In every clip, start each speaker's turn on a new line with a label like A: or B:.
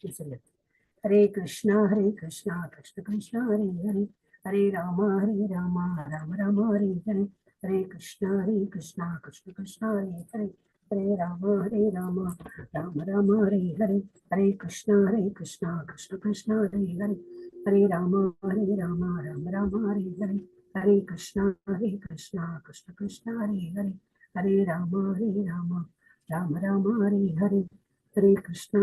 A: Hare Krishna, Krishna Krishna, Hare Hare, Hare Rama, Rama Rama, Hare Hare, Hare Krishna, Krishna Krishna, Hare Hare, Hare Rama, Rama Rama, Hare Hare, Hare Krishna, Krishna Krishna, Hare Hare, Hare Rama, Rama Rama, Hare Hare, Hare Krishna, Krishna Krishna, Hare Hare, Hare Rama, Rama Rama, Hare Hare, Hare Krishna,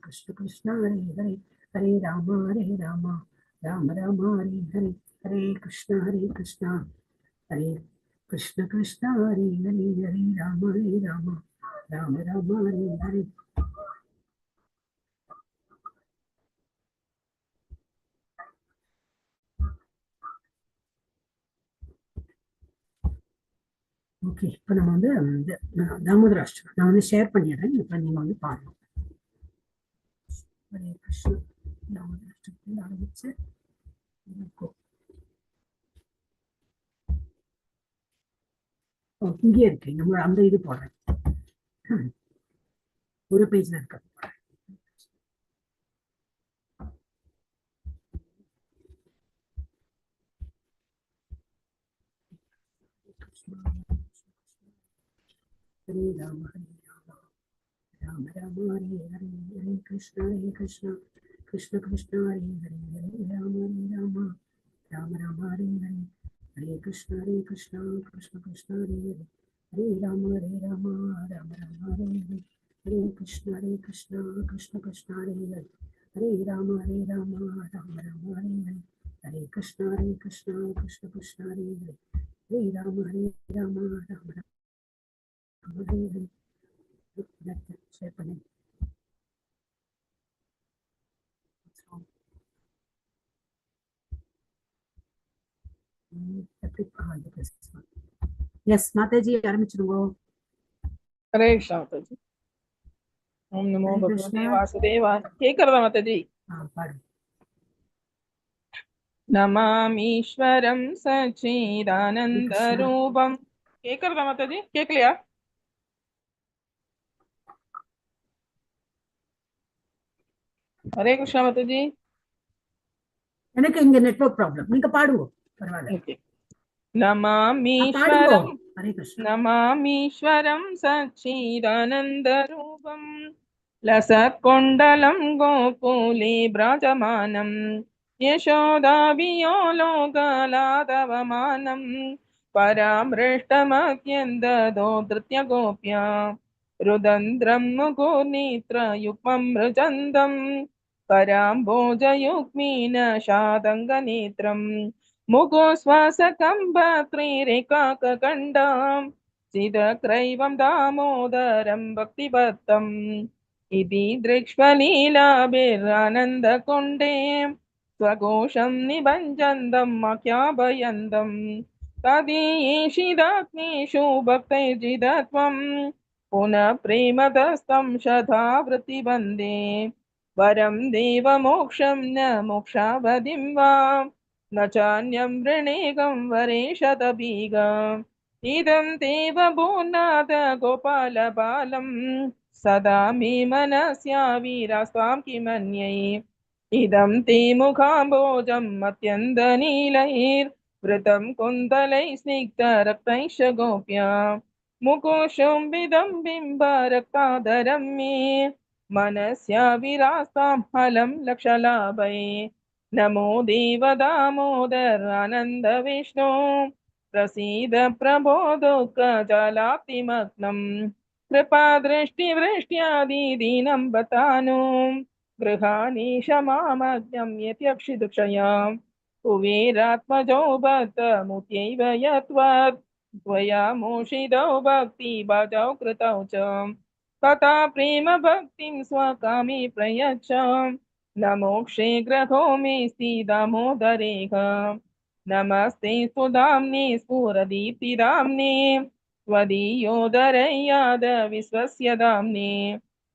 A: Krishna Krishna, Hare Hare, Hare Rama, Rama Rama, Hare Hare, Hare Krishna, Hare Krishna, Hare Hare, Hare Rama, Rama Rama, Hare Hare. Okay, இப்போ நம்ம வந்து தாமோதராஷ்டிரம் நான் வந்து share பண்ணிடுறேன். இப்போ நீங்கள் வந்து பாருங்க. ஹரே கிருஷ்ணா. தாமோதராஷ்டிரத்தில் ஆரம்பிச்சு இங்கே இருக்கு. நம்ம அந்த இது போடுறேன், ஒரு பேஜ்ல இருக்க. Hare Rama, Rama Rama, Hare Hare, Hare Krishna, Krishna Krishna, Hare Hare, Hare Rama, Rama Rama, Hare Hare, Hare Krishna, Krishna Krishna, Hare Hare, Hare Rama, Rama Rama, Hare Hare, Hare Krishna, Krishna Krishna, Hare Hare, Hare Rama, Rama Rama, Hare Hare, Hare Krishna, Krishna Krishna, Hare Hare, Hare Rama, Rama Rama, Hare Hare. Share பண்ணேன். Yes, Mataji, ஆரம்பிச்சிடுங்க.
B: Hare Krishna Mataji. ஓம் நமோ பகவதே வாசுதேவாய. கேக்குறதா மாதாஜி?
A: பாடு.
B: நமாமீஸ்வரம் சச்சிதானந்த ரூபம். கேக்குறதா மாதாஜி? கேக்கலையா? ஹரே கிருஷ்ணா மாதாஜி.
A: எனக்கு இங்க network problem. நீங்க பாடுங்க, பரவாயில்ல.
B: நமாமீஸ்வரம் நமாமீஸ்வரம் சச்சிதானந்த ரூபம் லசத்கொண்டலம் கோகுலே பிராஜமானம் யசோதாபியோ லோகலாதவமானம் பராமృష్టமத்யந்ததோ திருத்ய கோப்யா ருதந்திரம் முகுர்நேத்ரயுக்மம் மிருஜந்தம் பராம்போஜயுக்மீன ஷாதங்கநேத்ரம் मुगोस्वासकम्बत्रिरेकाककण्डां चिदक्रैवं दामोदरं भक्तिभक्तम् इति दृक्ष्वलीलाभिरानन्दकुण्डे स्वघोषं निभञ्जन्तम् आख्यापयन्तम् तदीयेषिदात्मेषु भक्तैर्जिदत्वं पुनः प्रेमदस्तं शता वृत्तिबन्धे वरं देवमोक्षं न मोक्षावधिं वा न चान्यं वृणेगं वरेशतबीगम् इदं देवभूनाथ गोपालबालं सदा मे मनस्याविरास्तां किमन्यै इदं ते मुखाम्बोजम् अत्यन्तनीलैर्वृतं कुन्तलैः स्निग्धरक्तैश्च गोप्या मुकुशुम्बिदं बिम्बरक्ताधरं मे मनस्याविरास्तां हलं लक्षलाभै नमो देवदामोदर आनन्द विष्णु प्रसीद प्रभो दुःखजलाप्तिमग्नं कृपादृष्टिवृष्ट्यादिदीनं बतानु गृहाणि क्षमामज्ञं यत्यक्षिदुक्षया कुबेरात्मजो भक्तमुत्यैव यत्वत् त्वया मोषितौ भक्तिभाजौ कृतौ च तथा प्रेम भक्तिं स्वकामी प्रयच्छ नमोक्षे ग्रहो मेस्ति दामोदरेह नमस्ते सुधाम्ने स्फुरदीप्तिदाम्ने त्वदीयोदरय्याद विश्वस्य दाम्ने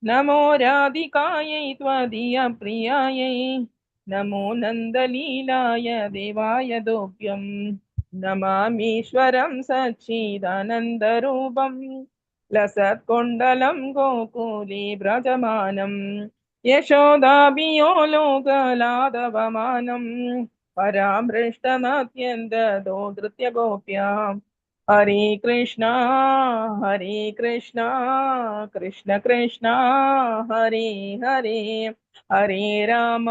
B: नमो राधिकायै त्वदीयप्रियायै नमो नन्दलीलाय देवाय दोभ्यं नमामीश्वरं सच्चिदानन्दरूपं लसत्कुण्डलं गोकुले व्रजमानं यशोदाभियो लोकलादवमानं परामृष्टमत्यन्ततो धृत्य गोप्याम् हरे कृष्णा कृष्ण कृष्ण हरे हरे हरे राम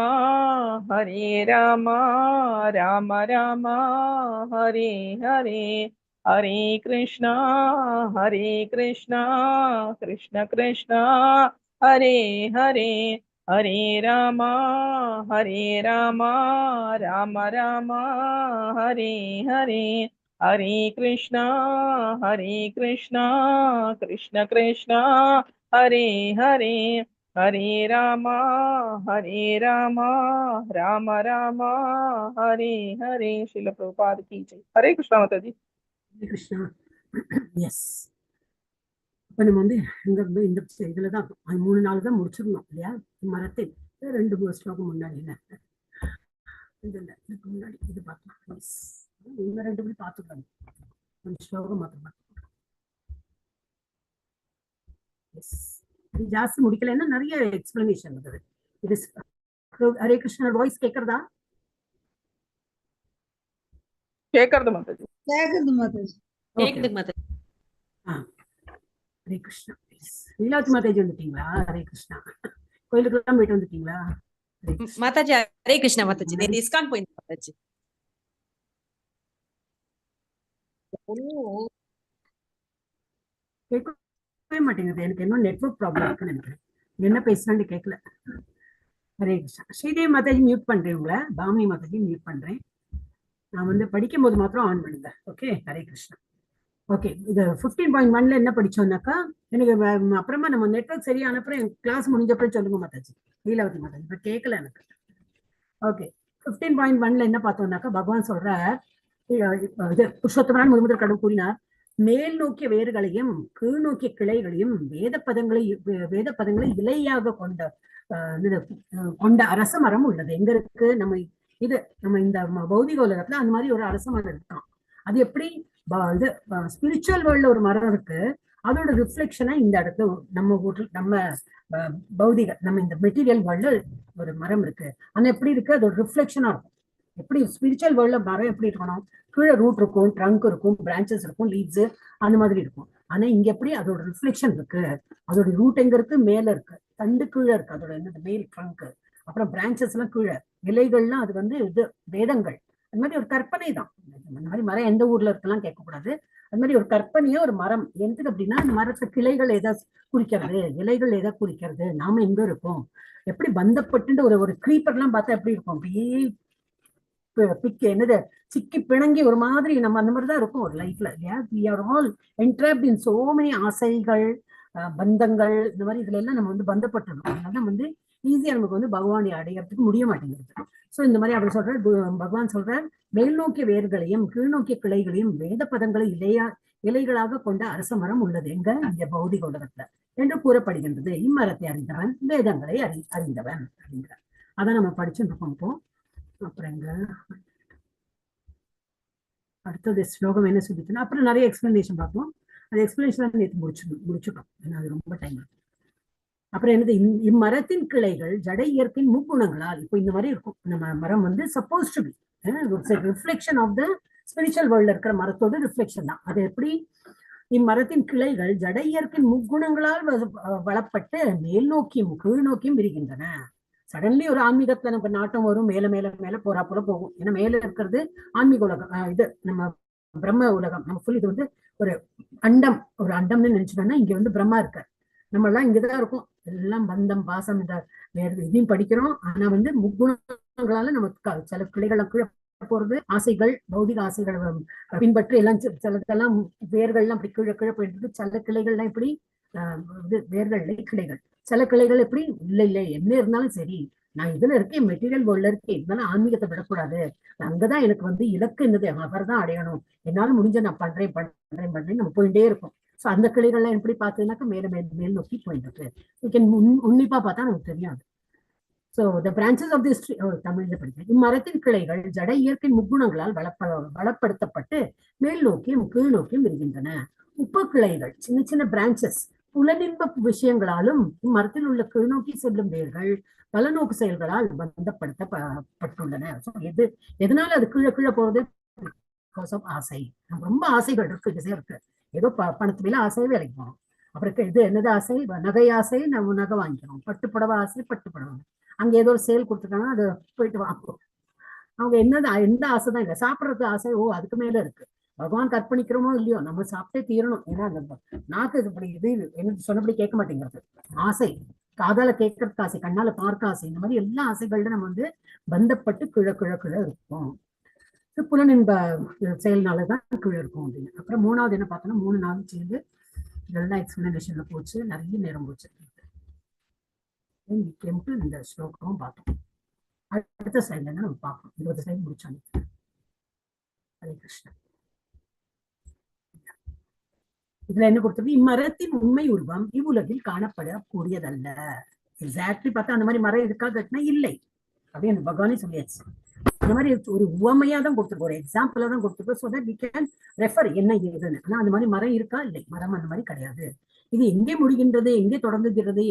B: राम राम हरे हरे हरे कृष्णा कृष्ण कृष्ण हरे हरे हरे राम राम राम हरे हरे हरे कृष्णा कृष्ण कृष्ण हरे हरे हरे राम राम राम हरे हरे। श्रील प्रभुपाद की जय। हरे कृष्णा माता जी।
A: हरे कृष्णा। எஸ், இப்போ நம்ம வந்து இந்த இதுல தான் 3 நாள் தான் முடிச்சிடணும் இல்லையா? மரத்தை 2-3 ஸ்லோகம் முன்னாடி என்ன இதுக்கு முன்னாடி இது பார்க்கலாம். இன்னும் 2 மணி பார்த்துக்கலாம். கொஞ்சம் ஸ்லோகம் மாத்திரம் பார்த்துக்கலாம். எஸ், இது ஜாஸ்தி முடிக்கலைன்னா நிறைய எக்ஸ்பிளனேஷன் இருக்குது. இது ஹரே கிருஷ்ணா வாய்ஸ் கேட்கறதா?
B: கேட்கறது மாதாஜி.
C: கேக்குது மாதாஜி.
D: கேக்குது மாதாஜி.
A: ஹரே கிருஷ்ணா. லீலாவதி மாதாஜி வந்துட்டீங்களா? ஹரே கிருஷ்ணா. கோயிலுக்கு எல்லாம் போயிட்டு வந்துட்டீங்களா
D: மாதாஜி? ஹரே கிருஷ்ணா மாதாஜி. நேத்து இஸ்கான் போயிருந்தேன் மாதாஜி.
A: கேட்கவே மாட்டேங்குது. எனக்கு இன்னும் நெட்வொர்க் ப்ராப்ளம் இருக்குன்னு நினைக்கிறேன். என்ன பேசுறான்னு கேட்கல. ஹரே கிருஷ்ணா. ஸ்ரீதேவி மாதாஜி மியூட் பண்றேன், உங்களை பாமினி மாதாஜி மியூட் பண்றேன். நான் வந்து படிக்கும் போது மாத்திரம் ஆன் பண்ணுங்க. ஓகே, ஹரே கிருஷ்ணா. ஓகே, இது 15.1ல என்ன படிச்சோம்னாக்கா, எனக்கு அப்புறமா நம்ம நெட்வொர்க் சரியான அப்புறம் கிளாஸ் முடிஞ்சப்பறம் சொல்லுங்க மாதாஜி. லீலாவதி மாதாஜி இப்ப கேட்கல எனக்கு. ஓகே, 15.1ல என்ன பார்த்தோம்னாக்கா, பகவான் சொல்ற இது புருஷோத்தமனான முதல் கடவுள் கூறினார், மேல் நோக்கிய வேர்களையும் கீழ் நோக்கிய கிளைகளையும் வேத பதங்களை இலையாக கொண்ட அரச மரம் உள்ளது. எங்க இருக்கு? நம்ம இந்த பௌதிக உலகத்துல அந்த மாதிரி ஒரு அரச மரம் இருக்கான். அது எப்படி இது ஸ்பிரிச்சுவல் வேர்ல்ட்ல ஒரு மரம் இருக்கு, அதோட ரிஃப்ளெக்ஷனா இந்த இடத்துல நம்ம பௌதிக நம்ம இந்த மெட்டீரியல் வேர்ல்ட்ல ஒரு மரம் இருக்கு. ஆனா எப்படி இருக்கு? அதோட ரிஃப்ளெக்ஷனா இருக்கும். எப்படி ஸ்பிரிச்சுவல் வேர்ல்ட்ல மரம் எப்படி இருக்கணும்? கீழே ரூட் இருக்கும், ட்ரங்க் இருக்கும், பிரான்ச்சஸ் இருக்கும், லீவ்ஸ் அந்த மாதிரி இருக்கும். ஆனா இங்க எப்படி அதோட ரிஃப்ளெக்ஷன் இருக்கு? அதோட ரூட் எங்க இருக்கு? மேல இருக்கு, தண்டு கீழே இருக்கு, அதோட என்ன மேல் ட்ரங்க், அப்புறம் பிரான்ச்சஸ் எல்லாம் கீழே, இலைகள்லாம் அது வந்து இது வேதங்கள். அது மாதிரி ஒரு கற்பனை தான். அந்த மாதிரி மரம் எந்த ஊர்ல இருக்கலாம் கேட்கக்கூடாது. அது மாதிரி ஒரு கற்பனையா ஒரு மரம் எதுக்கு அப்படின்னா, அந்த மரத்து கிளைகள் எதை குறிக்கிறது, இலைகள் எதை குறிக்கிறது, நாம எங்க இருக்கோம், எப்படி பந்தப்பட்டு ஒரு கிரீப்பர் எல்லாம் பார்த்தா எப்படி இருக்கும், அப்படியே என்னது சிக்கி பிணங்கி ஒரு மாதிரி நம்ம அந்த மாதிரிதான் இருக்கும் ஒரு லைஃப்ல இல்லையா? we are all entrapped in so many ஆசைகள், பந்தங்கள், இந்த மாதிரி இதுல எல்லாம் நம்ம வந்து பந்தப்பட்டுடும். அதனால வந்து ஈஸியா நமக்கு வந்து பகவானை அடையறதுக்கு முடிய மாட்டேங்குது. சோ இந்த மாதிரி அவர் சொல்றார், பகவான் சொல்றார், மேல் நோக்கிய வேர்களையும் கீழ் நோக்கிய கிளைகளையும் வேத பதங்களை இலைகளாக கொண்ட அரச மரம் உள்ளது எங்க? இந்த பௌதிக உலகத்துல என்று கூறப்படுகின்றது. இம்மரத்தை அறிந்தவன் வேதங்களை அறிந்தவன் அப்படிங்கிறார். அதான் நம்ம படிச்சுட்டு இருக்கோம் இப்போ. அப்புறம் எங்க அடுத்தது ஸ்லோகம் என்ன சொல்லிச்சுன்னா, அப்புறம் நிறைய எக்ஸ்பிளனேஷன் பார்ப்போம். அந்த எக்ஸ்பிளனேஷன் நேற்று முடிச்சுட்டோம். ஏன்னா அது ரொம்ப டைம். அப்புறம் என்னது? இம்மரத்தின் கிளைகள் ஜட இயற்கையின் முக்குணங்களால், இப்போ இந்த மாதிரி இருக்கும் நம்ம மரம் வந்து suppose to be reflection of the spiritual வேர்ல்ட்ல இருக்கிற மரத்தோட ரிஃப்ளெக்ஷன் தான். அது எப்படி? இம்மரத்தின் கிளைகள் ஜட இயற்கையின் முக்குணங்களால் வளப்பட்டு மேல் நோக்கியும் கீழ் நோக்கியும் விரிகின்றன. சடன்லி ஒரு ஆன்மீகத்துல நமக்கு நாட்டம் வரும், மேல மேல மேல போறா போல போகும். ஏன்னா மேல இருக்கிறது ஆன்மீக உலகம், இது நம்ம பிரம்ம உலகம். நம்ம ஃபுல் இது வந்து ஒரு அண்டம்னு நினைச்சிட்டோம்னா, இங்க வந்து பிரம்மா இருக்க, நம்ம எல்லாம் இங்கதான் இருக்கும். எல்லாம் பந்தம் பாசம் இந்த வேற இதையும் படிக்கிறோம். ஆனா வந்து முக்குணங்களால நமக்கு சில கிளைகள் கீழே போறது, ஆசைகள், பௌதிக ஆசைகள் பின்பற்றி எல்லாம் சிலதெல்லாம் வேர்கள்லாம் அப்படி கீழே கீழே போயிட்டு இருக்கு. சில கிளைகள்லாம் இப்படி வேர்கள்ல கிளைகள், சில கிளைகள் எப்படி இல்லை என்ன இருந்தாலும் சரி, நான் இதுல இருக்கேன், மெட்டீரியல் வேர்ல்ட்ல இருக்கேன், இதனால ஆன்மீகத்தை விடக்கூடாது, அங்கதான் எனக்கு வந்து இலக்கு என்னது, அவர் தான் அடையணும், என்னால முடிஞ்ச நான் பண்றேன் நம்ம போயிட்டே இருக்கும். சோ அந்த கிளைகள்லாம் எப்படி பார்த்ததுனாக்கா மேல மேல் நோக்கி போயிட்டு இருக்கு. உன்னிப்பா பார்த்தா நமக்கு தெரியாது. So the branches of this tree, தமிழ்ல படிக்கிறேன். இம்மரத்தின் கிளைகள் ஜட இயற்கையின் முக்குணங்களால் வளப்படுத்தப்பட்டு மேல் நோக்கியும் கீழ் நோக்கியும் விரிகின்றன. உப்ப கிளைகள் சின்ன சின்ன பிரான்சஸ் புலனின்ப விஷயங்களாலும் இம்மரத்தில் உள்ள கீழ்நோக்கி செல்லும் வேர்கள் பல நோக்கு செயல்களால் பந்தப்படுத்தப்பட்டுள்ளன. எதனால அது கீழே கீழே போகுது? ஆசை. ரொம்ப ஆசைகள் இருக்கு, திசை இருக்கு. ஏதோ பணத்து மேல ஆசை, வேலைக்கு போகணும். அப்புறம் இது என்னது ஆசை? நகை ஆசை, நம்ம நகை வாங்கிக்கணும். பட்டு புடவை ஆசை, பட்டு புடவை. அங்க ஏதோ ஒரு சேல் கொடுத்துருக்காங்க, அது போயிட்டு வாங்கும். அவங்க எந்த ஆசைதான் இல்லை. சாப்பிடறதுக்கு ஆசை, ஓ அதுக்கு மேல இருக்கு. பகவான் கற்பணிக்கிறோமோ இல்லையோ, நம்ம சாப்பிட்டே தீரணும். ஏன்னா அந்த நாக்கு இப்படி இது என்ன சொன்னபடி கேட்க மாட்டேங்கிறது. ஆசை, காதால கேட்கறதுக்கு ஆசை, கண்ணால பார்க்க ஆசை, இந்த மாதிரி எல்லா ஆசைகள்ல நம்ம பந்தப்பட்டு கிழ இருக்கும். புலனின்ப செயல்னாலதான் கீழே இருக்கும் அப்படின்னு. அப்புறம் மூணாவது என்ன பார்த்தோம்னா, 3 நாள் சேர்ந்து இதெல்லாம் எக்ஸ்பிளனேஷன்ல போச்சு, நிறைய நேரம் போச்சு. இந்த ஸ்லோகமும் பார்த்தோம். அடுத்த ஸ்லைட்ல நம்ம பார்ப்போம். 20 ஸ்லைட் முடிச்சாங்க. ஹரே கிருஷ்ணா. இதுல என்ன கொடுத்தது? இம்மரத்தின் உண்மை உருவம் இவ்வுலகில் காணப்படக்கூடியதல்ல. எக்ஸாக்ட்லி பார்த்தா அந்த மாதிரி மரம் இருக்கா கட்டினா இல்லை அப்படின்னு பகவானே சொல்லியாச்சு. அந்த மாதிரி ஒரு உவமையா தான் கொடுத்துருக்கோம், ஒரு எக்ஸாம்பிளா தான் கொடுத்துருக்கோம். So that we can refer என்ன ஏதுன்னு. ஆனா அந்த மாதிரி மரம் இருக்கா? இல்லை, மரம் அந்த மாதிரி கிடையாது. இது எங்கே முடிகின்றது, எங்கே தொடங்குகிறது,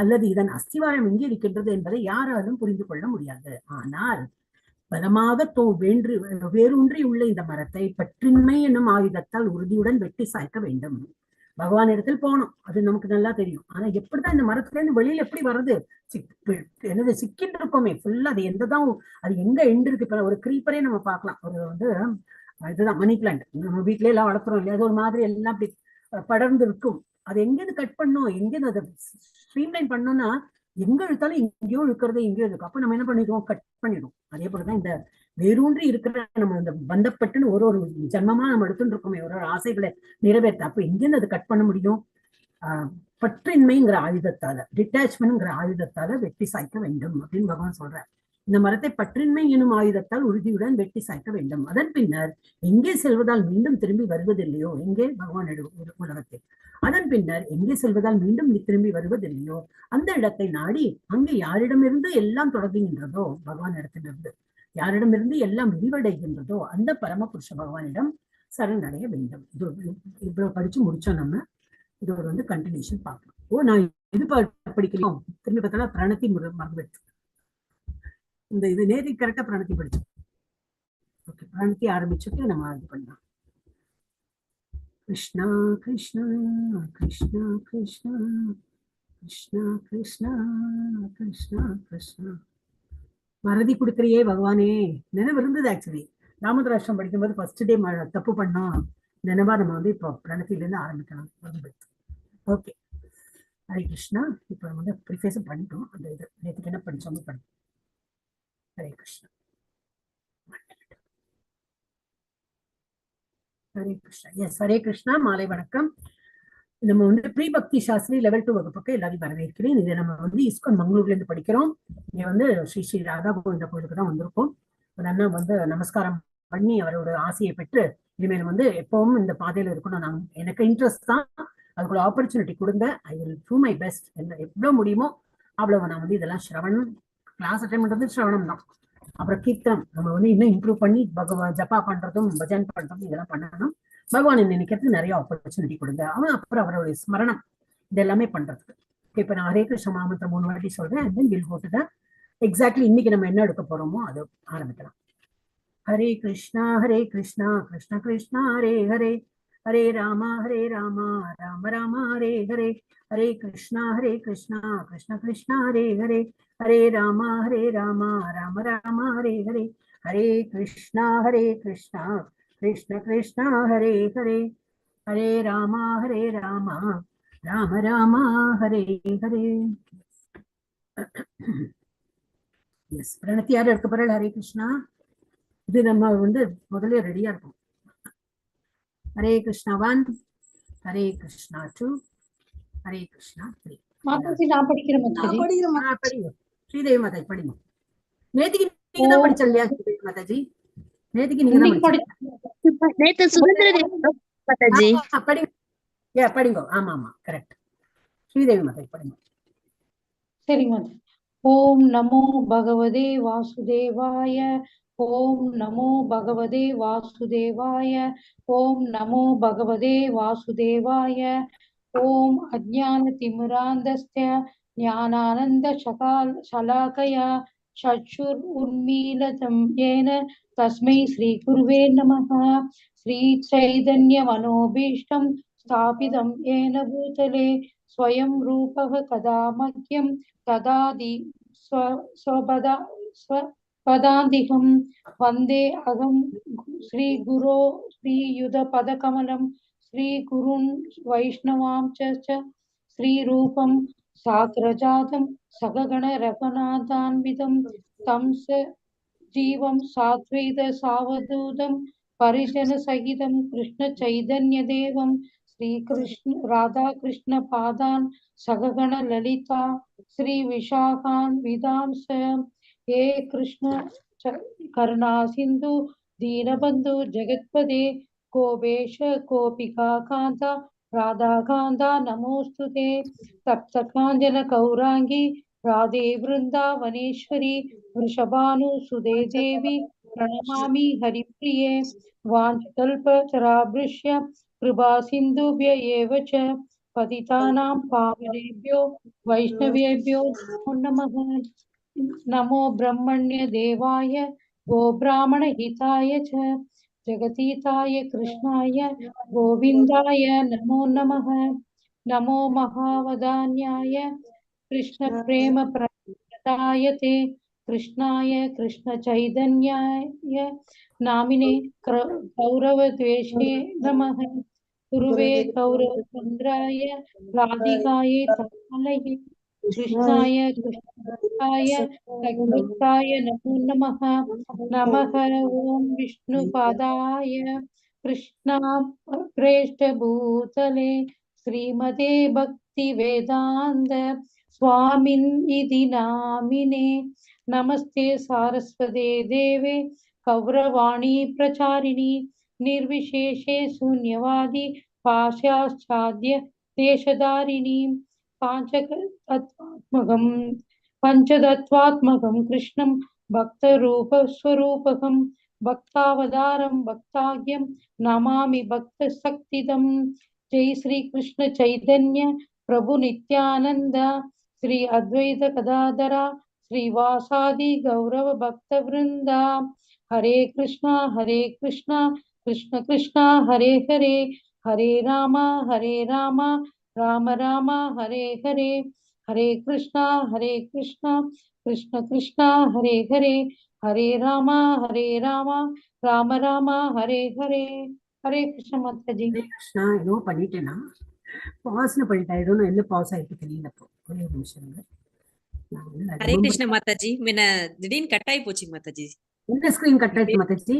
A: அல்லது இதன் அஸ்திவாரம் எங்கே இருக்கின்றது என்பதை யாராலும் புரிந்து கொள்ள முடியாது. ஆனால் பலமாக வேரூன்றி உள்ள இந்த மரத்தை பற்றின்மை என்னும் ஆயுதத்தால் உறுதியுடன் வெட்டி சாய்க்க வேண்டும். பகவான் இடத்தில் போனோம், அது நமக்கு நல்லா தெரியும். ஆனா எப்படிதான் இந்த மரத்துல இருந்து வெளியில எப்படி வர்றது? என்னது சிக்கின்னு இருக்கோமே ஃபுல்லா. அது எந்ததான், அது எங்க எண்டு இருக்கு? இப்ப ஒரு க்ரீப்பரே நம்ம பார்க்கலாம். ஒரு இதுதான் மணி பிளான்ட், நம்ம வீட்ல எல்லாம் வளர்த்துறோம் இல்லையா? அது ஒரு மாதிரி எல்லாம் அப்படி படர்ந்து இருக்கும். அது எங்கேருந்து கட் பண்ணும், எங்கேருந்து அதை ஸ்ட்ரீம்லைன் பண்ணோம்னா எங்க இழுத்தாலும் எங்கேயோ இழுக்கிறது, எங்கேயோ இருக்கு. அப்ப நம்ம என்ன பண்ணிடுவோம்? கட் பண்ணிடுவோம். அதே போலதான் இந்த வேரூன்றி இருக்கிற நம்ம இந்த பந்தப்பட்டுன்னு ஒரு ஜன்மமா நம்ம எடுத்துட்டு இருக்கோமே, ஒரு ஆசைகளை நிறைவேற்ற. அப்ப எங்கேருந்து அது கட் பண்ண முடியும்? பற்றின்மைங்கிற ஆயுதத்தால, டிட்டாச்மெண்ட்ங்கிற ஆயுதத்தால வெட்டி சாய்க்க வேண்டும் அப்படின்னு பகவான் சொல்றார். இந்த மரத்தை பற்றின்மை எனும் ஆயுதத்தால் உறுதியுடன் வெட்டி சாய்க்க வேண்டும். அதன் பின்னர் எங்கே செல்வதால் மீண்டும் திரும்பி வருவதில்லையோ, எங்கே பகவான் உலகத்தில், அதன் பின்னர் எங்கே செல்வதால் மீண்டும் திரும்பி வருவதில்லையோ அந்த இடத்தை நாடி அங்கே யாரிடமிருந்து எல்லாம் தொடங்குகின்றதோ, பகவான் இடத்திலிருந்து யாரிடமிருந்து எல்லாம் விரிவடைகின்றதோ அந்த பரமபுருஷ பகவானிடம் சரணடைய வேண்டும். இவ்வளவு படிச்சு முடிச்சோம் நம்ம. இது ஒரு கண்டினியூஷன் பார்க்கலாம். ஓ நான் இது படிக்கலாம். திரும்பி பார்த்தா பிரணத்தி மறந்துடுச்சு. இந்த இது நேதி கரெக்டா பிரணத்தி படிச்சோம். ஓகே, பிரணத்தி ஆரம்பிச்சுட்டு நம்ம இது பண்ணலாம். கிருஷ்ணா கிருஷ்ணா கிருஷ்ணா கிருஷ்ணா கிருஷ்ணா கிருஷ்ணா கிருஷ்ணா கிருஷ்ணா. மறதி கொடுக்குறியே பகவானே. நினைவு இருந்தது ஆக்சுவலி. ராமதாஷ்டம் படிக்கும்போது ஃபர்ஸ்ட் டே தப்பு பண்ணோம். நினைவா நம்ம இப்போ பிரணத்தில இருந்து ஆரம்பிக்கலாம். ஓகே, ஹரே கிருஷ்ணா. இப்போ நம்ம ப்ரிஃபேஸ் பண்ணிட்டோம். அந்த இது நேற்றுக்கு என்ன படிச்சோம் பண்ணோம். ஹரே கிருஷ்ணா. ஹரே கிருஷ்ணா. எஸ், ஹரே கிருஷ்ணா. மாலை வணக்கம். நம்ம ப்ரீ பக்தி சாஸ்திரி லெவல் 2 வகுப்புக்கு எல்லாரையும் வரவேற்கிறேன். இதை நம்ம இஸ்கான் மங்களூர்ல இருந்து படிக்கிறோம். இங்க ஸ்ரீ ஸ்ரீ ராதா கோவிந்த கோயிலுக்கு தான் வந்திருக்கோம். நமஸ்காரம் பண்ணி அவரோட ஆசையை பெற்று இனிமேல் எப்பவும் இந்த பாதையில இருக்கணும். நான் எனக்கு இன்ட்ரெஸ்ட் தான், அதுக்குள்ள ஆப்பர்ச்சுனிட்டி கொடுங்க. I will do my best. எவ்வளவு முடியுமோ அவ்வளவு நான் இதெல்லாம் ஸ்ரவணம் கிளாஸ் அட்டெண்ட் பண்றது ஸ்ரவணம் தான். அப்புறம் கீர்த்தனம் நம்ம இன்னும் இம்ப்ரூவ் பண்ணி ஜப்பா பண்றதும் பஜன் பண்றதும் இதெல்லாம் பண்ணணும். பகவான் நினைக்கிறதுக்கு நிறைய ஆப்பர்ச்சுனிட்டி கொடுங்க. அப்புறம் அவருடைய ஸ்மரணம் இதெல்லாமே பண்றதுக்கு. இப்ப நான் ஹரே கிருஷ்ண மகாமந்திரம் 3 வாட்டி சொல்றேன். and then we'll go to the exactly இன்னைக்கு நம்ம என்ன எடுக்க போறோமோ அது ஆரம்பிக்கலாம். ஹரே கிருஷ்ணா கிருஷ்ணா கிருஷ்ணா ஹரே ஹரே, ஹரே ராமா ராம ராம ஹரே ஹரே, ஹரே கிருஷ்ணா கிருஷ்ணா கிருஷ்ணா ஹரே ஹரே, ஹரே ராமா ராம ராம ஹரே ஹரே, ஹரே கிருஷ்ணா கிருஷ்ணா கிருஷ்ணா ஹரே ஹரே, ஹரே ராமா ராம ராம ஹரே ஹரே. எஸ், பிரணத்தி யாரும் எடுக்க போறாள்? ஹரே கிருஷ்ணா. இது நம்ம முதல்ல ரெடியா இருக்கும். ஹரே கிருஷ்ணா 1, ஹரே கிருஷ்ணா 2, ஹரே கிருஷ்ணா 3. படிங்க ஸ்ரீதேவி மாதாஜி, படிங்க. நேத்திக்கு நீங்க தான் படிச்ச இல்லையா ஸ்ரீதேவி மாதாஜி? நேத்திக்கு நீங்க தான் படிங்க. படிங்க. ஆமா ஆமா, கரெக்ட். ஸ்ரீதேவி மாதாஜி படிங்க.
C: சரி மாதா. ஓம் நமோ பகவதே வாசுதேவாய, ஓம் நமோ பகவதே வாசுதேவாய, ஓம் நமோ பகவதே வாசுதேவாய, ॐ अज्ञानतिमिरान्धस्य ज्ञानानन्दशलाकया चक्षुरुन्मीलितं येन तस्मै श्रीगुरुवे नमः। श्रीचैतन्यमनोभीष्टं स्थापितं येन भूतले स्वयं रूपः कदा मह्यं ददाति स्वपदान्तिकं वन्दे अहं श्रीगुरो श्रीयुतपदकमलं श्रीगुरुन् वैष्णवां च श्रीरूपं साग्रजातं सगगण रघुनाथान्वितं तं जीवं साद्वैत सावधूतं परिजनसहितं कृष्ण चैतन्यदेवं श्रीकृष्ण राधाकृष्ण पादान् सगगण ललिता श्री विशाखान् विदांस हे कृष्ण करुणा सिंधु दीनबंधु जगत्पदे गोपेश गोपिका कांता राधा कांता नमोस्तुते सप्तकांजन गौरांगी राधे वृंदावनेश्वरी वृषभानुसुते देवी प्रणमामि हरिप्रिये वाञ्छकल्पतराभृश्य कृपा सिन्धुभ्य एव च पतितानां पावनेभ्यो वैष्णवेभ्यो नमो नमः। नमो ब्रह्मण्य देवाय गोब्राह्मणहिताय च जगतीताय कृष्णाय गोविन्दाय नमो नमः। नमो महावदान्याय कृष्ण प्रेम प्रदाय ते कृष्णाय कृष्ण चैतन्याय नामिने गौरवद्वेषे नमः। गुरुवे गौरवचन्द्राय राधिकायै तत्फलये कृष्णाय कृष्णाय सद्गुप्ताय नमो नमः। नमः ॐ विष्णुपादाय कृष्णा प्रेष्ठभूतले श्रीमते भक्तिवेदान्त स्वामिन् इति नामिने। नमस्ते सारस्वते देवे गौरवाणी प्रचारिणी निर्विशेषे शून्यवादी पाश्चात्य देशधारिणी पंचतत्त्वात्मकं कृष्णं भक्तरूपस्वरूपकं भक्तावतारं भक्ताख्यं नमामि भक्तशक्तिदं। जय श्री कृष्ण चैतन्य प्रभु नित्यानंद श्री अद्वैत गदाधरा श्रीवासादि गौरव भक्तवृंदा। हरे कृष्णा कृष्ण कृष्णा हरे हरे हरे राम राम राम हरे हरे हरे कृष्णा कृष्ण कृष्णा हरे हरे हरे राम राम राम हरे हरे। हरे कृष्ण माता जी।
A: ஹரே கிருஷ்ணா. ஏதோ பண்ணிட்டேனா பாஸ்னு பண்ணிட்டேன். I don't know என்ன பாஸ் ஆயிருக்கு தெரியல. இப்போ ஒரே ஒரு நிமிஷம் இருங்க. நான் வந்து
D: ஹரே
A: remember
D: கிருஷ்ண மாதாஜி முன்ன திடீர்னு கட் ஆகி போச்சு மாதாஜி.
A: இந்த ஸ்கிரீன் கட் ஆயிடுச்சு மாதாஜி.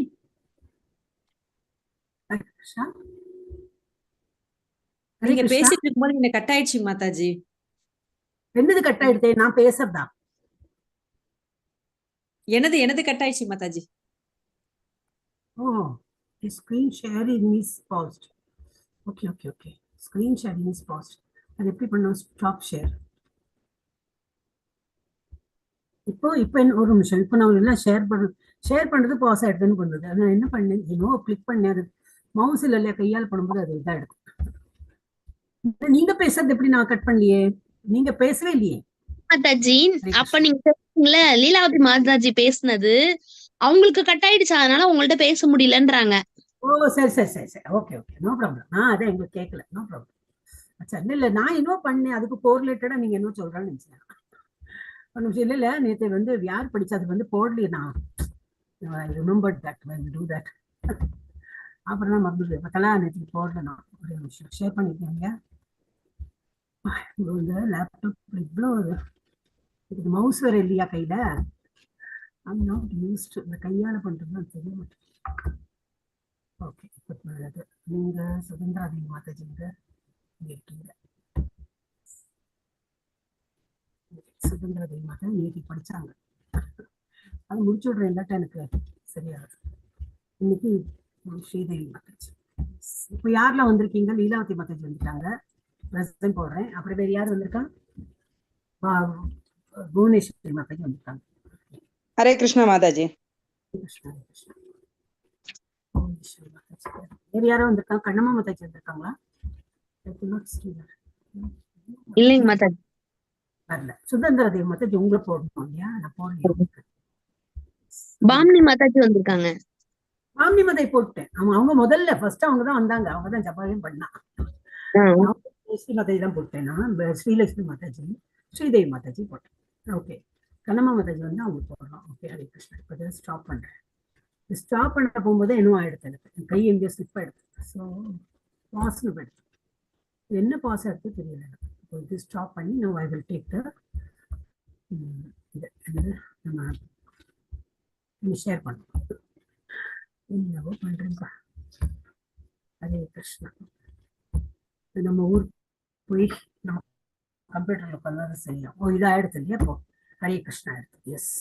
A: ஹரே கிருஷ்ணா. ஹரே
D: நீங்க
A: கிருஷ்ணா.
D: பேசிட்டு இருக்கும்போது என்ன கட் ஆயிடுச்சு மாதாஜி.
A: என்னது கட் ஆயிடுதே? நான் பேசுறதா?
D: எனது கட் ஆயிடுச்சு Mataji.
A: Oh, screen sharing is past. Okay okay okay. Screen sharing is past. அது எப்படி பண்ணும்? Stop share. இப்போ ஒரு நிமிஷம். இப்போ நான் எல்லாம் ஷேர் பண்றது பாஸ் ஆயிடுதுன்னு பண்ணுது. அது நான் என்ன பண்ணேன்? இன்னும் கிளிக் பண்ணேன். அது மவுஸ்ல இல்லையா கையால் பண்ணும்போது அது இதாக எடுத்து. நீங்க பேசுறது எப்படி நான் கட் பண்ணலையே? நீங்க பேசவே இல்லையே
E: மாதாஜி. அப்ப நீங்க பேசுறீங்களா லீலாவதி மாதாஜி பேசுனது அவங்களுக்கு கட் ஆயிடுச்சு, அதனால உங்கள்ட்ட பேச முடியலன்றாங்க.
A: ஓ சரி சரி சரி சரி. Okay okay, no problem. அதான் எங்களுக்கு கேட்கல. No problem. அச்சா இல்ல நான் இன்னும் பண்ணேன். அதுக்கு கோரிலேட்டடா நீங்க என்ன சொல்றான்னு நினைச்சேன். ஒரு நிமிஷம். இல்ல நேற்று வந்து யார் படிச்சா அது வந்து போடலையே. நான் remember that when we do that. அப்புறம் தான் மறந்துடுவேன். இப்போக்கெல்லாம் நேற்று போடல. நான் ஒரு நிமிஷம் ஷேர் பண்ணிருக்கீங்க. இந்த லேப்டாப் இவ்வளோ இதுக்கு மவுஸ் வேற இல்லையா கையில? I'm not used to இந்த கையால பண்றதுலாம் தெரிய மாட்டேங்குது. ஓகே, இப்போ நல்லது. நீங்க சுதந்திரா தேவி மாதாஜி இங்க இருக்கீங்க. சுதந்திரா தேவி மாதா இன்னைக்கு படிச்சாங்க. அது முடிச்சு விடுறேன். இல்லாட்டா எனக்கு சரியாது. இன்னைக்கு ஸ்ரீதேவி மாதாஜி. இப்போ யாரெல்லாம் வந்திருக்கீங்க? லீலாவதி மாதாஜி வந்துட்டாங்க. பிரசன்ட் போடுறேன். அப்புறம் வேற யார் வந்திருக்கா? புவனேஸ்வரி மாதாஜி வந்திருக்காங்க.
B: ஹரே கிருஷ்ணா மாதாஜி.
A: கிருஷ்ணா கிருஷ்ணா. வேற யாரும் வந்திருக்காங்க? கண்ணம்மா மாதாஜி வந்திருக்காங்களா?
E: இல்லைங்க மாதாஜி.
A: வரல. சுதந்திர தேவி மாதாஜி உங்களை போடணும் இல்லையா? நான் போடலையா?
E: பாமினி மாதாஜி வந்திருக்காங்க.
A: மாமி மதை போட்டேன். அவங்க முதல்ல ஃபர்ஸ்ட் அவங்க தான் வந்தாங்க. அவங்க தான் ஜபாயும் பண்ணா. ஸ்ரீமதி தான் போட்டேன். நான் ஸ்ரீலட்சுமி மாதாஜி, ஸ்ரீதேவி மாதாஜி போட்டேன். ஓகே, கண்ணம்மா மாதாஜி வந்து அவங்க போடுறோம். ஓகே, ஹரே கிருஷ்ணா. இப்போ ஸ்டாப் பண்றேன். ஸ்டாப் பண்ண போகும்போது இன்னும் ஆயிடுச்சு எனக்கு. கை எங்கேயோ ஸ்லிப் ஆயிடுச்சு. ஸோ பாஸ்னு போயிடுச்சு. என்ன பாஸ் எடுத்து தெரியல எனக்கு. இது ஸ்டாப் பண்ணி no I will take the இது நம்ம ஷேர் பண்ணுவோம். என்னவோ பண்றேன்ப்பா. ஹரே கிருஷ்ணா. நம்ம ஊர் போய் நம்ம கம்ப்யூட்டர்ல உட்காந்து செய்யலாம். ஓ, இது ஆயிடுச்சு இல்லையா? அப்போ ஹரே கிருஷ்ணா ஆயிடுச்சு. எஸ்,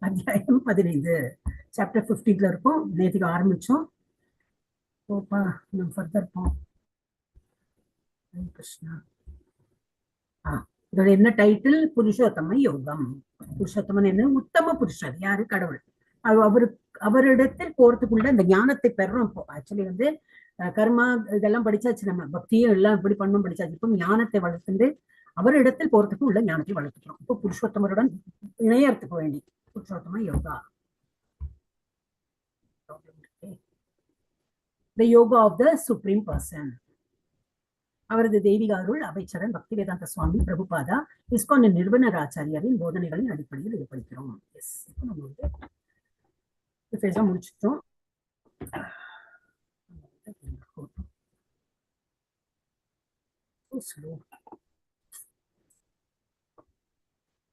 A: அத்தியாயம் 15 சாப்டர் 15ல இருக்கும். நேற்றுக்கு ஆரம்பிச்சோம். ஓப்பா நம்ம ஃபர்தர் போம். ஹரே கிருஷ்ணா. இதோட என்ன டைட்டில்? புருஷோத்தம யோகம். புருஷோத்தமன் என்ன? உத்தம புருஷர். யாரு? கடவுள். அவரிடத்தில் போறதுக்குள்ள இந்த ஞானத்தை பெறோம். இப்போ ஆக்சுவலி வந்து கர்மா இதெல்லாம் படிச்சாச்சு, நம்ம பக்தியும் எல்லாம் இப்படி பண்ணணும் படிச்சாச்சு. இப்போ ஞானத்தை வளர்த்துட்டு அவரிடத்தில் போறதுக்கு உள்ள ஞானத்தை வளர்த்துக்கிறோம். இப்போ புருஷோத்தமருடன் இணையறதுக்கு வேண்டி புருஷோத்தம yoga. The yoga of the supreme person. அவரது தெய்வீக அருள் அபைச்சரன் பக்தி வேதாந்த சுவாமி பிரபுபாதா இஸ்கான் நிறுவனர் ஆச்சாரியாரின் போதனைகளின் அடிப்படையில் இது படிக்கிறோம். எஸ், இப்போ நம்ம வந்து முடிச்சிட்டோம்.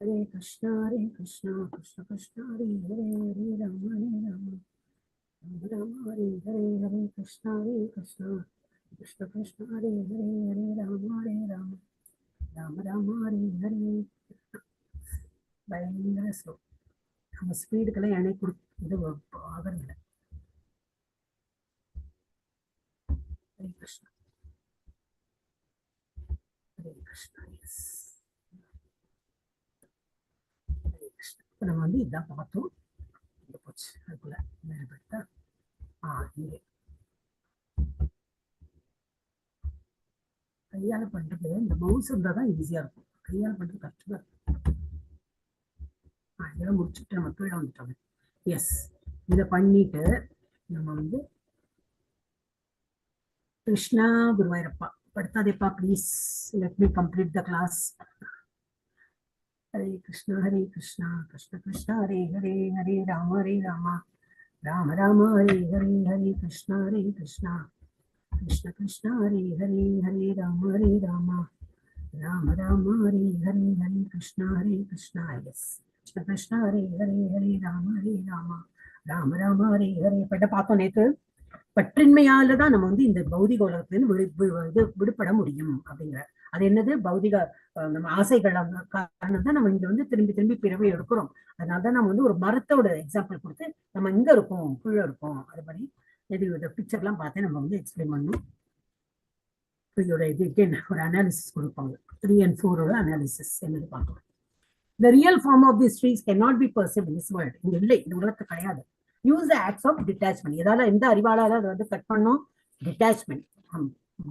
A: ஹரே கிருஷ்ணா ஹரே கிருஷ்ணா கிருஷ்ண கிருஷ்ணா ஹரே ஹரே ஹரே ராம ஹரே ராம ராம ராம ஹரே ஹரே ஹரே கிருஷ்ணா கிருஷ்ண கிருஷ்ண ஹரே ஹரே ஹரே ராம ராம ராம ஹரே ஹரே. பயங்கர ஸ்லோ. நம்ம ஸ்பீடுக்கெல்லாம் எண்ணெய் இது ஆகிறதில்லை. ஹரே கிருஷ்ணா ஹரே கிருஷ்ணா. எஸ், ஹரே கிருஷ்ணா. இப்போ நம்ம வந்து இதான் பார்த்தோம். இங்கே போச்சு. அதுக்குள்ள மேற்பட்டா இங்கே கையால பண்றது. இந்த மவுஸ் இருந்தா தான் ஈஸியா இருக்கும். கையால பண்றது கஷ்டமா இருக்கும். இதெல்லாம் முடிச்சுட்டு நம்ம கீழே வந்துட்டோம். எஸ், இதை பண்ணிட்டு நம்ம வந்து கிருஷ்ணா குருவாயிரப்பா படுத்தாதேப்பா please, let me complete the class. Hare Krishna Krishna Krishna Hare Hare Hare Rama Rama Rama Hare Hare Hare Krishna Krishna Krishna Hare Hare Hare Rama Rama Rama Hare Hare Hare Krishna Krishna. Yes, Krishna Hare Hare Hare Rama Rama Hare Hare. பட்ட பார்த்தோம் நேற்று. பற்றின்மையாலதான் நம்ம வந்து இந்த பௌதிக உலகத்திலிருந்து விடுபட முடியும் அப்படிங்கிற. அது என்னது? பௌதிக நம்ம ஆசைகள் காரணம் தான் நம்ம இங்க வந்து திரும்பி பிறவை எடுக்கிறோம். அதனாலதான் நம்ம வந்து ஒரு மரத்தோட எக்ஸாம்பிள் கொடுத்து நம்ம இங்க இருக்கோம் கீழே இருக்கோம் அது மாதிரி இதோட பிக்சர் எல்லாம் பார்த்து நம்ம வந்து எக்ஸ்பிளைன் பண்ணணும். இதோட இது ஒரு அனாலிசிஸ் கொடுப்பாங்க. 3 and 4 அனாலிசிஸ் என்னது பார்க்கலாம். The real form of these trees cannot be perceived in this world. இங்க இல்லை, இந்த உலகத்து கிடையாது. Use the acts of detachment. ஏதாவது எந்த அறிவாளால அதை வந்து கட் பண்ணோம்? டிட்டாச்மெண்ட்,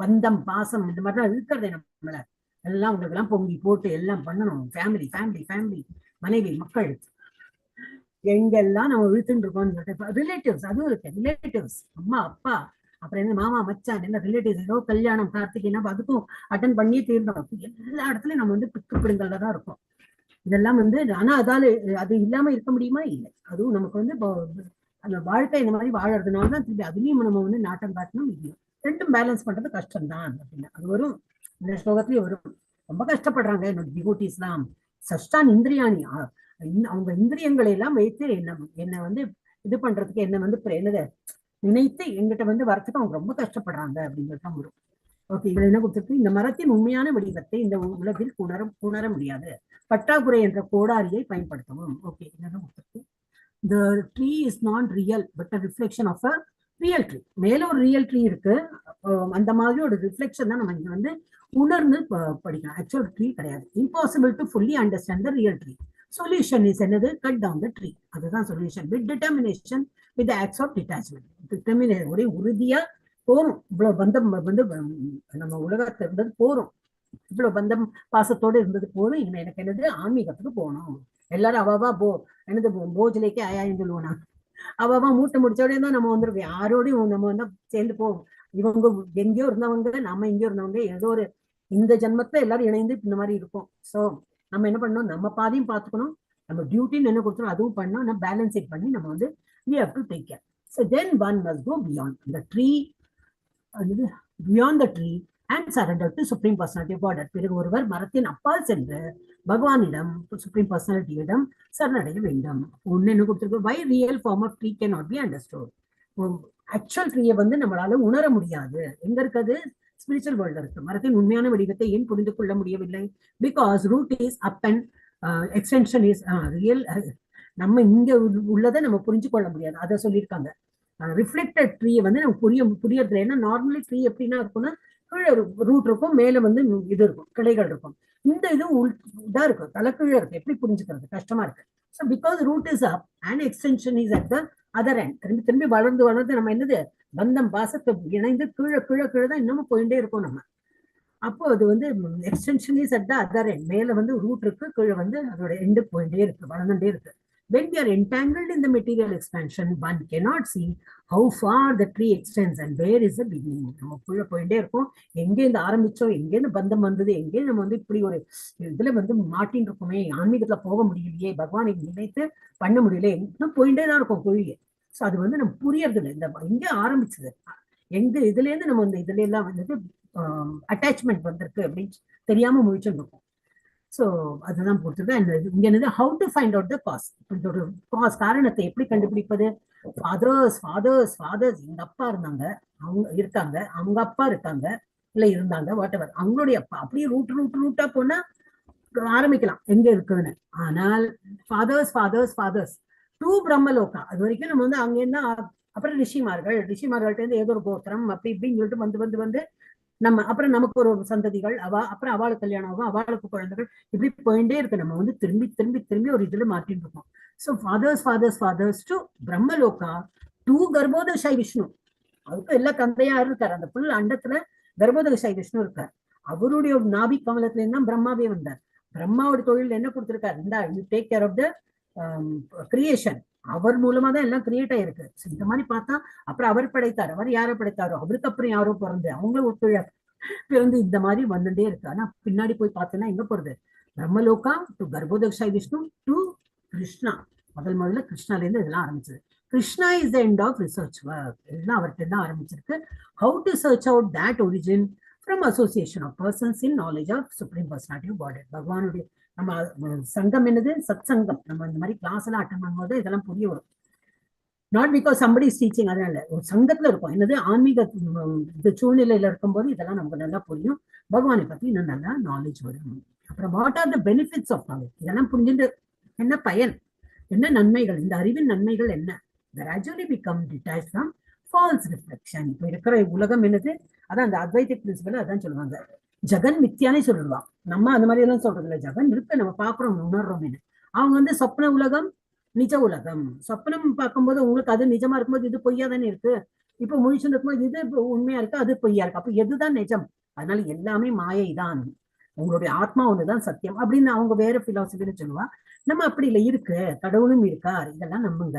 A: பந்தம், பாசம் இந்த மாதிரிலாம் இருக்கிறது நம்மள எல்லாம் உங்களுக்கு எல்லாம் பொங்கி போட்டு எல்லாம் பண்ணணும். ஃபேமிலி ஃபேமிலி ஃபேமிலி, மனைவி மக்கள் எங்கெல்லாம் நம்ம இழுத்துட்டு இருக்கோம். ரிலேட்டிவ்ஸ், அதுவும் இருக்கு. ரிலேட்டிவ்ஸ், அம்மா அப்பா, அப்புறம் என்ன மாமா மச்சான், என்ன ரிலேட்டிவ்ஸ், ஏதோ கல்யாணம் கார்த்திக் என்ன அதுக்கும் அட்டன் பண்ணியே தீர்ந்தோம். எல்லா இடத்துலயும் நம்ம வந்து பிடிங்கள்ல தான் இருக்கோம். இதெல்லாம் வந்து ஆனா அதால அது இல்லாம இருக்க முடியுமா? இல்லை. அதுவும் நமக்கு வந்து அந்த வாழ்க்கை இந்த மாதிரி வாழறதுனால தான் திருப்பி அதுலயும் நம்ம வந்து நாட்டம் காட்டணும். இல்லையும் ரெண்டும் பேலன்ஸ் பண்றது கஷ்டம் தான் அப்படின்னு அது வரும். இந்த ஸ்லோகத்திலேயே வரும். ரொம்ப கஷ்டப்படுறாங்க என்னோட டிவோட்டிஸ் எல்லாம். சஷ்டான் இந்திரியாணி, அவங்க இந்திரியங்களை எல்லாம் வைத்து என்ன வந்து இது பண்றதுக்கு என்ன வந்து என்னத நினைத்து எங்கிட்ட வந்து வரத்துக்கு அவங்க ரொம்ப கஷ்டப்படுறாங்க அப்படிங்கிறது வரும். ஓகே, இதுல என்ன கொடுத்துருக்கு? இந்த மரத்தின் உண்மையான வடிவத்தை இந்த உலகில் உணர முடியாது. பற்றாக்குறை என்ற கோடாரியை பயன்படுத்தவும். ஓகே, என்னதான் கொடுத்துருக்கு? The tree is not real but a reflection of a real tree. மேல ஒரு ரியல் ட்ரீ இருக்கு. அந்த மாதிரி ஒரு ரிஃப்ளெக்ஷன் தான் நம்ம இங்க வந்து உணர்ந்து படிக்கலாம். ஆக்சுவல் ட்ரீ கிடையாது. Impossible to fully understand the real tree. Solution is என்னது? Cut down the tree. அதுதான் solution. With determination with acts of detachment. ஒரே உறுதியா போறோம். இவ்வளவு பந்தம் வந்து நம்ம உலகத்துல இருந்தது போறோம், இவ்வளவு பந்தம் பாசத்தோடு இருந்தது போதும். எனக்கு என்னது ஆன்மீகத்துக்கு போகணும். எல்லாரும் அவாவா என்னது போஜ்லேக்கே ஆயான்னு சொல்லுவோம். நான் அவாவா மூட்டை முடிச்சோடய தான் நம்ம வந்துருக்கோம். யாரோடையும் நம்ம வந்து சேர்ந்து போவோம். இவங்க எங்கேயோ இருந்தவங்க, நம்ம எங்கேயோ இருந்தவங்க, ஏதோ ஒரு இந்த ஜென்மத்துல எல்லாரும் இணைந்து இந்த மாதிரி இருக்கும். ஸோ நம்ம என்ன பண்ணணும், நம்ம பாதையும் பார்த்துக்கணும், நம்ம டியூட்டின்னு என்ன கொடுத்தோம் அதுவும் பண்ணணும். நம்ம பேலன்ஸ் இட் பண்ணி நம்ம வந்து we have to take care. So then one must go beyond the tree, beyond the tree and surrender to supreme personality of God. பிறகு ஒருவர் மரத்தின் அப்பால் சென்று பகவானிடம், சுப்ரீம் பர்சனாலிட்டியிடம் சரணடைய வேண்டும். ஒன்னு என்ன கொடுத்திருக்கு, why real form of tree cannot be understood. Actual ட்ரீயை வந்து நம்மளால உணர முடியாது. எங்க இருக்குது, ஸ்பிரிச்சுவல் வேர்ல்ட்ல இருக்கு. மரத்தின் உண்மையான வடிவத்தை ஏன் புரிந்து கொள்ள முடியவில்லை? Because root is up and extension is real. நம்ம இங்க உள்ளதை நம்ம புரிஞ்சு கொள்ள முடியாது, அதை சொல்லியிருக்காங்க. ரிஃப்ளெக்டட் ட்ரீயை வந்து நம்ம புரியறது. ஏன்னா நார்மலி ட்ரீ எப்படின்னா இருக்கும்னா, கீழே ரூட் இருக்கும், மேல வந்து இது இருக்கும், கிளைகள் இருக்கும். இந்த இது இதா இருக்கும், தலைக்கீழே இருக்கு. எப்படி புரிஞ்சுக்கிறது கஷ்டமா இருக்கு. So because root is up and extension is at the other end. திரும்பி திரும்பி வளர்ந்து நம்ம என்னது பந்தம் பாசத்தை இணைந்து கீழே கீழே கீழே தான் இன்னமும் போயிட்டே இருக்கும் நம்ம. அப்போ அது வந்து extension is at the other end. மேல வந்து ரூட் இருக்கு, கீழே வந்து அதோட எண்டு போயிட்டே இருக்கு, வளர்ந்துட்டே இருக்கு. When we are entangled in the material expansion, one cannot see how far the tree extends and where is the beginning. நம்ம கீழே போயிட்டே இருக்கோம், எங்கேருந்து ஆரம்பிச்சோம், எங்கேருந்து பந்தம் வந்தது, எங்கே நம்ம வந்து இப்படி ஒரு இதுல வந்து மாட்டின்னு இருக்குமே, ஆன்மீகத்துல போக முடியலையே, பகவானை நினைத்து பண்ண முடியல, இன்னும் போயிட்டே தான் இருக்கும் குழியே. ஸோ அது வந்து நம்ம புரியறது இல்லை. இந்த எங்கே ஆரம்பிச்சது, எங்க இதுல இருந்து நம்ம வந்து இதுல எல்லாம் வந்து அட்டாச்மெண்ட் வந்திருக்கு அப்படின்னு தெரியாம முழிச்சுட்டு இருக்கோம். ஸோ அதுதான் பொறுத்தது. இங்க என்னது, how to find out the cause. இதோட காஸ், காரணத்தை எப்படி கண்டுபிடிப்பது? ஃபாதர்ஸ் எங்க அப்பா இருந்தாங்க, அவங்க இருக்காங்க, அவங்க அப்பா இருக்காங்க, இல்ல இருந்தாங்க, வாட் எவர், அவங்களுடைய அப்பா, அப்படியே ரூட்டா போனா ஆரம்பிக்கலாம் எங்க இருக்குன்னு. ஆனால் ஃபாதர்ஸ் டூ பிரம்மலோகா, அது வரைக்கும் நம்ம வந்து அங்க என்ன, அப்புறம் ரிஷிமார்கள்ட்ட இருந்து ஏதோ ஒரு கோத்திரம் அப்படி இப்படின்னு சொல்லிட்டு வந்து நம்ம அப்புறம் நமக்கு ஒரு சந்ததிகள், அப்புறம் அவளுக்கு கல்யாணம் ஆகும், அவளுக்கு குழந்தைகள், இப்படி போயிட்டே இருக்கு. நம்ம வந்து திரும்பி ஒரு இதுல மாட்டிட்டு இருக்கோம். So fathers to Brahmaloka to Garbhodakashayi Vishnu. அதுக்கும் எல்லா தந்தையா இருக்காரு. அந்த புல் அண்டத்துல கர்ப்போதசாய் விஷ்ணு இருக்கார். அவருடைய நாபி கமலத்துல இருந்தா பிரம்மாவே வந்தார். பிரம்மாவோட தொழில் என்ன கொடுத்திருக்காரு, இந்த you take care of the creation. அவர் மூலமா தான் எல்லாம் கிரியேட் ஆயிருக்கு. இந்த மாதிரி பார்த்தா அப்புறம் அவர் படைத்தார், அவர் யாரை படைத்தாரோ அவருக்கு அப்புறம் யாரோ பிறந்து அவங்களும் பிறந்து இந்த மாதிரி வந்துட்டே இருக்கு. ஆனா பின்னாடி போய் பார்த்தோன்னா எங்க போறது, பிரம்மலோகா டு கர்ப்போதசாய் விஷ்ணு டு கிருஷ்ணா. முதல்ல கிருஷ்ணால இருந்து இதெல்லாம் ஆரம்பிச்சது. Krishna is the end of research work. இதெல்லாம் அவர்கிட்ட தான் ஆரம்பிச்சிருக்கு. How to search out that origin from association of persons in knowledge of supreme personality of God. பகவானுடைய நம்ம சங்கம் என்னது, சத் சங்கம். நம்ம இந்த மாதிரி கிளாஸ் எல்லாம் அட்டன் பண்ணும்போது இதெல்லாம் புரிய வரும். Not because somebody is teaching, அதனால ஒரு சங்கத்துல இருக்கும். என்னது ஆன்மீக சூழ்நிலையில இருக்கும்போது இதெல்லாம் நமக்கு நல்லா புரியும். பகவானை பத்தி இன்னும் நல்லா நாலேஜ் வரும். அப்புறம் what are the benefits of knowledge, இதெல்லாம் புரிஞ்சுட்டு என்ன பயன், என்ன நன்மைகள், இந்த அறிவின் நன்மைகள் என்ன? Gradually become detached from false reflection. இப்போ இருக்கிற உலகம் என்னது, அதான் அந்த அத்வைத பிரின்சிபல் அதான் சொல்லுவாங்க, ஜெகன் மித்தியானே சொல்லிடுவான். நம்ம அந்த மாதிரி எல்லாம் சொல்றது இல்லை, ஜெகன் இருக்கு, நம்ம பாக்குறோம், உணர்றோம். அவங்க வந்து சொப்ன உலகம், நிஜ உலகம். சொப்னம் பார்க்கும்போது உங்களுக்கு அது நிஜமா இருக்கும்போது இது பொய்யா தானே இருக்கு. இப்போ முழிச்சு இருக்கும்போது இது உண்மையா இருக்கு, அது பொய்யா இருக்கு. அப்ப எதுதான் நிஜம்? அதனால எல்லாமே மாயை தான், உங்களுடைய ஆத்மா ஒண்ணுதான் சத்தியம் அப்படின்னு அவங்க வேற பிலாசபின்னு சொல்லுவா. நம்ம அப்படி இல்லை, இருக்கு, கடவுளும் இருக்கார், இதெல்லாம் நம்புங்க.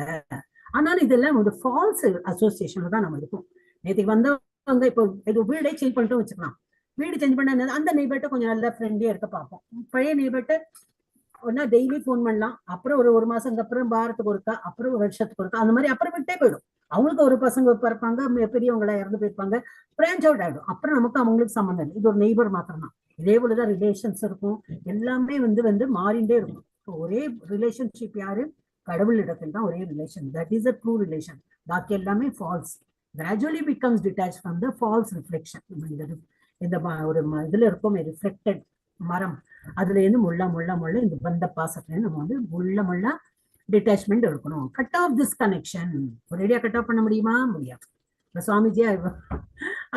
A: ஆனாலும் இதெல்லாம் ஒரு ஃபால்ஸ் அசோசியேஷன்ல தான் நம்ம இருக்கும். நேற்றுக்கு வந்தவங்க இப்போ இது வீடே சேஞ்ச் பண்ணிட்டு வச்சுக்கலாம். வீடு சேஞ்ச் பண்ண அந்த நெய்பர்ட்ட கொஞ்சம் நல்லா ஃப்ரெண்ட்லியா இருக்க பார்ப்போம். பழைய நெய்பர்ட்ட ஒன்னா டெய்லி ஃபோன் பண்ணலாம், அப்புறம் ஒரு மாசத்துக்கு அப்புறம் வாரத்துக்கு ஒருக்கா, அப்புறம் வருஷத்துக்கு ஒருக்கா, அந்த மாதிரி அப்புறம் விட்டே போயிடும். அவங்களுக்கு ஒரு பசங்க பிறப்பாங்க, பெரியவங்களா இறந்து போயிருப்பாங்க, பிரான்ச் அவுட் ஆயிடும். அப்புறம் நமக்கு அவங்களுக்கு சம்மந்தம் இல்லை, இது ஒரு நெய்பர் மாத்திரம் தான். இதே போலதான் ரிலேஷன்ஸ் இருக்கும், எல்லாமே வந்து மாறிண்டே இருக்கும். ஒரே ரிலேஷன்ஷிப் யாரு, கடவுள் இடத்துல தான் ஒரே relation. That is a true relation. பாக்கி எல்லாமே false. Gradually becomes detach from the false reflection. இந்த ஒரு இதுல இருக்கும் ரிஃப்ளெக்டட் மரம், அதுல இருந்து முள்ள இந்த பந்த பாசத்துல நம்ம வந்து முள்ள டிட்டாச்மெண்ட் இருக்கணும். Cut off this connection. ஒரேடியா கட் ஆஃப் பண்ண முடியுமா? முடியாது. சுவாமிஜி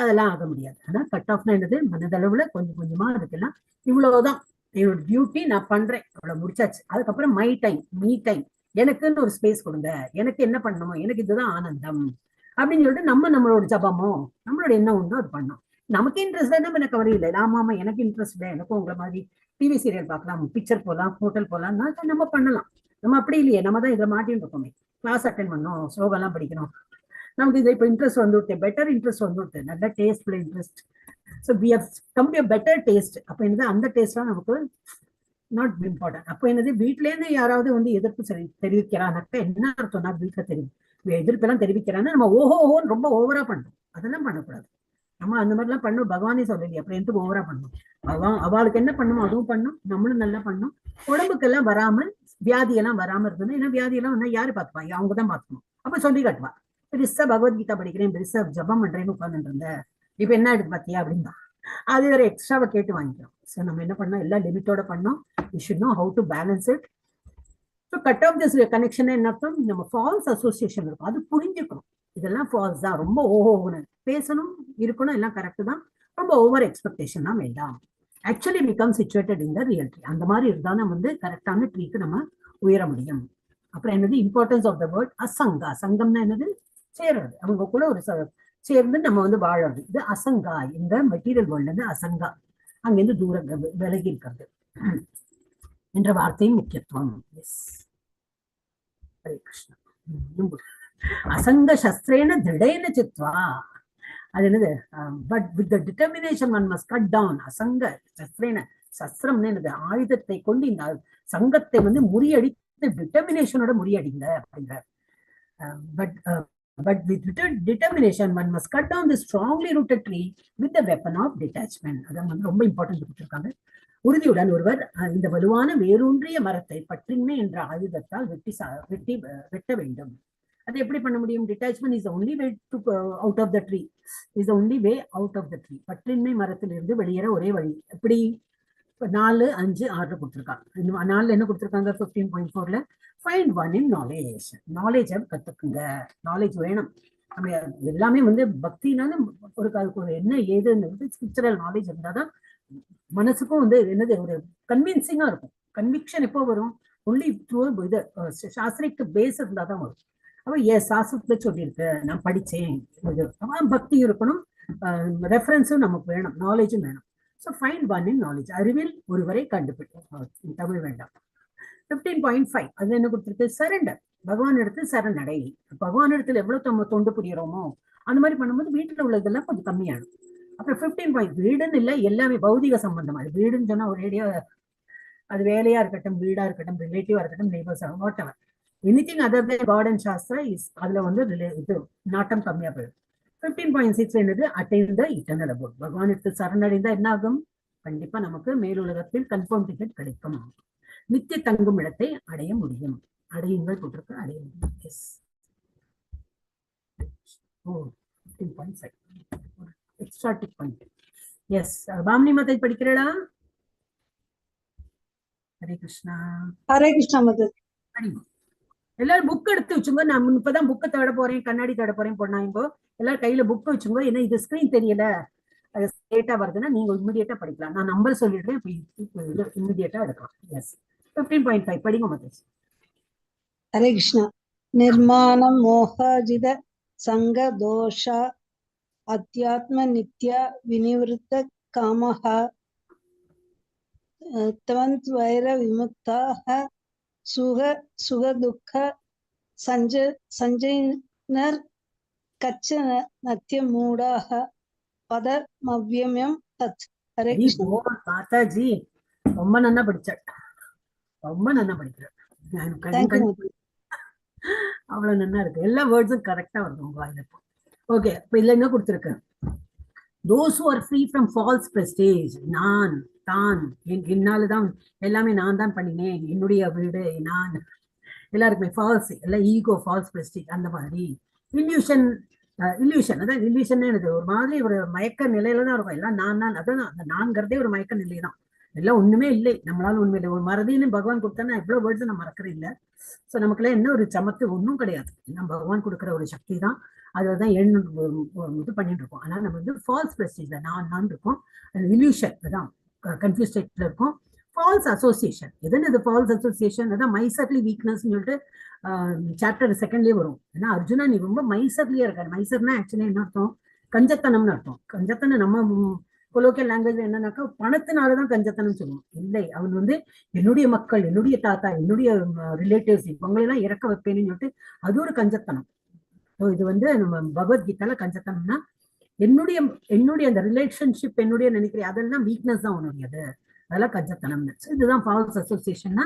A: அதெல்லாம் ஆக முடியாது. ஆனா கட் ஆஃப்னா என்னது, மனதளவுல கொஞ்சம் கொஞ்சமா அதுக்கெல்லாம் இவ்வளவுதான் என்னோட டியூட்டி, நான் பண்றேன், அவ்வளவு முடிச்சாச்சு. அதுக்கப்புறம் மை டைம், மீ டைம், எனக்குன்னு ஒரு ஸ்பேஸ் கொடுங்க, எனக்கு என்ன பண்ணணுமோ, எனக்கு இதுதான் ஆனந்தம் அப்படின்னு சொல்லிட்டு நம்மளோட ஜபமோ நம்மளோட என்ன உண்டோ அது பண்ணோம். நமக்கு இன்ட்ரெஸ்ட் தான், எனக்கு கவலை இல்லை. ஆமாமா எனக்கு இன்ட்ரெஸ்ட் இல்லை, எனக்கும் உங்களை மாதிரி டிவி சீரியல் பார்க்கலாம், பிக்சர் போகலாம், ஹோட்டல் போகலாம், நம்ம பண்ணலாம். நம்ம அப்படி இல்லையே, நம்ம தான் இதை மாட்டின்னு இருக்கோமே. கிளாஸ் அட்டென்ட் பண்ணணும், ஸ்லோகெல்லாம் படிக்கணும், நமக்கு இது இப்போ இன்ட்ரெஸ்ட் வந்துவிட்டு, பெட்டர் இன்ட்ரெஸ்ட் வந்துவிட்டு, நல்ல டேஸ்ட்ல interest. So we have come to better taste. அப்போ என்னது அந்த டேஸ்ட்லாம் நமக்கு நாட் இம்பார்ட்டன்ட். அப்போ என்னது வீட்டிலேருந்து யாராவது வந்து எதிர்ப்பு தெரிவிக்கிறான்னாக்க என்ன அர்த்தம்னா, வீட்டில் எதிர்ப்பெல்லாம் தெரிவிக்கிறான்னு நம்ம ஓஹோன்னு ரொம்ப ஓவரா பண்ணணும். அதெல்லாம் பண்ணக்கூடாது. நம்ம அந்த மாதிரிலாம் பண்ணணும், பகவானே சொல்லலையே, அப்புறம் எந்த ஓவரா பண்ணணும். அவளுக்கு என்ன பண்ணணும் அதுவும் பண்ணும், நம்மளும் நல்லா பண்ணணும். உடம்புக்கெல்லாம் வராமல் வியாதியெல்லாம் வராம இருந்தது. ஏன்னா வியாதியெல்லாம் வந்தா யாரு பார்த்துப்பாங்க, அவங்க தான் பார்த்துக்கணும். அப்ப சொல்லி காட்டுவா, பெருசா பகவத்கீதா படிக்கிறேன், பெருசா ஜபம் பண்றேன்னு உட்காந்துட்டு இருந்தேன், இப்ப என்ன எடுத்து பாத்தியா அப்படின்னா அது வேற எக்ஸ்ட்ராவை கேட்டு வாங்கிக்கிறோம். ஸோ நம்ம என்ன பண்ணோம், எல்லாம் லிமிட்டோட பண்ணோம். We should know how to balance it. So cut off this connection என்ன அர்த்தம், நம்ம ஃபால்ஸ் அசோசியேஷன் இருக்கும், அது புரிஞ்சுக்கணும். இதெல்லாம் ஃபால்ஸ் தான், ரொம்ப ஓஹோன்னு பேசணும், இருக்கணும், எல்லாம் கரெக்ட் தான். ரொம்ப ஓவர் எக்ஸ்பெக்டேஷன் தான் வேண்டாம். ஆக்சுவலி பிகம் சிச்சுவேட்டட் இன் த ரியல் ட்ரீ. அந்த மாதிரி இருந்தா நம்ம வந்து கரெக்டான ட்ரீக்கு நம்ம உயர முடியும். அப்புறம் என்னது இம்பார்ட்டன்ஸ் ஆஃப் த வேர்ட் அசங்கா. சங்கம்னா என்னது, சேர்றது, அவங்க கூட ஒரு சேர்ந்து நம்ம வந்து வாழறது. இது அசங்கா. இந்த மெட்டீரியல் வேர்ல்ட்ல இருந்து அசங்கா, அங்கிருந்து தூரம் விலகி இருக்கிறது என்ற வார்த்தையும் முக்கியத்துவம். ஹரே கிருஷ்ணா. அசங்க சஸ்திரேன திருடேன சித்வா. அது என்னது, but with the determination one must cut down. அசங்க சஸ்திரேன, சஸ்திரம் என்னது, ஆயுதத்தை கொண்டு இந்த சங்கத்தை வந்து முறியடித்து டிட்டர்மினேஷனோட முறியடிங்க அப்படிங்கிற. But with determination, one must cut down the strongly rooted tree with the weapon of detachment. அதான் வந்து ரொம்ப இம்பார்ட்டன்ட் கொடுத்திருக்காங்க. உறுதியுடன் ஒருவர் இந்த வலுவான வேரூன்றிய மரத்தை பற்றின்மை என்ற ஆயுதத்தால் வெட்ட வேண்டும். அது எப்படி பண்ண முடியும்? Detachment is only way to out of the tree, is only way out of the tree. பற்றின்மை மரத்திலிருந்து வெளியேற ஒரே வழி. எப்படி? 4, 5, 6 கொடுத்துருக்காங்க. 4 என்ன கொடுத்துருக்காங்க? 15.4ல ஃபைண்ட் ஒன் இன் நாலேஜ். நாலேஜை கத்துக்குங்க, நாலேஜ் வேணும். அப்படி எல்லாமே வந்து பக்தினாலும் ஒரு என்ன ஏதுன்னு ஸ்பிரிச்சுவல் நாலேஜ் இருந்தாதான் மனசுக்கும் வந்து என்னது ஒரு கன்வின்சிங்கா இருக்கும். கன்விக்ஷன் எப்போ வரும்? ஒன்லி த்ரூ இது சாஸ்திரிக்கு பேஸ் இருந்தாதான் வரும். அப்ப சாஸ்திரத்துல சொல்லியிருக்கு, நான் படிச்சேன், பக்தி இருக்கணும், ரெஃபரன்ஸும் நமக்கு வேணும், நாலேஜும் வேணும். So find one in knowledge. அறிவில் ஒருவரை கண்டுபிடிக்கும். தமிழ் வேண்டாம். 15.5 அது என்ன கொடுத்துருக்கு? சரண்டர். பகவான் இடத்துல சரணடை. பகவான் இடத்துல எவ்வளவு தொண்டு புரியறோமோ அந்த மாதிரி பண்ணும்போது வீட்டுல உள்ளதெல்லாம் கொஞ்சம் கம்மியாகும். அப்புறம் 15. வீடுன்னு இல்லை, எல்லாமே பௌதிக சம்பந்தமா. வீடுன்னு சொன்னா ஒரேடியா அது வேலையா இருக்கட்டும், வீடா இருக்கட்டும், ரிலேட்டிவா இருக்கட்டும், neighbours, whatever, anything other than God and shastra is, அதுல வந்து இது நாட்டம் கம்மியா போயிடும். 15.6 என்னது? Attain the eternal abode. பகவானுக்கு சரணடைந்தா என்ன ஆகும்? கண்டிப்பா நமக்கு மேலுலகத்தில் கன்ஃபார்ம் டிக்கெட் கிடைக்கும், நித்திய தங்கும் இடத்தை அடைய முடியும். அடையுங்கள் போட்டிருக்கு, அடைய முடியும். எஸ். 15.5 எக்ஸ்ட்ரா டிக் பண்ணிட்டு. எஸ், பாமினி மாதை படிக்கிறடா? ஹரே கிருஷ்ணா.
B: ஹரே கிருஷ்ணா மாதாஜி.
A: எல்லாரும் புக் எடுத்து வச்சுங்க. நான் இப்பதான் புக்கை தேட போறேன், கண்ணாடி தேட போறேன் பொண்ணாங்கோ. எல்லாரும் கையில புக் வச்சுங்க. ஏன்னா இது ஸ்கிரீன் தெரியல, அது லேட்டா வருதுன்னா நீங்க இமிடியேட்டா படிக்கலாம். நான் நம்பர் சொல்லிடுறேன், இமிடியேட்டா எடுக்கலாம். எஸ். 15.5 படிங்க மாதாஜி.
B: ஹரே கிருஷ்ணா. நிர்மாணம் மோகாஜித சங்க தோஷ அத்தியாத்ம நித்ய விநிவிருத்த காமஹ தவந்த் வைர விமுக்தாஹ சுக துக்க சஞ்சயினர் கச்ச நத்திய மூடாஹ பதமவ்யம்யம் தத். ஹரே கிருஷ்ணா.
A: மாதாஜி ரொம்ப நல்லா படிச்ச, ரொம்ப நல்லா படிக்கிறேன். அவ்வளவு நல்லா இருக்கு, எல்லா வேர்ட்ஸும் கரெக்டா வருது உங்க வாயில. ஓகே, இப்ப இதுல என்ன கொடுத்துருக்கு? those who are free from false prestige. நான் தான், என்னாலதான் எல்லாமே நான் தான் பண்ணினேன், என்னுடைய வீடு நான், எல்லாருக்குமே ஃபால்ஸ், எல்லாம் ஈகோ, ஃபால்ஸ் பிரஸ்டீஜ், அந்த மாதிரி இல்யூஷன். அதான் இல்யூஷன் என்னது, ஒரு மாதிரி ஒரு மயக்க நிலையில தான் இருக்கும். எல்லாம் நான் தான், அதான் அந்த நான்கிறதே ஒரு மயக்க நிலை தான். எல்லாம் ஒண்ணுமே இல்லை, நம்மளால ஒண்ணுமே இல்லை. ஒரு மறதின்னு பகவான் கொடுத்தானா எவ்வளவு வேர்ட்ஸ் நம்ம மறக்கிறது இல்லை. ஸோ நமக்குலாம் என்ன ஒரு சமத்து ஒன்றும் கிடையாது, நம்ம பகவான் கொடுக்குற ஒரு சக்தி தான். அதுதான் இது பண்ணிட்டு இருக்கோம். ஆனா நம்ம வந்து ஃபால்ஸ் பிரஸ்டீஜ்ல நான் இருக்கோம், இல்யூஷன், அதான் கன்ஃபியூஸ் ஸ்டேட்ல இருக்கும். False association. எதுன்னு இது ஃபால்ஸ் அசோசியேஷன்? அதான் மைசர்லி வீக்னஸ் சொல்லிட்டு சாப்டர் செகண்ட்லயே வரும். ஏன்னா அர்ஜுனா நீ ரொம்ப மைசர்லியா இருக்காரு. மைசர்னா ஆக்சுவலி என்ன அர்த்தம்? கஞ்சத்தனம்னு அர்த்தம். கஞ்சத்தனம் நம்ம கொலோக்கியல் லாங்குவேஜ் என்னன்னாக்கா பணத்தினாலதான் கஞ்சத்தனம் சொல்லுவோம். இல்லை, அவன் வந்து என்னுடைய மக்கள், என்னுடைய தாத்தா, என்னுடைய ரிலேட்டிவ்ஸ் இவங்களெல்லாம் இறக்க வைப்பேன்னு சொல்லிட்டு அது ஒரு கஞ்சத்தனம். இது வந்து நம்ம பகவத்கீதால கஞ்சத்தனம்னா என்னுடைய அந்த ரிலேஷன்ஷிப் என்னுடைய நினைக்கிறேன் அதெல்லாம் வீக்னஸ் தான் உன்னுடையது, அதெல்லாம் கஞ்சத்தனம்னு. இதுதான் ஃபால்ஸ் அசோசியேஷன்னா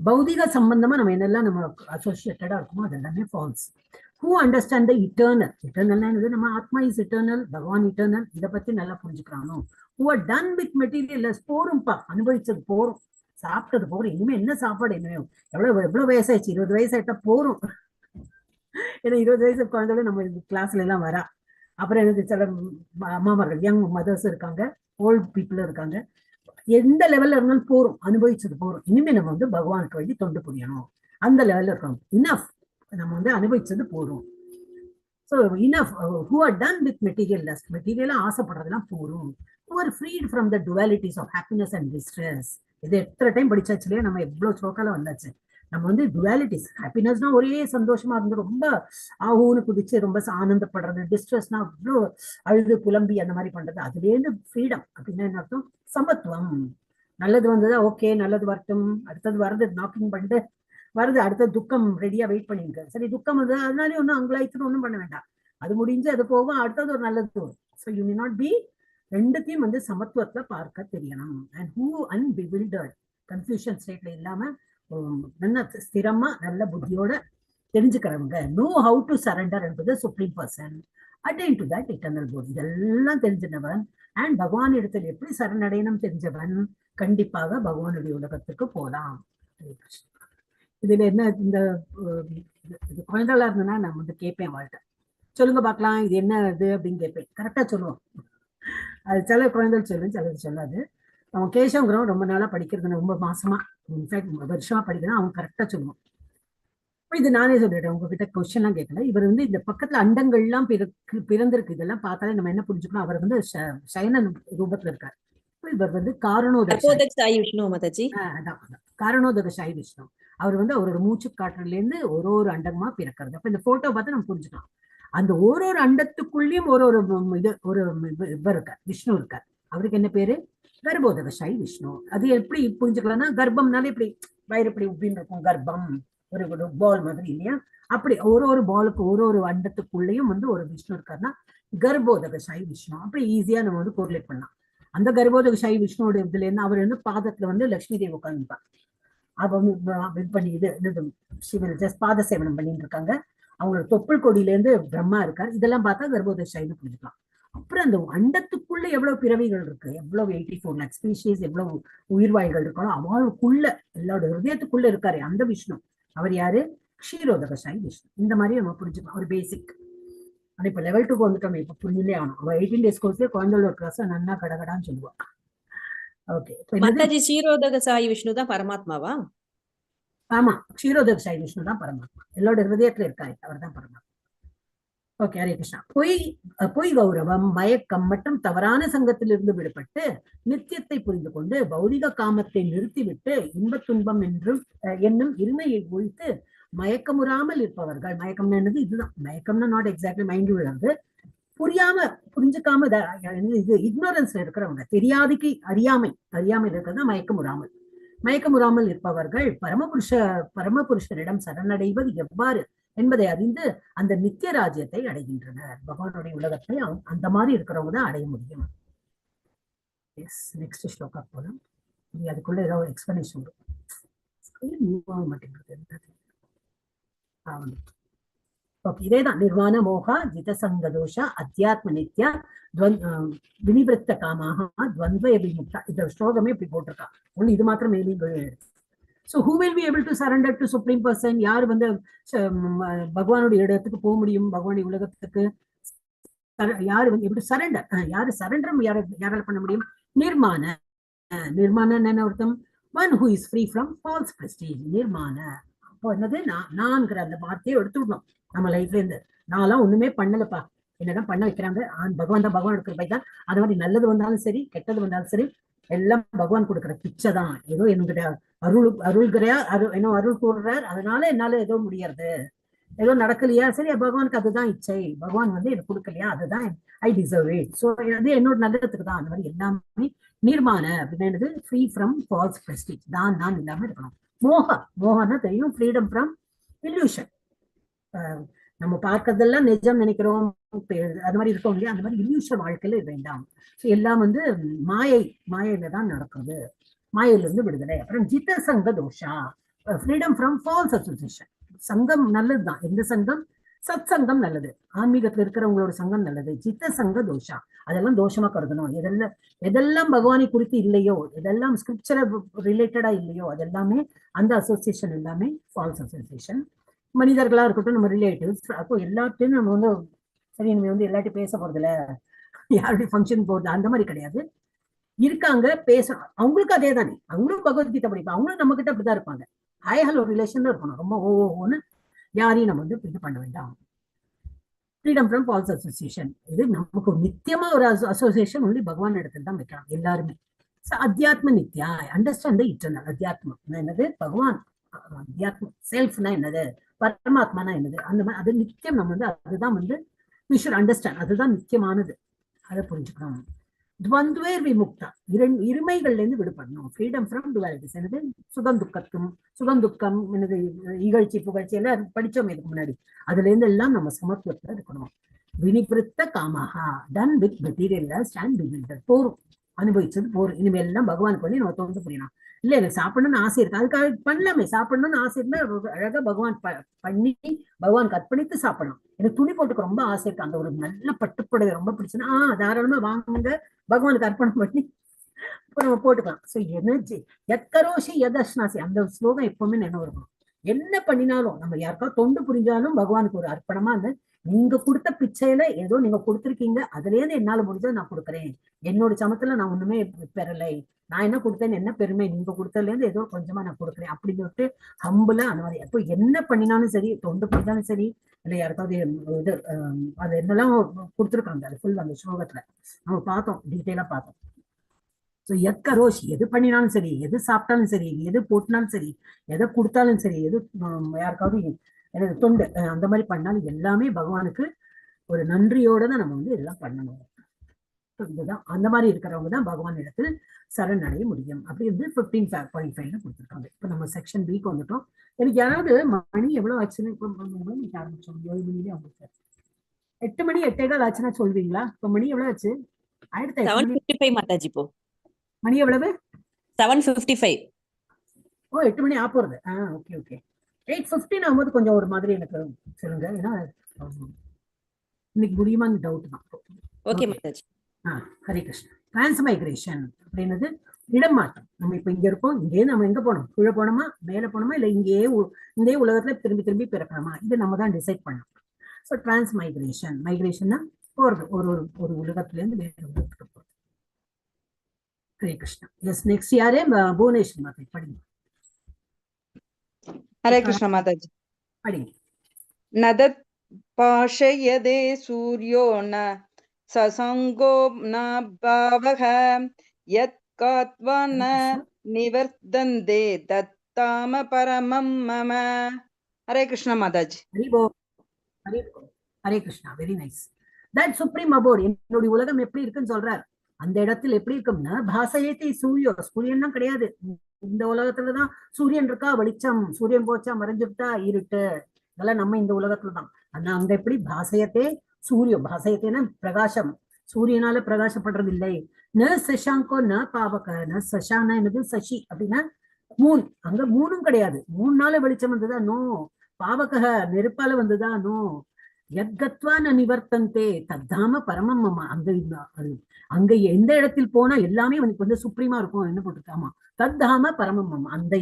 A: பௌதிக சம்பந்தமா நம்ம என்னெல்லாம் நம்ம அசோசியேட்டடா இருக்குமோ அது எல்லாமே false. Who understand the eternal. இட்டர்னல்னா என்னது? நம்ம ஆத்மா இஸ் இட்டர்னல், பகவான் இட்டர்னல், இதை பத்தி நல்லா புரிஞ்சுக்கிறானோ. Who are done with material. போரும்பா, அனுபவிச்சது போரும், சாப்பிட்டது போரும், இனிமே என்ன சாப்பாடு, என்ன எவ்வளவு வயசாயிடுச்சு, 20 வயசாயிட்டா போரும். ஏன்னா 20 வயசு குழந்தைகள் நம்ம கிளாஸ்ல எல்லாம் வரா. அப்புறம் எனக்கு சில அம்மாமார்கள், யங் மதர்ஸ் இருக்காங்க, ஓல்ட் பீப்புள் இருக்காங்க. எந்த லெவல்ல இருந்தாலும் போரும், அனுபவிச்சது போரும், இனிமே நம்ம வந்து பகவானுக்கு வேண்டி தொண்டு புரியணும், அந்த லெவல்ல இருக்கணும். இனஃப், நம்ம வந்து அனுபவிச்சது போரும். So enough. Who are done with material lust. மெட்டீரியலா ஆசைப்படுறதெல்லாம் போரும். Who are freed from the dualities of happiness and distress. இது எத்தனை டைம் படிச்சாச்சுலையே, நம்ம எவ்வளவு ஸ்லோக்கால வந்தாச்சு. நம்ம வந்து டுவாலிட்டிஸ், ஹாப்பினஸ்னா ஒரே சந்தோஷமா இருந்து ரொம்ப ஆகுன்னு குதிச்சு ரொம்ப ஆனந்தப்படுறது, டிஸ்ட்ரெஸ்னா அவ்வளோ அழுது புலம்பி அந்த மாதிரி பண்றது, அதுலேருந்து ஃப்ரீடம். அப்படின்னா என்ன அர்த்தம்? சமத்துவம். நல்லது வந்ததா ஓகே, நல்லது வரட்டும், அடுத்தது வருது நாக்கிங் பண்ணிட்டு வருது, அடுத்த துக்கம் ரெடியா வெயிட் பண்ணிருக்கு. சரி, துக்கம் வந்து அதனாலே ஒன்றும் அங்கலாய்த்துன்னு ஒன்றும் பண்ண வேண்டாம், அது முடிஞ்சு அது போகும், அடுத்தது ஒரு நல்லது வரும். So you may not be, ரெண்டுத்தையும் வந்து சமத்துவத்துல பார்க்க தெரியணும். அண்ட் ஹூ அன்பிவில்டர்ட், கன்ஃபியூஷன் ஸ்டேட்ல இல்லாம நல்ல ஸ்திரமா நல்ல புத்தியோட தெரிஞ்சுக்கிறவங்க. நோ ஹவு டு சரண்டர் என்பது supreme person, attain to that eternal good. இதெல்லாம் தெரிஞ்சவன் அண்ட் பகவான் இடத்துல எப்படி சரணடையணும் தெரிஞ்சவன் கண்டிப்பாக பகவானுடைய உலகத்துக்கு போலாம். இதுல என்ன, இந்த குழந்தைகளா இருந்ததுன்னா நான் வந்து கேட்பேன், வாழ்க்கை சொல்லுங்க பார்க்கலாம் இது என்ன இது அப்படின்னு கேட்பேன். கரெக்டா சொல்லுவோம். அது சில குழந்தைகள் சொல்லும், சிலது சொல்லாது. அவன் கேசவங்கிறவன் ரொம்ப நாளா படிக்கிறது, ரொம்ப மாசமா இன்ஃபேக்ட் வருஷமா படிக்கிறான், அவன் கரெக்டா சொல்லுவான். இது நானே சொல்லிட்டேன், உங்ககிட்ட கொஸ்டின் எல்லாம் கேட்கல. இவர் வந்து இந்த பக்கத்துல அண்டங்கள்லாம் பிறந்திருக்கு, இதெல்லாம் பார்த்தாலே நம்ம என்ன புரிஞ்சுக்கணும், அவர் வந்து சயனன் ரூபத்துல இருக்காரு. இவர் வந்து
D: தபோதக்ஷாயி விஷ்ணு மாதாஜி.
A: காரணோதகசாயி விஷ்ணு. அவர் வந்து அவரோட மூச்சு காற்றுல இருந்து ஒரு அண்டமா பிறக்கிறது. அப்ப இந்த போட்டோ பார்த்து நம்ம புரிஞ்சுக்கலாம், அந்த ஒரு அண்டத்துக்குள்ளேயும் ஒரு இவர் இருக்கார், விஷ்ணு இருக்கார். அவருக்கு என்ன பேரு? கர்ப்போதகசாயி விஷ்ணு. அது எப்படி புரிஞ்சுக்கலாம்னா, கர்ப்பம்னாலே இப்படி வயிறு இப்படி உப்பின்னு இருக்கும், கர்ப்பம் ஒரு பால் மாதிரி இல்லையா? அப்படி ஒரு பாலுக்கு ஒரு அண்டத்துக்குள்ளேயும் வந்து ஒரு விஷ்ணு இருக்காருன்னா கர்ப்போதகசாயி விஷ்ணு. அப்படி ஈஸியா நம்ம வந்து கோரிலேட் பண்ணலாம். அந்த கர்ப்போதகசாயி விஷ்ணுவோட இதுல இருந்து அவர் வந்து பாதத்துல வந்து லட்சுமி தேவி உட்காந்துருப்பார். அவ இது பண்ணி ஜஸ்ட் பாத சேவனம் பண்ணிட்டு இருக்காங்க. அவங்களோட தொப்புள் கொடியில இருந்து பிரம்மா இருக்கார். இதெல்லாம் பார்த்தா கர்ப்போதகசாயின்னு புரிஞ்சுக்கலாம். அப்புறம் அந்த அண்டத்துக்குள்ள எவ்வளவு பிறவிகள் இருக்கு, எவ்வளவு 84 lakh ஸ்பீஷீஸ், எவ்வளவு உயிர்வாய்கள் இருக்காலும் அவளுக்குள்ள எல்லாரோட ஹிருதயத்துக்குள்ள இருக்காரு அந்த விஷ்ணு. அவர் யாரு? க்ஷீரோதகசாயி விஷ்ணு. இந்த மாதிரி நம்ம புரிஞ்சுக்கலாம், ஒரு பேசிக். ஆனா இப்ப லெவல் 2 வந்துட்டோம், இப்ப புரிஞ்சே ஆகணும். அவ 18 days கோர்ஸ்ல குழந்தைகளோட கிளாஸ் நன்னா கடகடான்னு சொல்லுவாங்க. ஓகே,
D: மாதாஜி க்ஷீரோதகசாயி விஷ்ணு தான் பரமாத்மாவா?
A: ஆமா, க்ஷீரோதகசாயி விஷ்ணு தான் பரமாத்மா, எல்லாரோட ஹிருதயத்துல இருக்காரு, அவர் தான் பரமாத்மா. ஓகே, ஹரே கிருஷ்ணா. பொய் கௌரவம், மயக்கம் மற்றும் தவறான சங்கத்திலிருந்து விடுபட்டு நித்தியத்தை புரிந்து கொண்டு பௌதிக காமத்தை நிறுத்திவிட்டு இன்பத் துன்பம் என்னும் இருமையை ஒழித்து மயக்கமுறாமல் இருப்பவர்கள். மயக்கம் என்னது? இதுதான் மயக்கம்னா, நாட் எக்ஸாக்ட்லி மைண்ட் விழுறது, புரிஞ்சுக்காம இது இக்னோரன்ஸ்ல இருக்கிறவங்க, தெரியாதைக்கு அறியாமை இருக்கிறது மயக்கமுறாமல் இருப்பவர்கள் பரமபுருஷரிடம் சரணடைவது எவ்வாறு என்பதை அறிந்து அந்த நித்திய ராஜ்யத்தை அடைகின்றனர். பகவானுடைய உலகத்தை அந்த மாதிரி இருக்கிறவங்க தான் அடைய முடியும். நெக்ஸ்ட் ஸ்லோகா போலாம். அதுக்குள்ள ஏதாவது எக்ஸ்பிளனேஷன் மாட்டேங்கிறது. ஓகே, இதேதான். நிர்வாண மோகா ஜிதசங்க தோஷ அத்தியாத்ம நித்ய வினிவிருத்த காமாக துவந்த்வ விமுக்தா. இந்த ஸ்லோகமே இப்படி போட்டிருக்கா. ஒண்ணு இது மாத்திரம் மேலும். So who will be able to surrender to supreme person? யார் வந்து பகவானுடைய இடத்துக்கு போக முடியும், பகவானுடைய உலகத்துக்கு யாரு வந்து எப்படி சரண்டர், யாரு சரண்டர் யாரால பண்ண முடியும்? நிர்மாண என்ன அர்த்தம்? one who is free from false prestige. நிர்மாண அப்போ என்னது? நான்கிற அந்த வார்த்தையை எடுத்துடணும் நம்ம லைஃப்ல இருந்து. நான்லாம் ஒண்ணுமே பண்ணலப்பா, என்னதான் பண்ண வைக்கிறாங்க, பகவான் தான், பகவான் இருக்கிற பை தான். அது மாதிரி நல்லது வந்தாலும் சரி, கெட்டது வந்தாலும் சரி, எல்லாம் பகவான் கொடுக்குற பிச்சை தான். ஏதோ என்கிட்ட அருள் கூறுறார், அதனால என்னால ஏதோ முடியறது, ஏதோ நடக்கலையா, சரி பகவானுக்கு அதுதான் இச்சை, பகவான் எனக்கு கொடுக்கலையா, அதுதான் ஐ டிசர்வ் இட். ஸோ அது என்னோட நல்லதுக்கு தான். அந்த மாதிரி எல்லாமே நிர்மாண அப்படின்னா ஃப்ரீ ஃப்ரம் ஃபால்ஸ் பிரஸ்டீஜ், நான் இல்லாம இருக்கணும். மோகம்னா தெரியும், ஃப்ரீடம் ஃப்ரம் இல்யூஷன். நம்ம பார்க்கறதெல்லாம் நிஜம் நினைக்கிறோம், அது மாதிரி இருக்கோம் இல்லையா, அந்த மாதிரி இல்யூஷன் வாழ்க்கையில வேண்டாம். எல்லாம் மாயையில தான் நடக்குது, மாயையிலிருந்து விடுதலை. அப்புறம் ஜித சங்க தோஷா, ஃப்ரீடம் ஃப்ரம் ஃபால்ஸ் அசோசியேஷன். சங்கம் நல்லதுதான், எந்த சங்கம்? சத் சங்கம் நல்லது, ஆன்மீகத்துல இருக்கிறவங்களோட சங்கம் நல்லது. ஜித்த சங்க தோஷா, அதெல்லாம் தோஷமா கருதணும். எதெல்லாம் பகவானை குறித்து இல்லையோ, எதெல்லாம் ஸ்கிரிப்சர ரிலேட்டடா இல்லையோ, அதெல்லாமே அந்த அசோசியேஷன் எல்லாமே ஃபால்ஸ் அசோசியேஷன். மனிதர்களா இருக்கட்டும், நம்ம ரிலேட்டிவ்ஸ், அப்போ எல்லாத்தையும் நம்ம சரி நம்ம எல்லாத்தையும் பேச போறதில்ல, யாருடைய ஃபங்க்ஷன் போறது அந்த மாதிரி கிடையாது. இருக்காங்க பேச, அவங்களுக்கு அதே தானே, அவங்களும் பகவத்கீதை படிப்பாங்க, அவங்களும் நம்ம கிட்ட அப்படிதான் இருப்பாங்க. ஹலோ ரிலேஷன் இருக்கணும், ரொம்ப ஓன்னு யாரையும் நம்ம இது பண்ண வேண்டாம். ஃப்ரீடம் ஃப்ரம் ஃபால்ஸ் அசோசியேஷன், இது நமக்கு நித்தியமா ஒரு அசோசியேஷன் ஒன்லி பகவான் இடத்துல தான் வைக்கலாம் எல்லாருமே. அத்தியாத்ம நித்யா, அண்டர்ஸ்டாண்ட் த இட்டர்னல். அத்தியாத்மம் என்னது? பகவான். அத்தியாத்மம் செல்ஃப்னா என்னது? பரமாத்மானா என்னது? அந்த மாதிரி அது நித்தியம். நம்ம அதுதான் we should understand, அதுதான் நித்தியமானது, அதை புரிஞ்சுக்கணும். துவந்துவே விமுக்தா, இருமைகள்ல இருந்து விடுபடணும். ஃப்ரீடம் ஃப்ரம் டுவாலிட்டிஸ், என்னது? சுகம் துக்கம் என்னது? இகழ்ச்சி புகழ்ச்சி எல்லாம் படிச்சோம் இதுக்கு முன்னாடி, அதுல இருந்து எல்லாம் நம்ம சமத்துவத்துல இருக்கணும். வினிபிருத்த காமஹா, டன் வித் மெட்டீரியல் அண்ட் பிவில்டர். போரும், அனுபவிச்சது போரும், இனிமேல் எல்லாம் பகவானுக்கு நம்ம தோன்று புரியணும். இல்ல எனக்கு சாப்பிடணும்னு ஆசை இருக்கு, அதுக்காக பண்ணலாமே. சாப்பிடணும்னு ஆசை இருந்தா அழகா பகவான் பண்ணி பகவான் கற்பணித்து சாப்பிடலாம். எனக்கு துணி போட்டுக்க ரொம்ப ஆசை இருக்கு, அந்த ஒரு நல்ல பட்டுப்புடவை ரொம்ப பிடிச்சுன்னா தாராளமா வாங்குங்க, பகவானுக்கு அர்ப்பணம் பண்ணி நம்ம போட்டுக்கலாம். ஸோ எனர்ஜி எத்கரோஷி எதஷ்னாசி, அந்த ஸ்லோகம் எப்பவுமே நினைவு இருக்கணும். என்ன பண்ணினாலும் நம்ம யாருக்காவது தொண்டு புரிஞ்சாலும் பகவானுக்கு ஒரு அர்ப்பணமா நீங்க கொடுத்த பிச்சையில ஏதோ நீங்க கொடுத்துருக்கீங்க, அதுல இருந்து என்னால முடிஞ்சதை நான் கொடுக்குறேன், என்னோட சமத்துல நான் ஒண்ணுமே பெறலை, நான் என்ன கொடுத்தேன்னு என்ன பெருமை, நீங்க கொடுத்ததுல இருந்து ஏதோ கொஞ்சமா நான் கொடுக்குறேன் அப்படின்னு சொல்லிட்டு ஹம்புல அந்த மாதிரி. அப்போ என்ன பண்ணினாலும் சரி, தொண்டு பண்ணினாலும் சரி, இல்லை யாருக்காவது இது அது என்னெல்லாம் கொடுத்துருக்காங்க, அது ஃபுல் அந்த ஸ்லோகத்துல நம்ம பார்த்தோம், டீட்டெயிலா பார்த்தோம். ஸோ எத்கரோஷ், எது பண்ணினாலும் சரி, எது சாப்பிட்டாலும் சரி, எது போட்டினாலும் சரி, எதை கொடுத்தாலும் சரி, எது யாருக்காவது எனது தொண்டு அந்த மாதிரி பண்ணாலும் எல்லாமே பகவானுக்கு ஒரு நன்றியோட தான் நம்ம இதெல்லாம் பண்ணணும். இதுதான் அந்த மாதிரி இருக்கிறவங்க தான் பகவான் இடத்தில் சரணடைய முடியும். அப்படி 15.5 கொடுத்துருக்காங்க. இப்ப நம்ம செக்ஷன் பிக்கு வந்துட்டோம். எனக்கு யாராவது மணி எவ்வளவு ஆச்சுன்னு ஆரம்பிச்சோம், 7 மணிலே அவங்களுக்கு 8 மணி 8:15 ஆச்சுன்னா சொல்வீங்களா? இப்ப மணி எவ்வளவு ஆச்சு?
D: 7:55 மாதாஜி. இப்போ
A: மணி எவ்வளவு?
D: 7:55.
A: ஓ 8 மணி ஆப்போறது. Okay okay. 8:15 ஆகும்போது கொஞ்சம் ஒரு மாதிரி எனக்கு சொல்லுங்க, ஏன்னா இன்னைக்கு முடியுமான்னு டவுட் தான்.
D: ஓகே மாதாஜி.
A: ஹரே கிருஷ்ணா. டிரான்ஸ்மைக்ரேஷன் அப்படின்னது இடம் மாற்றம். நம்ம இப்ப இங்க இருக்கோம், இங்கே நம்ம எங்க போனோம்? கீழே போனோமா, மேல போனோமா, இல்ல இங்கே உலகத்துல திரும்பி திரும்பி பிறக்கணுமா, இது நம்ம தான் டிசைட் பண்ணணும். ஸோ டிரான்ஸ்மைக்ரேஷன், மைக்ரேஷன்னா போறது, ஒரு உலகத்துல இருந்து வேற உலகத்துக்கு போறது. ஹரே கிருஷ்ணா. எஸ், நெக்ஸ்ட் யாரே? புவனேஸ்வர் மாதா படிங்க.
F: ஹரே கிருஷ்ண மாதாஜி.
A: படிங்க.
F: நதத் பாஷயதே சூர்யோ ந சசங்கோ ந பாவக யத் காத்வா ந நிவர்த்தந்தே தத்தாம பரமம் மம. Hare Krishna Mataji.
A: Hare Krishna. Very nice. That supreme abort, என்னுடைய உலகம் எப்படி இருக்குன்னு சொல்றார். அந்த இடத்துல எப்படி இருக்கும்னா, பாசயத்தை சூரியன் கிடையாது. இந்த உலகத்துலதான் சூரியன் இருக்கா, வெளிச்சம், சூரியன் போச்சா மறைஞ்சுட்டா இருட்டு, இதெல்லாம் நம்ம இந்த உலகத்துலதான். ஆனா அங்க எப்படி? பாசயத்தே பாசயத்தேன்னா பிரகாசம், சூரியனால பிரகாசப்படுறது இல்லை. ந சசாங்கோ ந பாவக, ந சசானா என்னது? சசி அப்படின்னா மூன், அங்க மூணும் கிடையாது. 3 நாள் வெளிச்சம் வந்ததா? நோ. பாவக நெருப்பால வந்ததா? நோ. யத்கத்வா ந நிவர்த்தந்தே தத்தாம பரமம் மம. அங்க எந்த இடத்தில் போனா எல்லாமே சுப்ரீமா இருக்கும். என்ன போட்டுருக்காமா? தத்தாம பரமம் மம, அந்த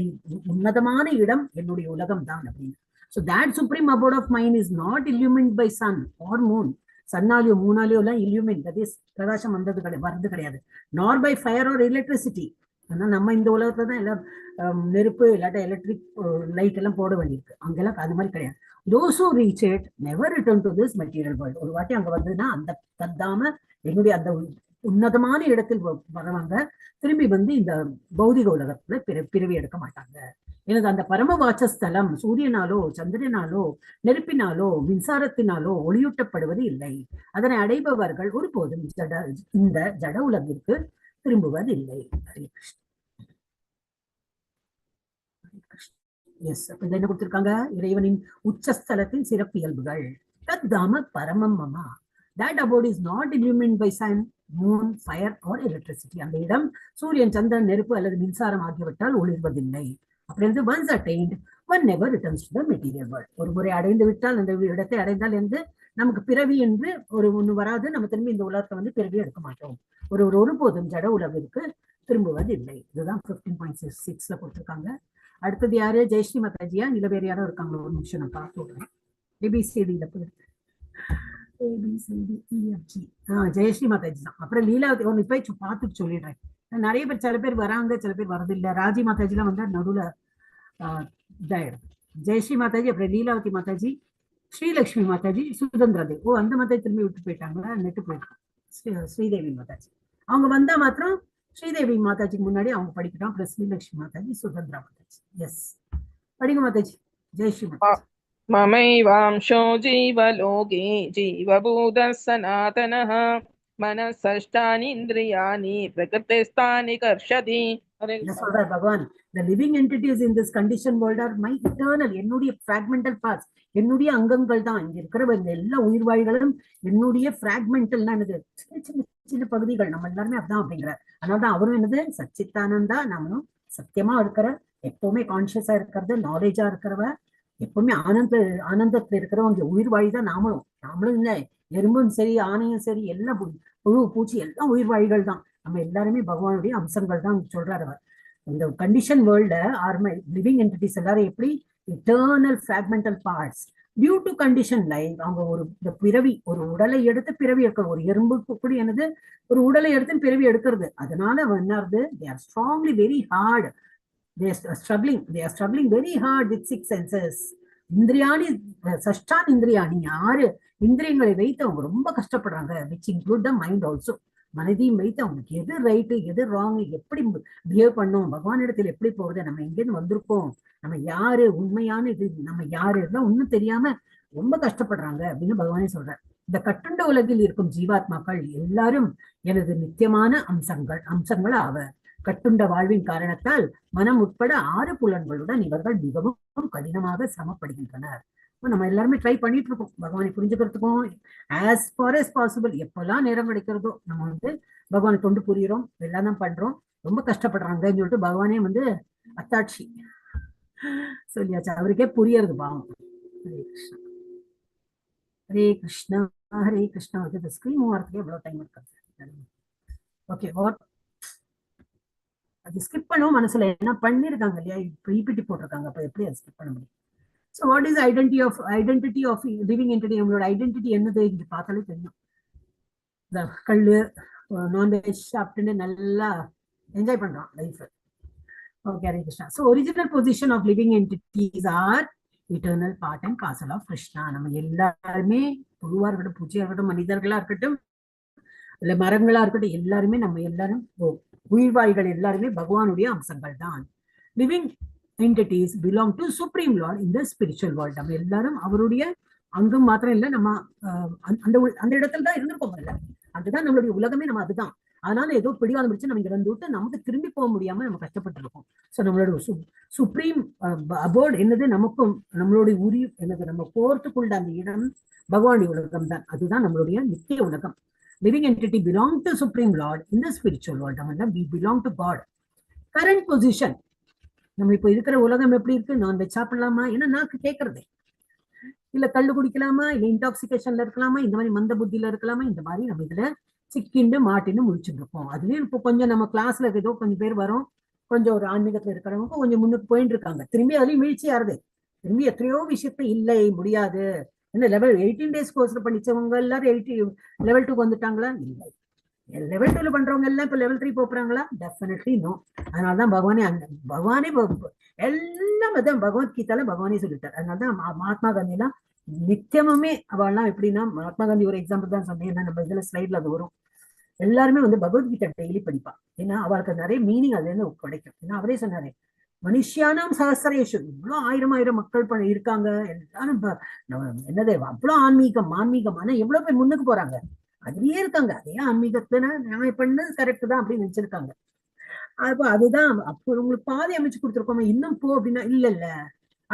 A: உன்னதமான இடம் என்னுடைய உலகம் தான் அப்படின்னு. So that supreme abode of mine is not illumined by sun or moon. சன்னாலியோ மூணாலியோ எல்லாம் illumined, that is பிரகாசம் வர்றது கிடையாது. nor by fire or electricity. ஆனா நம்ம இந்த உலகத்துல தான் எல்லாம் நெருப்பு இல்லாட்ட எலக்ட்ரிக் லைட் எல்லாம் போட வேண்டியிருக்கு. அங்கெல்லாம் அது மாதிரி கிடையாது. those who reach it never return to this material world. ஒரு வாட்டி அங்க வந்ததுன்னா அந்த தத்தாம என்னுடைய அந்த உன்னதமான இடத்தில் வரவங்க திரும்பி வந்து இந்த பௌதிக உலகத்துல பிறவி எடுக்க மாட்டாங்க. எனது அந்த பரம வாசஸ்தலம் சூரியனாலோ சந்திரனாலோ நெருப்பினாலோ மின்சாரத்தினாலோ ஒளியூட்டப்படுவது இல்லை. அதனை அடைபவர்கள் ஒருபோதும் இந்த ஜட உலகிற்கு திரும்புவதில்லை. ஹரே கிருஷ்ணா. எஸ், அப்ப என்ன கொடுத்திருக்காங்க? இறைவனின் உச்சஸ்தலத்தின் சிறப்பியல்புகள். தத்தாம பரமம் மமா. That abode is not illumined by sun, moon, fire or electricity. அந்த இடம் சூரியன் சந்திரன் நெருப்பு அல்லது மின்சாரம் ஆகியவற்றால் ஒளிர்வதில்லை. அப்படி once attained, one never returns to the material world. ஒரு முறை அடைந்து விட்டால், அந்த இடத்தை அடைந்தால் என்று நமக்கு பிறவி என்று ஒண்ணு வராது. நம்ம திரும்பி இந்த உலகத்தை வந்து பிறவி எடுக்க மாட்டோம். ஒருபோதும் ஜட உலகிற்கு திரும்புவது இல்லை. இதுதான் 15.6ல கொடுத்திருக்காங்க. அடுத்தது யாரு? ஜெயஸ்ரீ மாதாஜியா இல்ல வேற யாரும் இருக்காங்களோ? ஒரு நிமிஷம் நான் பார்த்து விடுறேன். ABCD ஜெயஸ்ரீ மாதாஜி தான். அப்புறம் லீலாவதி ஒன்று போய் பார்த்துட்டு சொல்லிடுறேன். நிறைய பேர், சில பேர் வராங்க, சில பேர் வரதில்லை. ராஜி மாதாஜிலாம் வந்தா நடுவுல இதாயிடும். ஜெயஸ்ரீ மாதாஜி, அப்புறம் லீலாவதி மாதாஜி, ஸ்ரீலக்ஷ்மி மாதாஜி, சுதந்திரா தேவி. அந்த மாதாஜி திரும்பி விட்டு போயிட்டாங்களா? நெட்டு போயிட்டாங்க. ஸ்ரீதேவி மாதாஜி அவங்க வந்தா மாத்திரம் ஸ்ரீதேவி மாதாஜிக்கு முன்னாடி அவங்க படிக்கட்டும். அப்புறம் ஸ்ரீலக்ஷ்மி மாதாஜி, சுதந்திரா மாதாஜி. எஸ், படிங்க மாதாஜி. ஜெயஸ்ரீ மாதாஜி.
G: ममैवांशो जीवलोके जीवभूतः सनातनः मनः षष्ठानीन्द्रियाणि प्रकृतिस्थानि कर्षति.
A: சொல்றார் பகவான். The living entities in this conditioned world are my eternal, என்னுடைய fragmental parts, என்னுடைய அங்கங்கள் தான். இங்க இருக்கிற எல்லா உயிர்வாழிகளும் என்னுடைய fragmental என்னது, சின்ன சின்ன பகுதிகள். நம்ம எல்லாருமே அப்படிதான் அப்படிங்கிறார். அதனாலதான் அவரும் என்னது சச்சித்தானந்தா, நம்மளும் சத்தியமா இருக்கிற, எப்பவுமே கான்சியஸா இருக்கிறது, நாலேஜா இருக்கிறவ, எப்பவுமே ஆனந்தத்துல இருக்கிறவங்க உயிர் வாழிதான். நாமளும் இல்ல, எறும்பும் சரி, ஆணையும் சரி, எல்லாம் புழு பூச்சி எல்லாம் உயிர் வாழிகள் தான். நம்ம எல்லாருமே பகவானுடைய அம்சங்கள் தான் சொல்றாரு அவர். இந்த கண்டிஷன் வேர்ல்ட்ல ஆர்மை லிவிங் என்டிட்டிஸ் எல்லாரும் எப்படி eternal fragmental parts due to condition life. அவங்க இந்த பிறவி, ஒரு உடலை எடுத்து பிறவி எடுக்கிறது. ஒரு எறும்பு கூட என்னது, ஒரு உடலை எடுத்து பிறவி எடுக்கிறது. அதனால என்னது, they are strongly very hard. They are struggling very hard with 6 senses. இந்திரியாணி சஷ்டான் இந்திரியாணி, 6 இந்திரியங்களை வைத்து அவங்க ரொம்ப கஷ்டப்படுறாங்க. which include the mind also. மனதையும் வைத்து அவங்களுக்கு எது ரைட்டு எது ராங், எப்படி பிஹேவ் பண்ணும், பகவான் இடத்துல எப்படி போகுது, நம்ம எங்கேருந்து வந்திருக்கோம், நம்ம யாரு, உண்மையான இது நம்ம யாரு, இதெல்லாம் ஒண்ணும் தெரியாம ரொம்ப கஷ்டப்படுறாங்க அப்படின்னு பகவானே சொல்றார். இந்த கட்டுண்ட உலகில் இருக்கும் ஜீவாத்மாக்கள் எல்லாரும் எனது நித்தியமான அம்சங்கள் ஆவர். கட்டுண்ட வாழ்வின் காரணத்தால் மனம் உட்பட 6 புலன்களுடன் இவர்கள் மிகவும் கடினமாக சிரமப்படுகின்றனர். நம்ம எல்லாருமே ட்ரை பண்ணிட்டு இருக்கோம் பகவானை புரிஞ்சுக்கிறதுக்கும். as far as possible, எப்பெல்லாம் நேரம் கிடைக்கிறதோ நம்ம வந்து பகவானை கொண்டு புரியுறோம், எல்லாம் தான் பண்றோம். ரொம்ப கஷ்டப்படுறாங்கன்னு சொல்லிட்டு பகவானே வந்து அத்தாட்சி சொல்லியாச்சு. அவருக்கே புரியறது பாவம். ஹரே கிருஷ்ணா ஹரே கிருஷ்ணா. அது ஸ்கிரீன் மூவ் ஆகிறதுக்கு எவ்வளவு டைம் இருக்காது. ஓகே, அது ஸ்கிப் பண்ணுவோம். மனசுல என்ன பண்ணிருக்காங்க இல்லையா, பிபிடி போட்டிருக்காங்க, அப்ப எப்படி அது ஸ்கிப் பண்ண முடியும்? So what is identity of living entity? நம்மளோட ஐடென்டிட்டி என்னது இங்க பார்த்தாலே தெரியும். கல்லு நான்வெஜ் சாப்பிட்டு நல்லா என்ஜாய் பண்றோம் life. Okay, Hare Krishna. So original position of living entities are eternal part and parcel of Krishna. நம்ம எல்லாருமே புழுவா இருக்கட்டும், பூச்சியா இருக்கட்டும், மனிதர்களா இருக்கட்டும், இல்ல மரங்களா இருக்கட்டும், எல்லாருமே நம்ம எல்லாரும் உயிர்வாழிகள் எல்லாருமே பகவானுடைய அம்சங்கள் தான். Living entities belong to supreme lord in the spiritual world. நம்ம எல்லாரும் அவருடைய அங்கம் மாத்திரம் இல்ல, நம்ம அந்த இடத்துல தான் இருந்திருக்கோம். அதுதான் நம்மளுடைய உலகமே, நம்ம அதுதான். அதனால ஏதோ பிடிவாதம் பிடிச்சு நம்ம இங்க வந்து விட்டு நமக்கு திரும்பி போக முடியாம நம்ம கஷ்டப்பட்டு இருக்கோம். ஸோ நம்மளோட சுப்ரீம் அபோர்ட் என்னது, நமக்கும் நம்மளுடைய என்னது, நம்ம போறதுக்குள்ள அந்த இடம் பகவானுடைய உலகம் தான். அதுதான் நம்மளுடைய நித்திய உலகம். Living entity belong to supreme Lord in the spiritual world. நம்ம we belong to God. Current position, நம்ம இப்ப இருக்கிற உலகம் எப்படி இருக்கு? நான்வெஜ் சாப்பிடலாமா, ஏன்னா நாக்கு கேட்கறதே இல்ல, கல்லு குடிக்கலாமா, இல்ல இன்டாக்சிகேஷன்ல இருக்கலாமா, இந்த மாதிரி மந்த புத்தியில இருக்கலாமா, இந்த மாதிரி நம்ம இதுல சிக்கிண்டு மாட்டின்னு முடிச்சுட்டு இருக்கோம். அதுலயும் இப்போ கொஞ்சம் நம்ம கிளாஸ்ல ஏதோ கொஞ்சம் பேர் வரும், கொஞ்சம் ஒரு ஆன்மீகத்துல இருக்கிறவங்க கொஞ்சம் முன்னுக்கு போயிட்டு இருக்காங்க. திரும்பி அதுலயும் வீழ்ச்சி ஆறுது. திரும்பி எத்தனையோ விஷயத்த இல்லை முடியாது. என்ன லெவல் 18 days கோர்ஸ்ல படிச்சவங்க எல்லாரும் லெவல் 2 வந்துட்டாங்களா? இல்லை. லெவல் 2ல பண்றவங்க எல்லாம் இப்ப லெவல் 3 போறாங்களா? Definitely no. அதனாலதான் பகவானே எல்லாம் அதான் பகவத்கீதால பகவானே சொல்லிட்டார். அதனாலதான் மகாத்மா காந்தி எல்லாம் நித்தியமுமே அவெல்லாம் எப்படின்னா, மகாத்மா காந்தி ஒரு எக்ஸாம்பிள் தான் சொன்னேன், நம்ம இதுல ஸ்லைட்ல அது வரும். எல்லாருமே வந்து பகவத்கீதை டெய்லி படிப்பா. ஏன்னா அவளுக்கு நிறைய மீனிங் அதுல இருந்து கிடைக்கும். ஏன்னா அவரே சொன்னாரு, மனுஷியானாம் சகசரேஷு, இவ்வளவு ஆயிரம் மக்கள் இருக்காங்க, எல்லாரும் என்னது அவ்வளவு ஆன்மீகம் ஆனா எவ்வளவு பேர் முன்னுக்கு போறாங்க, அதுலயே இருக்காங்க, அதே ஆன்மீகத்துல நான் பண்ணது கரெக்ட் தான் அப்படின்னு நினைச்சிருக்காங்க. அப்ப அதுதான் அப்போ உங்களுக்கு பாதை அமைச்சு கொடுத்துருக்கோமே, இன்னும் போ அப்படின்னா இல்ல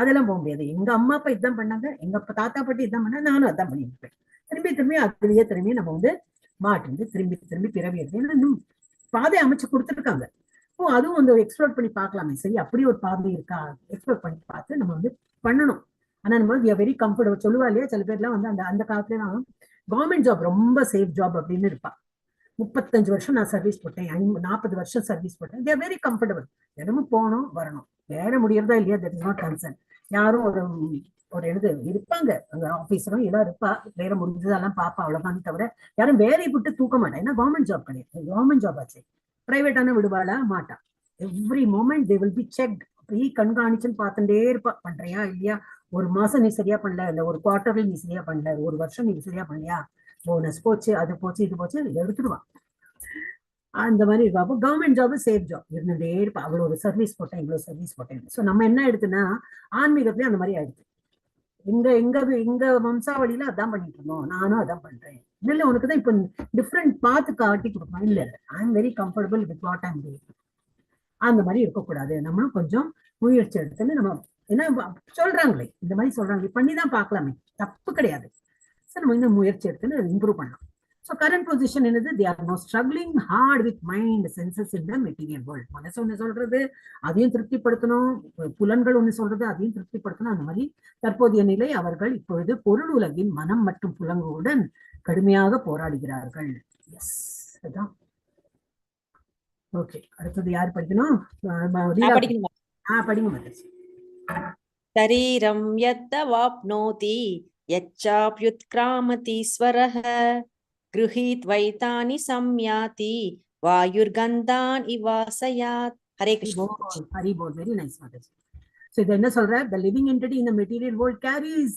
A: அதெல்லாம் போக முடியாது. எங்க அம்மா அப்பா இதான் பண்ணாங்க, எங்க தாத்தா பாட்டி இதான் பண்ணா, நானும் அதான் பண்ணிட்டு இருப்பேன். திரும்பி அதுலயே திரும்பி நம்ம வந்து மாட்டு திரும்பி பிறவி எடுத்து இன்னும் பாதை அமைச்சு கொடுத்துருக்காங்க. அதுவும் வந்து எக்ஸ்ப்ளோர் பண்ணி பார்க்கலாமே, சரி அப்படி ஒரு பாதை இருக்கா, எக்ஸ்ப்ளோர் பண்ணி பார்த்து நம்ம வந்து பண்ணணும். ஆனா நம்ம வெரி கம்ஃபர்டபுள் சொல்லுவா இல்லையா, சில பேர்லாம் வந்து அந்த காலத்துல கவர்மெண்ட் ஜாப் ரொம்ப சேஃப் ஜாப் அப்படின்னு இருப்பா. 35 வருஷம் நான் சர்வீஸ் போட்டேன், 40 வருஷம் சர்வீஸ் போட்டேன், தேர் வெரி கம்ஃபர்டபுள். தினமும் போகணும் வரணும், வேற முடியறதா இல்லையா, தட் இஸ் நாட் கன்சர்ன். யாரும் ஒரு இருப்பாங்க, அங்க ஆபீஸரும் எல்லாம் இருப்பா, வேற முடிஞ்சதெல்லாம் பாப்பா, அவ்வளவுதான் தவிர யாரும் வேலையை விட்டு தூக்க மாட்டேன். ஏன்னா கவர்மெண்ட் ஜாப் கிடையாது, கவர்மெண்ட் ஜாப் ஆச்சு. பிரைவேட்டான விடுவாளா மாட்டா. Every moment they will be checked. அப்படியே கண்காணிச்சுன்னு பார்த்துட்டே இருப்பா, பண்றியா இல்லையா, ஒரு மாசம் நீ சரியா பண்ணல, இல்ல ஒரு குவார்டர்ல நீ சரியா பண்ணல, ஒரு வருஷம் நீ சரியா பண்ணலையா, போனஸ் போச்சு, அது போச்சு, இது போச்சு, எடுத்துடுவான். அந்த மாதிரி இருக்கும். அப்போ கவர்மெண்ட் ஜாப் சேஃப் ஜாப் இருந்துட்டே இருப்பா, அவ்வளோ ஒரு சர்வீஸ் போட்டேன், இவ்வளவு சர்வீஸ் போட்டேன். ஸோ நம்ம என்ன எடுத்துன்னா ஆன்மீகத்திலேயே அந்த மாதிரி ஆயிடுச்சு. எங்க வம்சாவளியில அதான் பண்ணிட்டு இருந்தோம், நானும் அதான் பண்றேன். இல்ல உனக்கு தான் இப்ப டிஃப்ரெண்ட் பார்த்து காட்டி கொடுக்கணும். இல்ல I am very comfortable with what I am doing. அந்த மாதிரி இருக்கக்கூடாது. நம்மளும் கொஞ்சம் முயற்சி எடுத்துன்னு நம்ம என்ன சொல்றாங்களே, இந்த மாதிரி சொல்றாங்களே, பண்ணிதான் பார்க்கலாமே, தப்பு கிடையாது. சார் நம்ம இன்னும் முயற்சி எடுத்துன்னு இம்ப்ரூவ் பண்ணலாம். So current position என்னது, they are now struggling hard with mind senses in the material world. மனசு ஒண்ணு சொல்றது அதையும் திருப்திப்படுத்தணும், புலன்கள் ஒண்ணு சொல்றது அதையும் திருப்திப்படுத்தணும். அந்த மாதிரி தற்போதைய நிலை அவர்கள் இப்பொழுது பொருள் உலகின் மனம் மற்றும் புலன்களுடன் கடுமையாக போராடுகிறார்கள். எஸ், அதான். ஓகே, அடுத்தது யார் படிக்கணும்? படிங்க மாதாஜி.
D: சரீரம் யத்த வாப்னோதி யச்சாப்யுத்க்ராமதி ஸ்வரஹ கிருஹீத்வைதானி சம்யாதி வாயுர்கந்தான் இவாசயாத். ஹரே கிருஷ்ணா.
A: ஹரி போல். Very nice Mataji. So இது என்ன சொல்ற, the living entity in the material world carries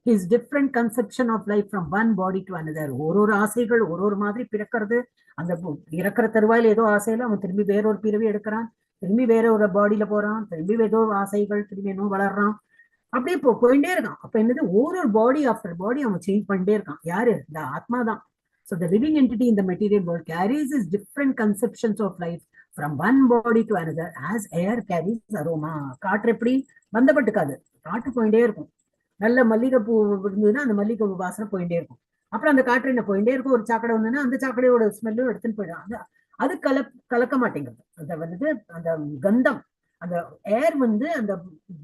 A: his different conception of life from one body to another. ஒரு ஆசைகள் ஒரு மாதிரி பிறக்கிறது. அந்த இறக்குற தருவாயில ஏதோ ஆசையில அவன் திரும்பி வேறொரு பிறவி எடுக்கிறான், திரும்பி வேற ஒரு பாடியில போறான், திரும்பி ஏதோ ஆசைகள், திரும்பி என்ன வளர்றான், அப்படியே போயிட்டே இருக்கான். அப்ப என்னது, ஒரு பாடி ஆஃப்டர் பாடி அவன் சேஞ்ச் பண்ணிட்டே இருக்கான். யாரு? இந்த ஆத்மா தான். So the living entity in the material world carries his different conceptions of life from one body to another as air carries aroma. காற்று எப்படி பந்தப்பட்டுக்காது, காற்று போயிட்டே இருக்கும். நல்ல மல்லிகை பூ இருந்ததுன்னா அந்த மல்லிகை பூ வாசனை போயிட்டே இருக்கும். அப்புறம் அந்த காற்று என்ன போயிட்டே இருக்கும். ஒரு சாக்கடை வந்ததுன்னா அந்த சாக்கடையோட ஸ்மெல்லும் எடுத்துன்னு போயிடும். அது கலக்க மாட்டேங்கிறது. அந்த வந்து அந்த கந்தம், அந்த ஏர் வந்து அந்த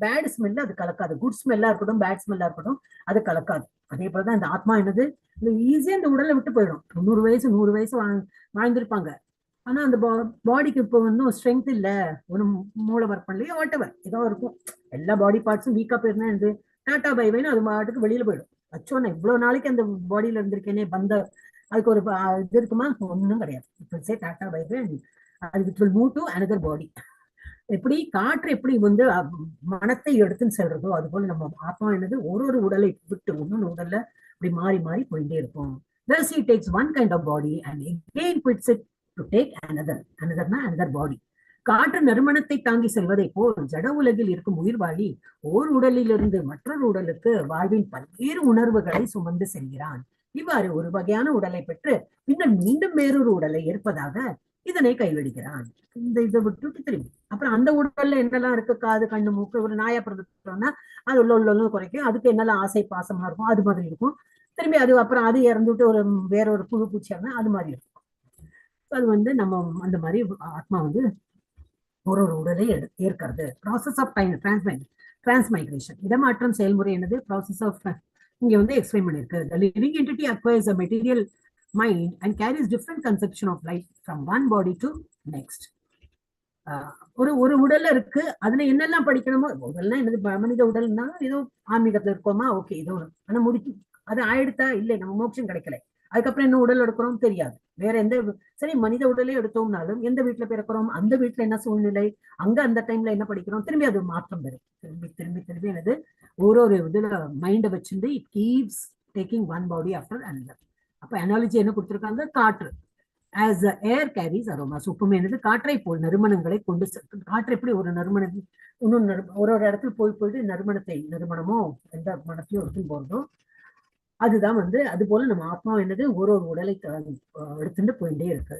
A: பேட் ஸ்மெல் அது கலக்காது. குட் ஸ்மெல்லா இருக்கட்டும், பேட் ஸ்மெல்லா இருக்கட்டும், அது கலக்காது. அதே போலதான் இந்த ஆத்மா என்னது, ஈஸியா இந்த உடலை விட்டு போயிடும். 90 வயசு 100 வயசு வாழ்ந்திருப்பாங்க. ஆனா அந்த பாடிக்கு இப்போ வந்து ஸ்ட்ரென்த் இல்ல, ஒரு மூளை ஒர்க் பண்ணலையே, வாட் எவர் ஏதோ இருக்கும், எல்லா பாடி பார்ட்ஸும் வீக்கா போயிருந்தா இது டாட்டா பைவைன்னு அது பாட்டுக்கு வெளியில போயிடும். அச்சோ நான் இவ்வளவு நாளைக்கு அந்த பாடியில இருந்திருக்கேனே, அதுக்கு ஒரு இது இருக்குமா? ஒன்றும் கிடையாது. இப்போ சே டாட்டா பைவை, அது it will move to another body. எப்படி காற்று எப்படி வந்து மனத்தை எடுத்துன்னு செல்றதோ அது போல நம்ம ஆத்மா என்னது ஒரு உடலை விட்டு இன்னொரு உடல்ல அப்படி மாறி மாறி போயிட்டே இருக்கும். Thus he takes one kind of body and again quits it to take another body. காற்று நறுமணத்தை தாங்கி செல்வதை போல் ஜட உலகில் இருக்கும் உயிர்வாழி ஓர் உடலிலிருந்து மற்றொரு உடலுக்கு வாழ்வின் பல்வேறு உணர்வுகளை சுமந்து செல்கிறான். இவ்வாறு ஒரு வகையான உடலை பெற்று பின்னர் மீண்டும் வேறொரு உடலை ஏற்பதாக இதனை கைவிடுகிறான். இந்த இதை விட்டுட்டு திரும்பி அப்புறம் அந்த உடல்ல என்னெல்லாம் இருக்கு, காது கண்ணு மூக்கு, ஒரு நாயா பிறந்தோம்னா அது உள்ள குறைக்கும், அதுக்கு என்னெல்லாம் ஆசை பாசமா இருக்கும் அது மாதிரி இருக்கும். திரும்பி அது அப்புறம் அது இறந்துட்டு ஒரு வேற ஒரு புழு பூச்சியாங்க அது மாதிரி இருக்கும். அது வந்து நம்ம அந்த மாதிரி ஆத்மா வந்து ஒரு உடலை ஏற்கிறது. ப்ராசஸ் ஆஃப் டிரான்ஸ்மைக்ரேஷன், இடமாற்றம் செயல்முறை என்னது, ப்ராசஸ் ஆஃப் இங்க வந்து எக்ஸ்பிளைன் பண்ணிருக்கு. The living entity acquires a material mind and carries different conception of life from one body to next. ஒரு உடல்ல இருக்கு, அதுல என்னெல்லாம் படிக்கணுமோ, உடல்னா என்னது, மனித உடல்னா ஏதோ ஆன்மீகத்துல இருக்கோமா, ஓகே ஏதோ ஆனா முடிச்சு அது ஆயிடுத்தா இல்லை, நம்ம மோட்சம் கிடைக்கல, அதுக்கப்புறம் என்ன உடல் எடுக்கிறோம் தெரியாது. வேற எந்த சரி மனித உடலே எடுத்தோம்னாலும் எந்த வீட்டுல பிறக்கிறோம், அந்த வீட்டுல என்ன சூழ்நிலை, அங்க அந்த டைம்ல என்ன படிக்கிறோம், திரும்பி அது மாற்றம் பெறும். திரும்பி என்னது ஒரு இதுல மைண்டை வச்சிருந்து it keeps taking one body after another. அப்ப அனாலஜி என்ன கொடுத்துருக்காங்க, காற்று as the air carries aroma. உப்புமை என்னது காற்றை போல் நறுமணங்களை கொண்டு காற்று எப்படி ஒரு நறுமணம் இன்னொன்று ஒரு இடத்துல போயிட்டு நறுமணமோ எந்த மனத்தையும் எடுத்துன்னு போறதோ அதுதான் வந்து அது போல நம்ம ஆத்மா என்னது ஒரு உடலை எடுத்துட்டு போயிட்டே இருக்கு.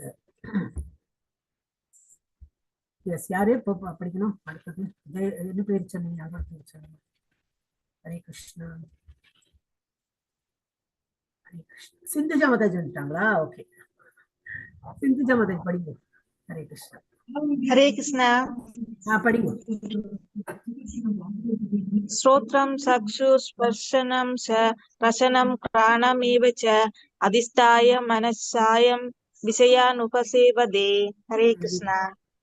A: எஸ், யாரே படிக்கணும்? அடுத்தது என்ன பேர் சொன்னீங்க? யாரும் பேர் சொன்னீங்க? ஹரே கிருஷ்ணா. ஹரே கிருஷ்ணா. சிந்துஜா மாதாஜி வந்துட்டாங்களா? ஓகே, சிந்துஜா மாதாஜி படிங்க. ஹரே கிருஷ்ணா.
H: हरे कृष्णा।
A: படிங்க.
H: श्रोत्रं चक्षुस्पर्शनं च रसनं घ्राणमेव च अधिष्ठाय मनस्सायं विषयानुपसेवते। हरे Krishna.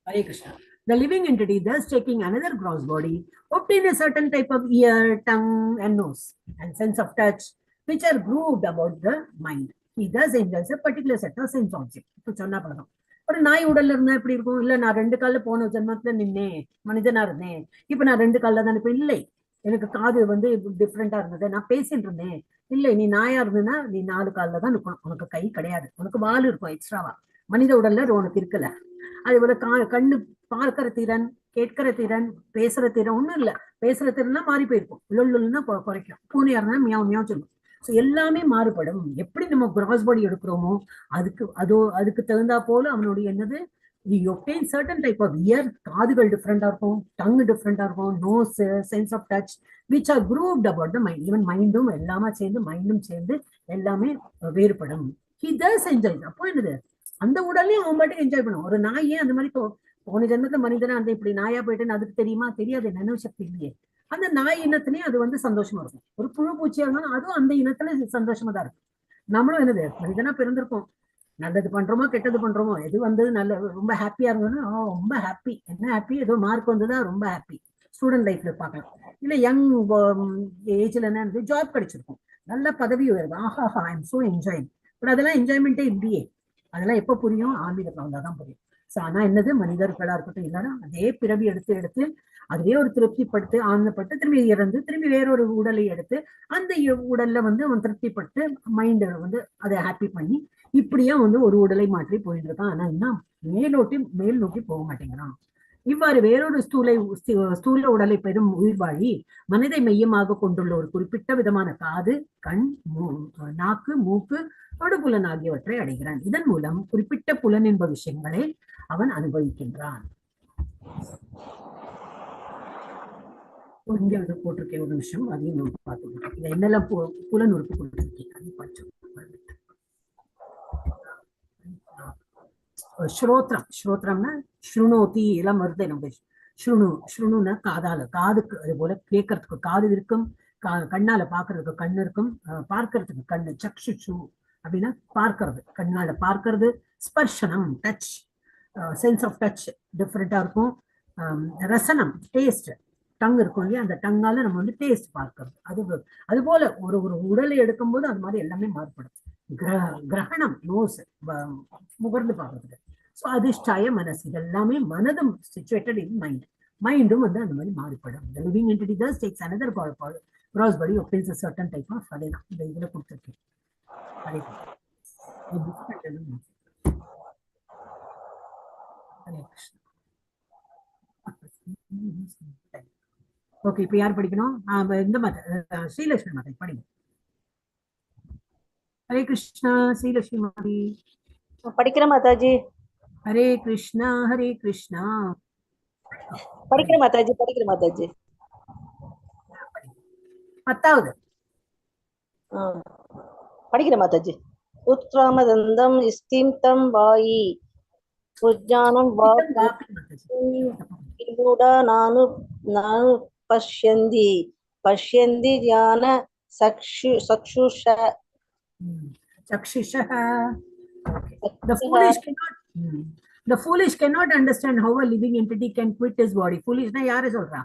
A: Hare Krishna. The living entity, thus taking another gross body, obtain a certain type of ear, tongue, and nose, and sense of touch, which are grouped about the mind. He thus enjoys a particular set of sense objects. இப்போ சொன்னா பழக்கம். ஒரு நாய் உடல்ல இருந்தா எப்படி இருக்கும்? இல்ல நான் 2 கால்ல போன ஜென்மத்துல நின்னேன், மனிதனா இருந்தேன், இப்ப நான் 2 கால்ல தான் இப்ப இல்லை, எனக்கு காது வந்து டிஃப்ரெண்டா இருந்தது, நான் பேசிட்டு இருந்தேன், இல்லை நீ நாயா இருந்ததுன்னா நீ 4 கால்ல தான் நிக்கணும், உனக்கு கை கிடையாது, உனக்கு வால் இருக்கும் எக்ஸ்ட்ராவா, மனித உடல்ல உனக்கு இருக்கல. அதே போல கண்ணு பார்க்கிற திறன், கேட்கிற திறன், பேசுற திறன் ஒண்ணும் இல்ல, பேசுற திறன்னா மாறி போயிருக்கும், உள்ளுன்னா குறைக்கும், பூனையா இருந்தா மியாவ் மியாவ் சொல்லும். ஸோ எல்லாமே மாறுபடும். எப்படி நம்ம கிராஸ் பாடி எடுக்கிறோமோ அதுக்கு தகுந்தா போல அவனுடைய என்னது we obtain certain type of ear, காதுகள் டிஃப்ரெண்டா இருக்கும், டங்கு டிஃப்ரெண்டா இருக்கும், nose, sense of touch, which are grouped about the mind. Even மைண்டும் மைண்டும் சேர்ந்து எல்லாமே வேறுபடும். he thus enjoys. அப்போ என்னது அந்த உடலையும் அவன் பாட்டுக்கு என்ஜாய் பண்ணும். ஒரு நாயே அந்த மாதிரி போன ஜென்மத்துல மனிதனா அந்த இப்படி நாயா போயிட்டேன்னு அதுக்கு தெரியுமா? தெரியாது, நினைவு சக்தி இல்லையே. அந்த நாய் இனத்திலேயே அது வந்து சந்தோஷமா இருக்கும். ஒரு புழு பூச்சியா இருந்தாலும் அதுவும் அந்த இனத்துல சந்தோஷமா தான் இருக்கும். நம்மளும் என்னது மனிதனா பிறந்திருக்கோம், நல்லது பண்றோமோ கெட்டது பண்றோமோ, எது வந்தது நல்ல ரொம்ப ஹாப்பியா இருந்ததுன்னா ரொம்ப ஹாப்பி. என்ன ஹாப்பி? ஏதோ மார்க் வந்ததா ரொம்ப ஹாப்பி. ஸ்டூடெண்ட் லைஃப்ல பார்க்கலாம். இல்ல யங் ஏஜ்ல என்ன ஜாப் கிடைச்சிருக்கும், நல்ல பதவி உயர்வு, ஆஹாஹா I am so enjoying. But அதெல்லாம் என்ஜாய்மெண்டே இல்லையே. அதெல்லாம் எப்ப புரியும்? ஆன்மீகத்துல வந்தாதான் புரியும். ஆனா என்னது மனிதர்களா இருக்கட்டும் இல்லைன்னா அதே பிறவி எடுத்து அதுவே ஒரு திருப்திப்பட்டு ஆனந்தப்பட்டு திரும்பி இறந்து திரும்பி வேறொரு உடலை எடுத்து அந்த உடல்ல வந்து அவன் திருப்திப்பட்டு மைண்ட் வந்து அதை ஹாப்பி பண்ணி இப்படியே வந்து ஒரு உடலை மாற்றி போயிட்டு இருக்கான். ஆனா என்ன மேல் நோக்கி போக மாட்டேங்கிறான். இவ்வாறு வேறொரு ஸ்தூல உடலை பெறும் உயிர்வாழி மனதை மையமாக கொண்டுள்ள ஒரு குறிப்பிட்ட விதமான காது, கண், நாக்கு, மூக்கு, தொடுபுலன் ஆகியவற்றை அடைகிறான். இதன் மூலம் குறிப்பிட்ட புலன் என்ப விஷயங்களை அவன் அனுபவிக்கின்றான். இங்க வந்து போட்டிருக்கேன் ஒரு நிமிஷம், அதையும் நம்ம பார்த்துக்கணும். இதை என்னெல்லாம் புலன் உறுப்பு கொடுத்துருக்கேன் அதையும் படிச்சோம். ஸ்ரோத்ரம்னா ஸ்ருணோதி எல்லாம் வருது நமக்கு. ஸ்ருணுன்னா காதுக்கு, அது போல கேட்கறதுக்கு காது இருக்கும், கண்ணால பாக்குறதுக்கு கண்ணு இருக்கும், பார்க்கறதுக்கு கண்ணு, சக்ஷுஷு அப்படின்னா பார்க்கறது, கண்ணால பார்க்கறது. ஸ்பர்ஷனம் டச், சென்ஸ் ஆஃப் டச் டிஃப்ரெண்டா இருக்கும். ரசனம் டேஸ்ட், டங் இருக்கும் இல்லையா, அந்த டங்கால நம்ம வந்து டேஸ்ட் பார்க்கறது. அது போல ஒரு உடலை எடுக்கும் போது அது மாதிரி எல்லாமே மாறுபடும். கிரகணம் நோஸ், முகர்ந்து பார்க்கறதுக்கு. ஸோ அதிஷ்டாய மனசு, இதெல்லாமே மனதும் சிச்சுவேட்டட் இன் மைண்டும் வந்து அந்த மாதிரி மாறுபடும். The living entity thus takes another gross body, obtains a certain type of adena. இந்த இதுல கொடுத்துருக்கேன். ஓகே, இப்ப யார் படிக்கணும்? இந்த மாதிரி ஸ்ரீலட்சுமி மாதை படிங்க. ஹரே கிருஷ்ணா. ஸ்ரீலட்சுமி மாதி
I: படிக்கிற மாதாஜி.
A: ஹரே கிருஷ்ணா. ஹரே கிருஷ்ணா.
I: படிக்கிற மாதாஜி.
A: 10வது
I: படிக்கிற மாதாஜி. உத்ராமதந்தம் ஸ்திம்தம் வாயி உஜ்ஜானம் வாக்குடா நானு பஷ்யந்தி ஞான Chakshusha.
A: The foolish cannot understand how a living entity can quit his body. Foolish na யாரு சொல்றா?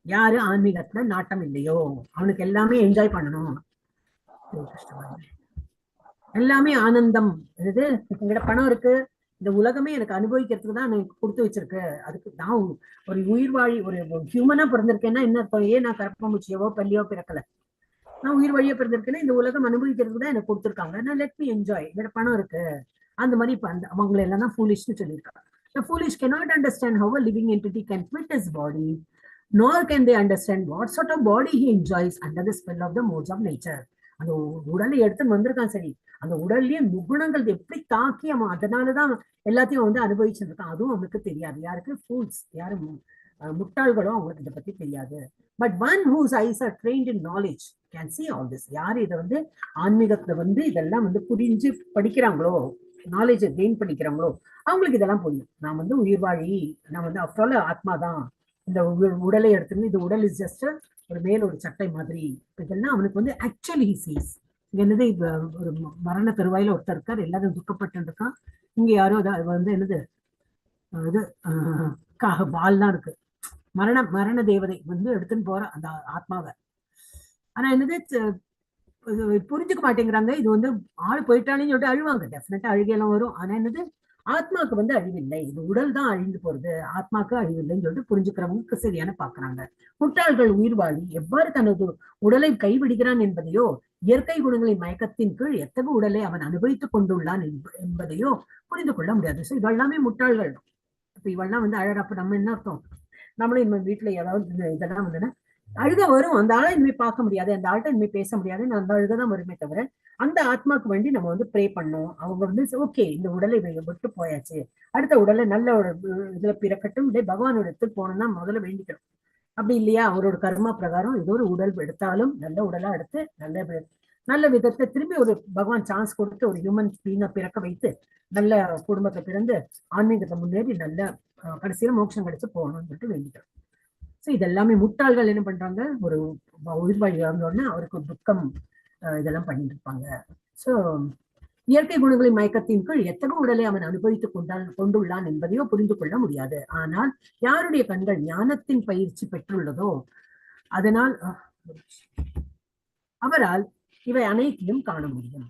A: யாரு ஆன்மீகத்துல நாட்டம் இல்லையோ அவனுக்கு எல்லாமே என்ஜாய் பண்ணணும், எல்லாமே ஆனந்தம். இது எங்கிட்ட பணம் இருக்கு, இந்த உலகமே எனக்கு அனுபவிக்கிறதுக்கு தான் எனக்கு கொடுத்து வச்சிருக்கு, அதுக்கு நான் ஒரு உயிர் வாழி ஒரு ஹியூமனா பிறந்திருக்கேன்னா என்ன அர்த்தம்? ஏன் நான் கரப்பாம்பூச்சியவோ பள்ளியோ பிறக்கல, நான் உயிர் வழியா பிறந்திருக்கேன்னா இந்த உலகம் அனுபவிக்கிறதுக்கு தான் எனக்கு கொடுத்துருக்காங்க. நான் லெட் மீ என்ஜாய். எங்கிட்ட பணம் இருக்கு, அந்த மாதிரி இப்ப அந்த அவங்களை எல்லாம் தான் ஃபூலிஷ்னு சொல்லியிருக்காங்க. The foolish cannot understand how a living entity can quit his body, nor can they understand what sort of body he enjoys under the spell of the modes of nature. அந்த உடலை எடுத்துன்னு வந்திருக்கான், சரி, அந்த உடல்லயே முகுணங்கள் எப்படி தாக்கி அவன் அதனாலதான் எல்லாத்தையும் வந்து அனுபவிச்சிருக்கான், அதுவும் அவனுக்கு தெரியாது. யாருக்கு? ஃபூல்ஸ், யாரு முட்டாள்களும் அவங்களுக்கு இதை பத்தி தெரியாது. But one whose eyes are trained in knowledge can see all this. யாரு இதை வந்து ஆன்மீகத்துல வந்து இதெல்லாம் வந்து புரிஞ்சு படிக்கிறாங்களோ, நாலேஜ் கெயின் பண்ணிக்கிறாங்களோ, அவங்களுக்கு இதெல்லாம் புரியும். நான் வந்து உயிர்வாழி, நான் வந்து ஆஃப்டர் ஆல் ஆத்மா தான், இந்த உடலை எடுத்துன்னு இது உடல் இஸ் ஜஸ்ட் ஒரு மேல ஒரு சட்டை மாதிரி, இதெல்லாம் அவனுக்கு வந்து ஆக்சுவலி ஹி சீஸ். என்னது, இப்ப ஒரு மரண தருவாயில ஒருத்தர் இருக்கார், எல்லாரும் துக்கப்பட்டு இருக்கான். இங்க யாரோ வந்து என்னது இது வால்லாம் இருக்கு, மரண தேவதை வந்து எடுத்துன்னு போற அந்த ஆத்மாவை. ஆனா என்னது புரிஞ்சுக்க மாட்டேங்கிறாங்க. இது வந்து ஆள் போயிட்டாலும் சொல்லிட்டு அழுவாங்க, டெஃபினட்டா அழுகையெல்லாம் வரும். ஆனா என்னது, ஆத்மாவுக்கு வந்து அழிவில்லை, இது உடல் தான் அழிந்து போறது, ஆத்மாக்கு அழிவில்லைன்னு சொல்லிட்டு புரிஞ்சுக்கிறவங்களுக்கு சரியான பாக்குறாங்க. முட்டாள்கள் உயிர்வாழி எவ்வாறு தனது உடலை கைவிடுகிறான் என்பதையோ, இயற்கை குணங்களின் மயக்கத்தின் கீழ் எத்தகைய உடலை அவன் அனுபவித்துக் கொண்டுள்ளான் என்பதையோ புரிந்து கொள்ள முடியாது. ஸோ இவெல்லாமே முட்டாள்கள். இப்ப இவெல்லாம் வந்து அழறப்ப நம்ம என்ன அர்த்தம், நம்மளும் இந்த வீட்டுல ஏதாவது இதெல்லாம் வந்து அழுக வரும், அந்த ஆளை இனிமே பார்க்க முடியாது, அந்த ஆள்கிட்ட இனிமே பேச முடியாது, அந்த அழுகதான் வருமே தவிர அந்த ஆத்மாக்கு வேண்டி நம்ம வந்து ப்ரே பண்ணோம். அவங்க வந்து ஓகே இந்த உடலை விட்டு போயாச்சு, அடுத்த உடலை நல்ல ஒரு இதுல பிறக்கட்டும், இல்லை பகவானோட இடத்துக்கு போகணும்னா முதல்ல வேண்டிக்கணும். அப்படி இல்லையா, அவரோட கர்மா பிரகாரம் ஏதோ ஒரு உடல் எடுத்தாலும் நல்ல உடலா எடுத்து நல்ல விதத்தை திரும்பி ஒரு பகவான் சான்ஸ் கொடுத்து ஒரு ஹியூமன் பீனை பிறக்க வைத்து நல்ல குடும்பத்தை பிறந்து ஆன்மீகத்தை முன்னேறி நல்ல கடைசியில மோட்சம் கிடைச்சு போகணும்னு சொல்லிட்டு வேண்டிக்கிறோம். ஸோ இதெல்லாமே முட்டாள்கள் என்ன பண்றாங்க, ஒரு உயிர் வழி இறந்தோடனே அவருக்கு ஒரு துக்கம் இதெல்லாம் பண்ணிட்டு இருப்பாங்க. ஸோ இயற்கை குணங்களின் மயக்கத்தின் கீழ் எத்தனை உடலை அவன் அனுபவித்துக் கொண்டுள்ளான் என்பதையோ புரிந்து கொள்ள முடியாது. ஆனால் யாருடைய கண்கள் ஞானத்தின் பயிற்சி பெற்றுள்ளதோ அதனால் அவரால் இவை அனைத்தையும் காண முடியும்.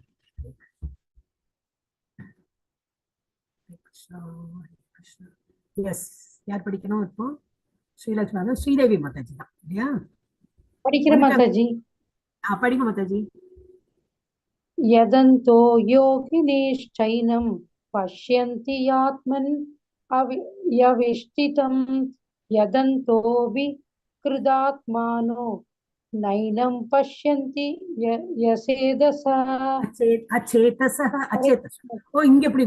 A: எஸ், யார் படிக்கணும் இப்போ? ஸ்ரீலக்ஷ்மி, ஸ்ரீதேவி மாதாஜி தான் இல்லையா?
C: படிக்கிற மாதாஜி.
A: படிங்க மாதாஜி.
C: யதந்தோ யோகினேஷ்சைனம் பஷ்யந்தி ஆத்மன் யவிஷ்டிதம் யதந்தோ விக்ருதாத்மானோ நைனம் பஷ்யந்தி யசேதசா.
A: ஓ, இங்க இப்படி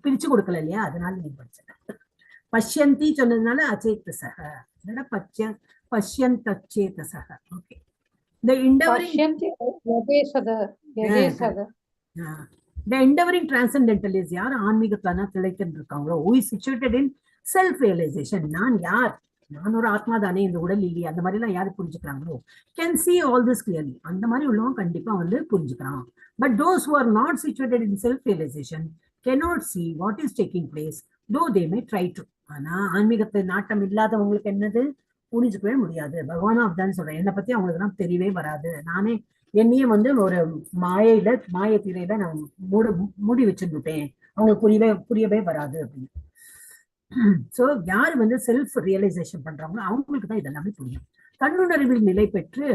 A: பிரிச்சு கொடுக்கல இல்லையா, அதனால நீ படிச்ச. பஷ்யந்தி சொன்னதுனால அச்சேதசக, பஷ்யந்தச்சேதசக. ஓகே. The endeavoring transcendentalist யார் ஆன்மீகத்தான திளைத்துட்டு இருக்காங்களோ, who is situated in self realization, நான் யார், நான் ஒரு ஆத்மா தானே, இந்த உடல் இல்லையா, அந்த மாதிரி எல்லாம் யாரு புரிஞ்சுக்கிறாங்களோ, can see all this clearly, அந்த மாதிரி உள்ளவங்க கண்டிப்பா வந்து புரிஞ்சுக்கிறான். But those who are not situated in self realization cannot see what is taking place, though they may try to. ஆனா ஆன்மீகத்தை நாட்டம் இல்லாதவங்களுக்கு என்னது புரிஞ்சுக்கவே முடியாது. பகவானும் அப்படிதான் சொல்றேன், என்னை பத்தி அவங்களுக்கு எல்லாம் தெரியவே வராது, நானே என்னையே வந்து ஒரு மாய திரையில நான் மூடி வச்சுருப்பேன், அவங்களுக்கு புரியவே வராது அப்படின்னு. சோ யாரு வந்து செல்ஃப் ரியலைசேஷன் பண்றாங்களோ அவங்களுக்கு தான் இதெல்லாமே புரியும். தன்னுணர்வில் நிலை பெற்று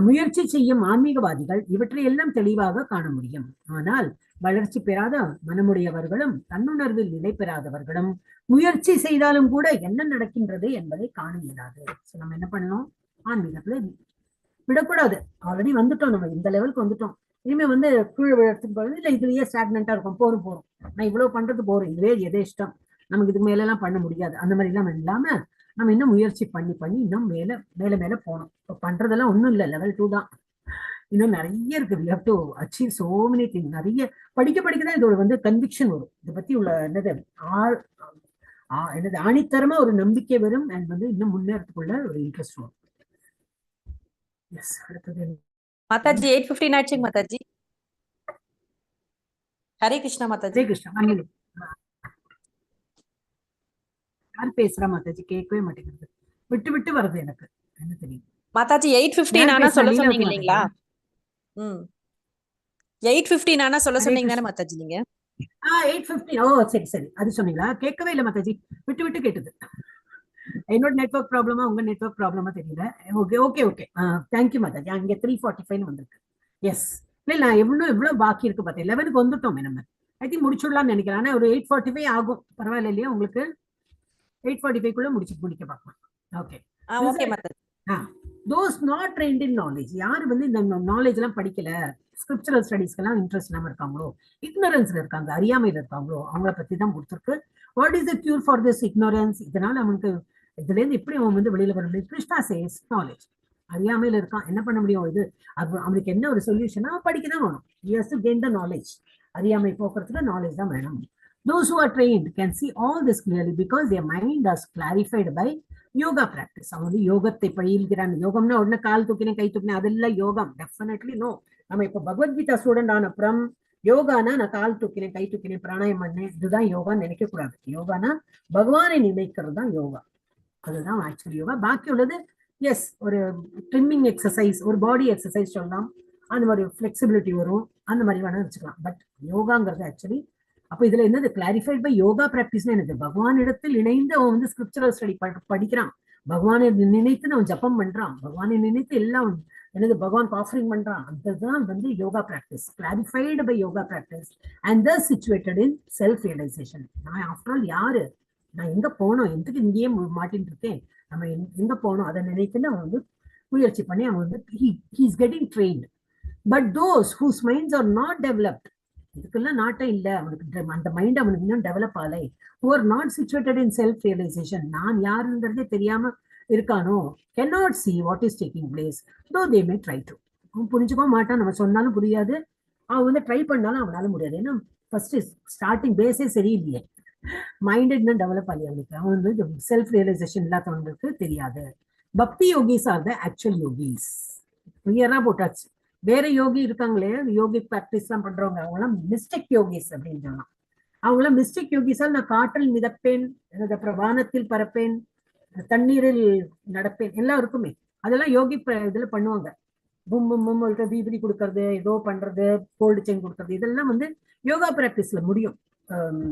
A: முயற்சி செய்யும் ஆன்மீகவாதிகள் இவற்றை எல்லாம் தெளிவாக காண முடியும். ஆனால் வளர்ச்சி பெறாத மனமுடையவர்களும் தன்னுணர்வில் நிலை பெறாதவர்களும் முயற்சி செய்தாலும் கூட என்ன நடக்கின்றது என்பதை காண இயலாது. நம்ம என்ன பண்ணணும், ஆன்மீகத்துல விடக்கூடாது. ஆல்ரெடி வந்துட்டோம், நம்ம இந்த லெவலுக்கு வந்துட்டோம், இனிமே வந்து கீழே விழறதுக்கு போறது இல்லை, இதுலயே ஸ்டாக்னண்டா இருக்கும், போறோம் நான் இவ்வளவு பண்றது போறோம், இதுவே எதே இஷ்டம், நமக்கு இதுக்கு மேல எல்லாம் பண்ண முடியாது, அந்த மாதிரி எல்லாம் இல்லாம நம்ம இன்னும் முயற்சி பண்ணி இன்னும் மேல போனோம். இப்போ பண்றதெல்லாம் ஒண்ணும் இல்லை, லெவல் 2 தான், இன்னும் நிறைய இருக்கு. we have to achieve so many things. நிறைய படிக்கதான் இதோட வந்து கன்விக்ஷன் வரும், இதை பத்தி உள்ள என்னது ஆணித்தரமா ஒரு நம்பிக்கை வரும், அண்ட் வந்து இன்னும் முன்னேறதுக்குள்ள ஒரு இன்ட்ரெஸ்ட் வரும். எஸ், அடுத்தது
D: மாதாஜி 8:15 ஆச்சுங்க மாதாஜி. ஹரே கிருஷ்ணா மாதாஜி.
A: ஹரே கிருஷ்ணா. யார் பேசுறா மாதாஜி? கேட்கவே மாட்டேங்குது, விட்டு வருது எனக்கு, என்ன தெரியும்
D: மாதாஜி. 8:15 ஆனா சொல்ல சொன்னீங்க இல்லீங்களா? 8:15 ஆனா சொல்ல சொன்னீங்க தானே மாதாஜி நீங்க?
A: 8:15. ஓ சரி, அது சொன்னீங்களா? கேட்கவே இல்லை மாதாஜி, விட்டு கேட்டது. என்னோட நெட்வொர்க் ப்ராப்ளமா உங்க நெட்வொர்க் ப்ராப்ளமா தெரியல. ஓகே. தேங்க்யூ மாதாஜி. அங்க 3:45 வந்திருக்கு. எஸ், இல்ல நான் எவ்வளவு பாக்கி இருக்கு பார்த்தேன். 11க்கு வந்துட்டோமே நம்ம. ஐ திங்க் முடிச்சுடலாம்னு நினைக்கிறேன். ஆனா ஒரு 8:45 ஆகும். பரவாயில்ல இல்லையா உங்களுக்கு? 8:45 முடிக்க பார்க்கலாம். Okay
D: okay Mataji.
A: Those not trained in knowledge, யாரு வந்து இந்த நாலேஜ் எல்லாம் படிக்கல, ஸ்கிரிப்சுரல் ஸ்டடீஸ்க்கெல்லாம் இன்ட்ரெஸ்ட் இல்லாம இருக்காங்களோ, இக்னரன்ஸ்ல இருக்காங்க, அறியாமையில இருக்காங்களோ, அவங்கள பத்தி தான் கொடுத்துருக்கு. What is the cure for this ignorance? இதனால அவனுக்கு இதுல இருந்து எப்படி அவன் வந்து வெளியில வர முடியும்? Krishna chase knowledge. அறியாமையில இருக்கான், என்ன பண்ண முடியும்? இது அவனுக்கு என்ன ஒரு சொல்யூஷனா? படிக்கதான் வேணும். He has to gain the knowledge. அறியாமை போக்குறதுக்கு நாலேஜ் தான் வேணும். Those who are trained can see all this clearly because their mind is clarified by yoga practice. அவன் வந்து யோகத்தை பயில்கிறான். யோகம்னா உடனே கால் தூக்கினேன் கை தூக்கினேன் அதெல்லாம் யோகம் டெஃபினெட்லி நோ. நம்ம இப்ப பகவத்கீதா ஸ்டூடெண்ட் ஆன அப்புறம் யோகானா நான் கால் தூக்கினேன் கை தூக்கினேன் பிராணாயம் பண்ணேன் இதுதான் யோகான்னு நினைக்க கூடாது. யோகானா பகவானை நினைக்கிறது தான் யோகா. அதுதான் ஆக்சுவலி யோகா. பாக்கி உள்ளது எஸ் ஒரு ட்ரிம்மிங் எக்ஸசைஸ், ஒரு பாடி எக்ஸசைஸ் சொல்லலாம், அந்த மாதிரி ஃபிளெக்சிபிலிட்டி வரும், அந்த மாதிரி வேணா வச்சுக்கலாம். பட் யோகாங்கிறது ஆக்சுவலி அப்ப இதுல என்னது கிளாரிஃபைட் பை யோகா பிராக்டிஸ்னா என்னது? பகவான் இடத்தில் இணைந்து அவன் வந்து ஸ்கிரிப்சுரல் ஸ்டடி படிக்கிறான், பகவானை நினைத்து அவன் ஜப்பம் பண்றான், பகவானை நினைத்து எல்லாம் என்னது பகவான் ஆஃபரிங் பண்றான். அதுதான் வந்து yoga practice, clarified by yoga practice and the situated in self realization. நான் ஆஃப்டர் ஆல் யாரு, நான் எங்க போனோம், எதுக்கு இங்கேயே மாட்டின்னு இருக்கேன், நம்ம எங்க போனோம் அதை நினைத்துன்னு அவன் வந்து முயற்சி பண்ணி அவன் வந்து he is getting trained. But those whose minds are not developed, இதுக்கெல்லாம் நாட்டம் இல்லை அவனுக்கு, அந்த மைண்ட் அவனுக்கு இன்னும் டெவலப் ஆலை, who are not situated in self realization, நான் யாருங்கிறதே தெரியாம இருக்கானோ, cannot see what is taking place though they may try to. அவன் புரிஞ்சுக்க மாட்டான், நம்ம சொன்னாலும் புரியாது, அவன் வந்து ட்ரை பண்ணாலும் அவனால முடியாது. ஏன்னா ஃபர்ஸ்ட் ஸ்டார்டிங் பேஸே சரியில்லையே, மைண்ட் இன்னும் டெவலப் ஆகி அவனுக்கு, அவன் வந்து செல்ஃப் ரியலைசேஷன் இல்லாதவங்களுக்கு தெரியாது. பக்தி yogis R the actual yogis. கிளியரா போட்டாச்சு. வேற யோகி இருக்காங்களே யோகி பிராக்டிஸ் எல்லாம் பண்றவங்க, அவங்களாம் மிஸ்டேக் யோகிஸ் அப்படின்னு சொல்லலாம். அவங்களாம் மிஸ்டேக் யோகிஸால் நான் காற்றில் மிதப்பேன், அப்புறம் வானத்தில் பறப்பேன், தண்ணீரில் நடப்பேன் எல்லாம் இருக்குமே, அதெல்லாம் யோகி இதுல பண்ணுவாங்க. தீபதி கொடுக்கறது, ஏதோ பண்றது, கோல்டு செயின் கொடுக்கறது, இதெல்லாம் வந்து யோகா பிராக்டிஸ்ல முடியும்.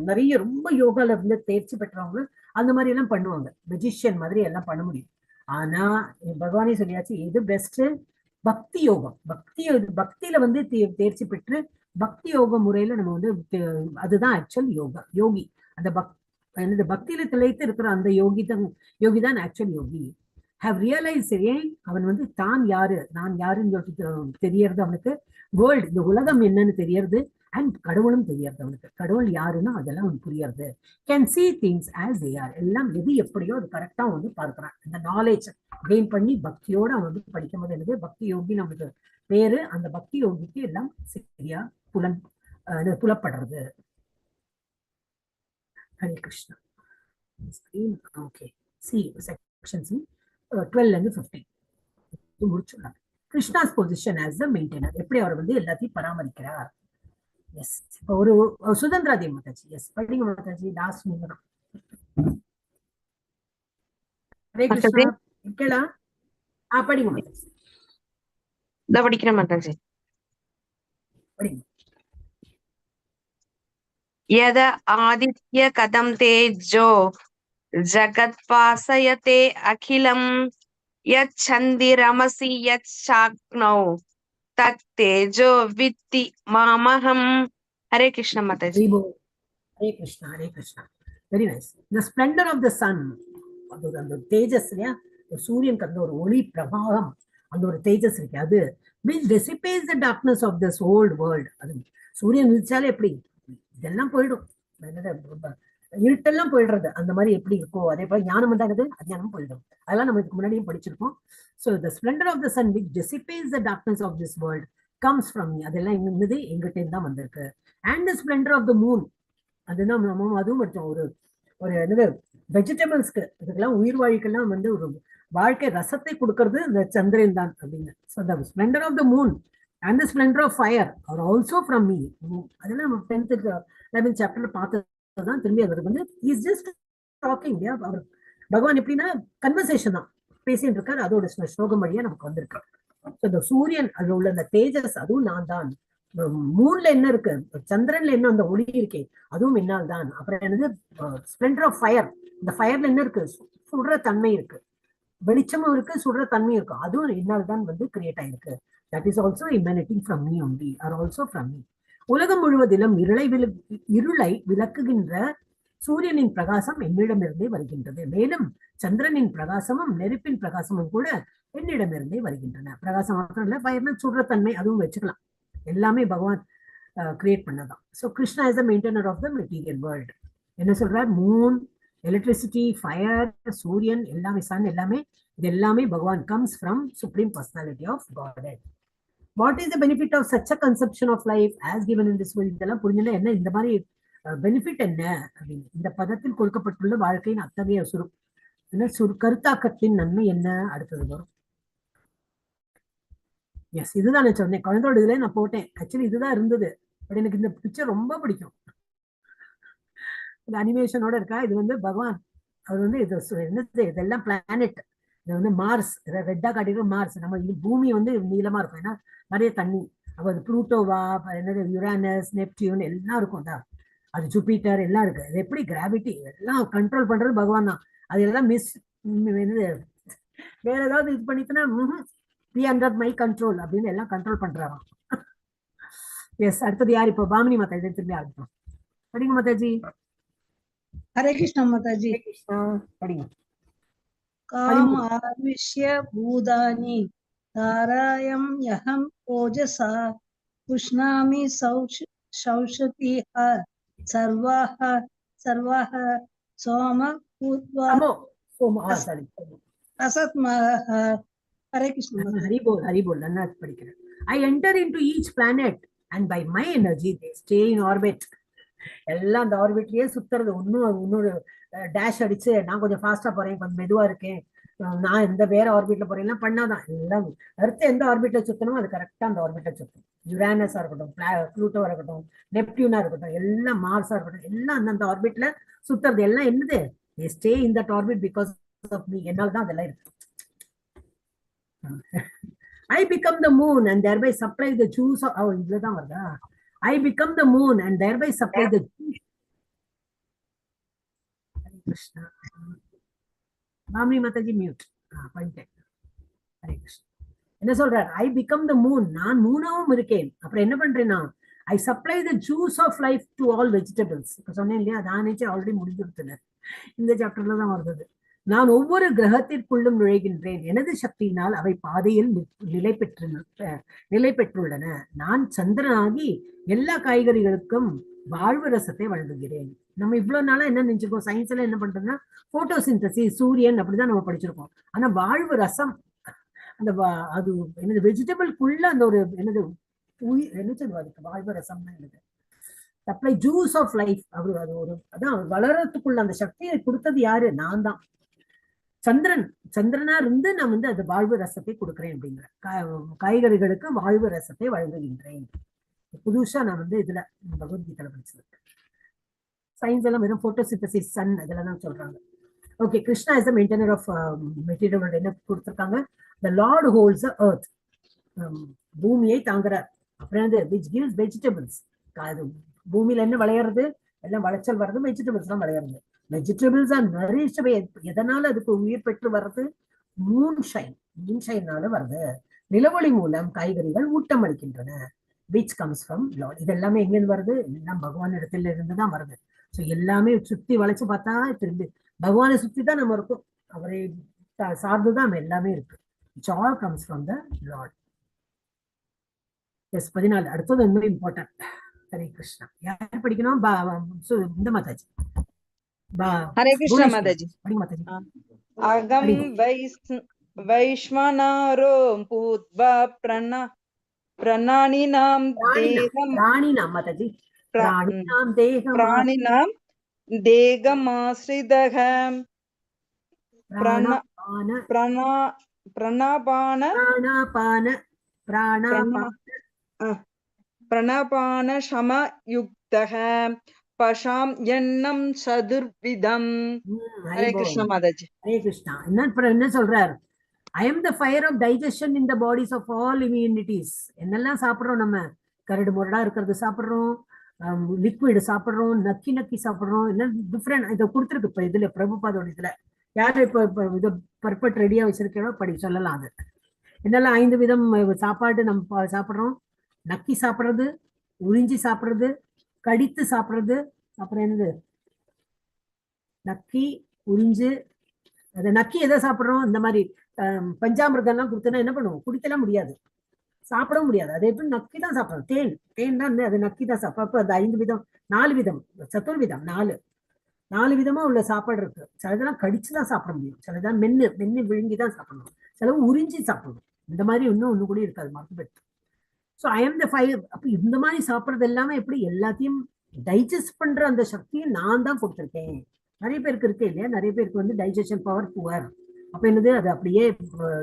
A: நிறைய ரொம்ப யோகால இருந்து தேர்ச்சி பெற்றவங்க அந்த மாதிரி எல்லாம் பண்ணுவாங்க, மெஜிஷியன் மாதிரி எல்லாம் பண்ண முடியும். ஆனா பகவானே சொல்லியாச்சு எது பெஸ்ட்? பக்தி யோகம். பக்தியில வந்து தேர்ச்சி பெற்று பக்தி யோக முறையில நம்ம வந்து அதுதான் ஆக்சுவல் யோகா, யோகி. அந்த பக்தியில திளைத்து இருக்கிற அந்த யோகி தான் ஆக்சுவல் யோகி. ஹவ் ரியலைஸ், ஏன் அவன் வந்து தான் யாரு, நான் யாருன்னு தெரியறது அவனுக்கு, வேர்ல்டு இந்த உலகம் என்னன்னு தெரியறது, அண்ட் கடவுளும் தெரியறது அவனுக்கு, கடவுள் யாருன்னா அதெல்லாம் அவனுக்கு புரியறது. Can see things as they are, எல்லாம் எது எப்படியோ அது கரெக்டா வந்து பார்க்கிறான். இந்த நாலேஜ் கெயின் பண்ணி பக்தியோட அவன் வந்து படிக்கும் போது என்னது பக்தி யோகி நமக்கு பேரு. அந்த பக்தி யோகிக்கு எல்லாம் சரியா புலப்படுறது. Hare Krishna. Okay, C section C 12-15 முடிச்சுடலாம். Krishna's position as the maintainer, எப்படி அவர் வந்து எல்லாத்தையும் பராமரிக்கிறார். எஸ், இப்போ ஒரு சுதந்திரா தேவி மாதாஜி, எஸ் படிங்க மாதாஜி, லாஸ்ட் நீங்க தான். ஹரே கிருஷ்ணா. கேளா படிங்க மாதாஜி.
E: இத படிக்கிறேன் மாதாஜி.
A: படிங்க.
E: யத ஆதித்ய கதம் தேஜோ ஜகத்பாசயதே அகிலம் யத் சந்திரமசி யத் சாக்னௌ தத் தேஜோ வித்தி மாமஹம். Hare Krishna Mataji.
A: Hare Krishna. Hare Krishna. Very nice. The splendour of the sun, அந்த தேஜஸ் இல்லையா, சூரியனுக்கு அந்த ஒரு ஒளி பிரபாகம், அந்த ஒரு தேஜஸ் இருக்கு, அது which dissipates the darkness of this old world. அது சூரியன் விழிச்சாலே எப்படி இதெல்லாம் போயிடும், இருட்டெல்லாம் போயிடுறது, அந்த மாதிரி எப்படி இருக்கோ அதே போல ஞானம் வந்தானது அஜ்ஞானம் போயிடும். அதெல்லாம் நம்ம இதுக்கு முன்னாடியும் படிச்சிருக்கோம். So the splendor of the sun which dissipates the darkness of this world comes from me. அதெல்லாம் என்னது எங்கிட்ட தான் வந்திருக்கு. And the splendor of the moon, அதுதான் நம்ம அதுவும் படிச்சோம். ஒரு என்னது வெஜிடபிள்ஸ்க்கு இதுக்கெல்லாம் உயிர் வாழ்க்கைலாம் வந்து ஒரு வாழ்க்கை ரசத்தை கொடுக்கறது இந்த சந்திரன் தான் அப்படின்னு. So the splendor of the moon and the splendor of fire are also from me. அதெல்லாம் நம்ம 10th 11th சாப்டர்ல பார்த்ததுதான். திரும்பி அவருக்கு வந்து இஸ் ஜஸ்ட் டாக்கிங். அவர் பகவான் எப்படின்னா கன்வர்சேஷன் தான் பேசிட்டு இருக்காரு, அதோட ஸ்லோகம் வழியா நமக்கு வந்திருக்கு. இந்த சூரியன் அதுல உள்ள அந்த தேஜஸ் அதுவும் நான் தான். மூன்ல என்ன இருக்கு, சந்திரன்ல என்ன அந்த ஒளி இருக்கே அதுவும் என்னால் தான். அப்புறம் என்னது ஸ்ப்ளெண்டர் ஆஃப் ஃபயர், இந்த ஃபயர்ல என்ன இருக்கு, சுடுற தன்மை இருக்கு, வெளிச்சமும் இருக்கு சுடுற தன்மையும் இருக்கு, அதுவும் என்னால் தான் வந்து கிரியேட் ஆயிருக்கு. that is also emanating from me only, are also from me. உலகம் முழுவதிலும் இருளை விளக்குகின்ற சூரியனின் பிரகாசம் என்னிடமிருந்தே வருகின்றது. மேலும் சந்திரனின் பிரகாசமும் நெருப்பின் பிரகாசமும் கூட என்னிடமிருந்தே வருகின்றன. பிரகாசம் மாத்திரம் இல்ல, ஃபயர்னா சுடுற தன்மை, அதுவும் வச்சுக்கலாம். எல்லாமே பகவான் கிரியேட் பண்ணதான். So Krishna is the maintainer of the material world. என்ன சொல்றார்? மூன், எலக்ட்ரிசிட்டி, ஃபயர், சூரியன் எல்லாமே, சன் எல்லாமே, இது எல்லாமே பகவான் comes from supreme personality of Godhead. What is the benefit of such a conception of life as given in this world? இதெல்லாம் புரிஞ்சுன்னா என்ன இந்த மாதிரி பெனிஃபிட் என்ன அப்படின்னு இந்த பதத்தில் கொடுக்கப்பட்டுள்ள வாழ்க்கையின் அத்தகைய கருத்தாக்கத்தின் நன்மை என்ன அடுத்தது வரும். எஸ், இதுதான் நான் சொன்னேன். குழந்தையோட இதுல நான் போட்டேன். ஆக்சுவலி இதுதான் இருந்தது. பட் எனக்கு இந்த பிக்சர் ரொம்ப பிடிக்கும். இந்த அனிமேஷனோட இருக்கா. இது வந்து பகவான் அவர் வந்து இது என்னது, இதெல்லாம் பிளானட். இது வந்து மார்ஸ், ரெட்டா காட்டிருக்க மார்ஸ். நம்ம பூமி வந்து நீளமா இருக்கும், ஏன்னா நிறைய தண்ணி. அப்போ அது ப்ளூட்டோவா, என்னது யுரானஸ், நெப்டியூன் எல்லாம் இருக்கும் தான். அது ஜூபிட்டர் எல்லாம் இருக்கு. அது எப்படி கிராவிட்டி எல்லாம் கண்ட்ரோல் பண்றது பகவான் தான். அது எல்லாம் என்னது வேற ஏதாவது இது பண்ணிட்டுனா பி அண்டர் மை கண்ட்ரோல் அப்படின்னு எல்லாம் கண்ட்ரோல் பண்றாராம். எஸ், அடுத்தது யார் இப்போ? பாமினி மாதா. இதை திரும்பி ஆரம்பிப்போம். படிங்க மாதாஜி.
B: ஹரே கிருஷ்ணா மாதாஜி.
A: கிருஷ்ணா படிங்க.
B: காம் ஆவிஷ்ய பூதானி தாராயம் யஹம் ஓஜசா புஷ்ணாமி சௌஷதிஹ சர்வாஹ சோம பூத்வா அசத்மஹ. ஹரே கிருஷ்ணா.
A: ஹரி போல் நல்லா படிக்கிறேன். I enter into each planet and by my energy they stay in orbit. எல்லாம் அந்த ஆர்பிட்லயே சுத்துறது. இன்னொரு டேஷ் அடிச்சு நான் கொஞ்சம் ஃபாஸ்டா போறேன், கொஞ்சம் மெதுவா இருக்கேன், நான் இந்த வேற ஆர்பிட்ல போறேன் பண்ணாதான். எல்லாம் அடுத்து எந்த ஆர்பிட்ல சுத்தணும் அது கரெக்டா அந்த ஆர்பிட்ல சுத்தணும். யுரானஸா இருக்கட்டும், ப்ளூட்டோவா இருக்கட்டும், நெப்டியூனா இருக்கட்டும், எல்லாம் மார்ஸா இருக்கட்டும், எல்லாம் அந்தந்த ஆர்பிட்ல சுத்துறது. எல்லாம் என்னது? they stay in that orbit because of me. என்னால தான் அதெல்லாம் இருக்கு. I become the moon and thereby supply the juice of இதுதான் வருதா? I become the moon and thereby supply the juice. Hare Krishna. Mamni Mataji mute. பண்ணிட்டேன். Hare Krishna. என்ன சொல்றார்? I become the moon. நான் மூணாவும் இருக்கேன். அப்புறம் என்ன பண்றேன்னா I supply the juice of life to all vegetables. இப்ப சொன்னேன் இல்லையா, அதானே ஆல்ரெடி முடிஞ்சிருந்தேன். இந்த சாப்டர்ல தான் வருது. நான் ஒவ்வொரு கிரகத்திற்குள்ளும் நுழைகின்றேன். எனது சக்தியினால் அவை பாதையில் நிலை பெற்றுள்ளன. நான் சந்திரனாகி எல்லா காய்கறிகளுக்கும் வாழ்வு ரசத்தை வழங்குகிறேன். நம்ம இவ்வளவு நாளா என்ன நினைச்சிருக்கோம்? சயின்ஸ்ல என்ன பண்றதுன்னா போட்டோசிந்தசிஸ், சூரியன் அப்படிதான் நம்ம படிச்சிருக்கோம். ஆனா வாழ்வு ரசம் அந்த அது என்னது வெஜிடபிள்குள்ள அந்த ஒரு என்னது என்ன சொல்லுவாரு வாழ்வு ரசம் தான் என்னது சப்ளை ஜூஸ் ஆஃப் லைஃப். அவரு அது ஒரு அதான் வளரத்துக்குள்ள அந்த சக்தியை கொடுத்தது யாரு? நான் தான். சந்திரனா இருந்து நான் வந்து அது வாழ்வு ரசத்தை கொடுக்குறேன் அப்படிங்கிற காய்கறிகளுக்கு வாழ்வு ரசத்தை வழங்குகின்றேன். புதுசா நான் வந்து இதுல பகவத்கீதையில படிச்சிருக்கேன். சயின்ஸ் எல்லாம் வெறும் போட்டோசிந்தசிஸ், சன் இதெல்லாம் தான் சொல்றாங்க. Okay, Krishna is the maintainer of material. என்ன கொடுத்துருக்காங்க? The lord holds the earth. பூமியை தாங்குறார். அப்புறம் வந்து விச் கிவ்ஸ் வெஜிடபிள்ஸ். பூமியில என்ன விளையாடுறது? எல்லாம் விளைச்சல் வர்றது, வெஜிடபிள்ஸ் தான் விளையாடுறது. வெஜிடபிள்ஸ் ஆர் நரிஷ்ட் பை, எதனால அதுக்கு உயிர் பெற்று வர்றது? மூன்ஷைனால வருது. நிலவொளி மூலம் காய்கறிகள் ஊட்டம் அளிக்கின்றன. which comes from Lord. இது எல்லாமே எங்கிருந்து வருது? எல்லாம் பகவான் இடத்துல இருந்து தான் வருது. ஸோ எல்லாமே சுத்தி வளைச்சு பார்த்தா திரும்பி பகவானை சுத்தி தான் நம்ம இருக்கும். அவரை சார்ந்துதான் நம்ம எல்லாமே இருக்கு. It all comes from the Lord. எஸ் 14. அடுத்தது ரொம்ப இம்பார்ட்டன்ட். ஹரே கிருஷ்ணா. யார் படிக்கணும்? இந்த மாதாஜி.
F: ஹரே கிருஷ்ணா மாதாஜி.
A: படிங்க மாதாஜி.
F: அகம் வைஷ்மனாரோ பூத்வா பிராணினாம் தேகமாஸ்ரிதஹ பிராணாபான சமயுக்தஹ பஷாம் எண்ணம் சதுர்விதம். ஹரே கிருஷ்ணா மாதாஜி.
A: ஹரே கிருஷ்ணா. என்ன சொல்றார்? I am the fire of digestion in the bodies of all immunities. என்னெல்லாம் சாப்பிடுறோம் நம்ம? கரடு முரடா இருக்கிறது சாப்பிடுறோம், லிக்விட் சாப்பிடுறோம், நக்கி சாப்பிடுறோம், என்ன டிஃப்ரெண்ட் இதை கொடுத்துருக்கு. இப்ப இதுல பிரபுபாதோட இதுல யாரு இப்ப இது பர்பட் ரெடியா வச்சிருக்கோ படி சொல்லலாம். அது என்னெல்லாம் 5 விதம் சாப்பாடு நம்ம சாப்பிடுறோம்? நக்கி சாப்பிடுறது, உறிஞ்சி சாப்பிடுறது, கடித்து சாப்பிடுறது, அப்புறம் என்னது, நக்கி உறிஞ்சு. அதை நக்கி எதை சாப்பிடுறோம்? இந்த மாதிரி பஞ்சாமிர்தம் எல்லாம் கொடுத்தோன்னா என்ன பண்ணுவோம்? குடிக்கலாம் முடியாது, சாப்பிட முடியாது. அதை எப்படி நக்கி தான் சாப்பிடணும். தேன் தான் அது நக்கி தான் சாப்பிடும். அப்ப அந்த 5 விதம் 4 விதம் சத்துர்விதம் 4 விதமா உள்ள சாப்பாடு இருக்கு. சிலதெல்லாம் கடிச்சுதான் சாப்பிட முடியும், சிலதான் மென்னு விழுங்கிதான் சாப்பிடணும், சிலவு உறிஞ்சி சாப்பிடணும். இந்த மாதிரி ஒண்ணு கூட இருக்காது மறந்துபெற்று. So I am the fire. அப்ப இந்த மாதிரி சாப்பிட்றது எல்லாமே எப்படி எல்லாத்தையும் டைஜஸ்ட் பண்ற அந்த சக்தியை நான் தான் கொடுத்துருக்கேன். நிறைய பேருக்கு இருக்கு இல்லையா, நிறைய பேருக்கு வந்து டைஜஷன் பவர் புவர். அப்ப என்னது, அது அப்படியே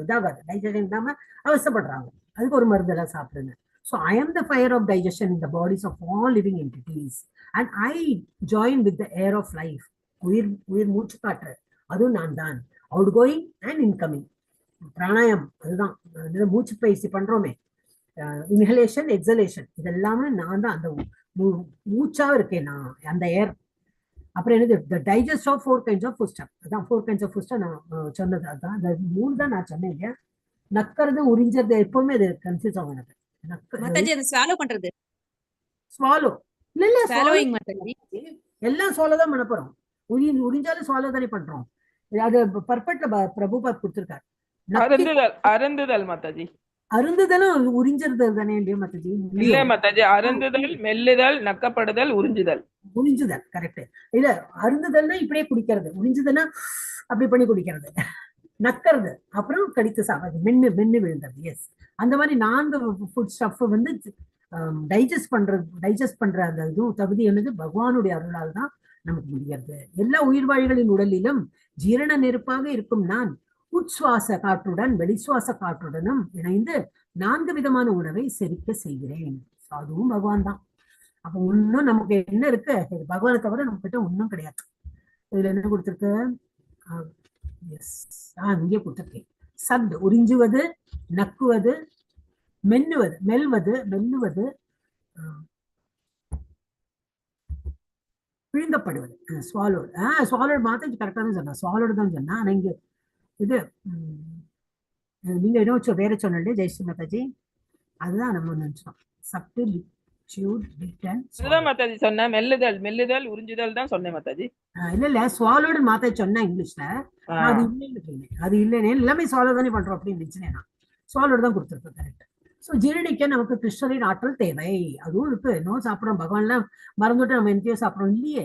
A: இதாகாது, டைஜஷன் இல்லாம அவசப்படுறாங்க. அதுக்கு ஒரு மருந்தெல்லாம் சாப்பிடுங்க. So I am the fire of digestion in the bodies of all living entities and I join with the air of life. உயிர் மூச்சு காற்று அதுவும் நான் தான். Out going and incoming. Pranayam அதுதான் மூச்சு பயிற்சி பண்றோமே, இன்ஹலேஷன் எக்ஸலேஷன், இதெல்லாமே நான் தான். அந்த மூச்சா இருக்கேன் நான், அந்த ஏர். அப்புறம் என்னது, த digest of 4 kinds of food stuff. அதான் 4 kinds of food stuff நான் சொன்னது. அதான் அந்த 3 தான் நான் சொன்னேன் இல்லையா. நக்கிறது உறிஞ்சது எப்பவுமே அது கன்ஃபியூஸ் ஆகும் எனக்கு.
D: மாதாஜி அது swallow பண்றது.
A: ஸ்வாலோ இல்ல
D: Swallowing மாதாஜி.
A: எல்லாம் swallow தான் பண்ண போறோம். உறிஞ்சாலும் swallow தானே பண்றோம். அது பர்பெக்ட்ல பிரபுபாத் கொடுத்திருக்காரு.
G: அருந்துதல் மாதாஜி.
A: அருந்துதலும் உறிஞ்சது தானே இல்லையா மாதாஜி?
G: இல்ல மாதாஜி, அருந்துதல், மெல்லுதல், நக்கப்படுதல், உறிஞ்சுதல்.
A: கரெக்ட். இல்ல, அருந்துதல்னா இப்படியே குடிக்கிறது, உறிஞ்சுதல்னா அப்படி பண்ணி குடிக்கிறது, நக்கிறது, அப்புறம் கடித்து சாப்பிடுறது, மென்னு விழுந்தது. எஸ், அந்த மாதிரி 4 ஃபுட் ஸ்டஃப் வந்து டைஜஸ்ட் பண்ற அந்த இதுவும் தகுதி என்னது பகவானுடைய அருளால் தான் நமக்கு முடிகிறது. எல்லா உயிர்வாழிகளின் உடலிலும் ஜீரண நெருப்பாக இருக்கும் நான் உட்சுவாச காற்றுடன் வெளிசுவாச காற்றுடனும் இணைந்து 4 விதமான உணவை செரிக்க செய்கிறேன். அதுவும் பகவான் தான். அப்ப இன்னும் நமக்கு என்ன இருக்கு? பகவானை தவிர நம்ம கிட்ட ஒன்னும் கிடையாது. இதுல என்ன கொடுத்திருக்கு? இங்கே கொடுத்திருக்கேன். சத் உறிஞ்சுவது, நக்குவது, மெல்வது, விழுங்கப்படுவது, ஸ்வாலோட் மாத்த கரெக்டா தான் சொன்னா, ஸ்வாலோடு தான் சொன்னா. ஆனா இங்க இது நீங்க என்ன வேற சொன்னே ஜெயஸ்ரீ மாதாஜி, அதுதான் நம்ம நினைச்சோம். சப்டு
G: மாதாஜி சொன்ன மெல்லுதல் உறிஞ்சுதல் தான் சொன்னேன் மாதாஜி.
A: இல்ல ஸ்வாலோடு மாதாஜி சொன்னா இங்கிலீஷ்ல. அது இல்லைன்னு எல்லாமே ஸ்வாலோ தானே பண்றோம் அப்படின்னு நினைச்சேன். ஸ்வாலோடு தான் கொடுத்துருக்கோம். கரெக்ட். ஸோ ஜீரணிக்க நமக்கு கிருஷ்ணரின் ஆற்றல் தேவை. அதுவும் இருக்கு. இன்னும் சாப்பிடறோம், பகவான்லாம் மறந்துட்டு நம்ம என்னத்தையோ சாப்பிடறோம் இல்லையே.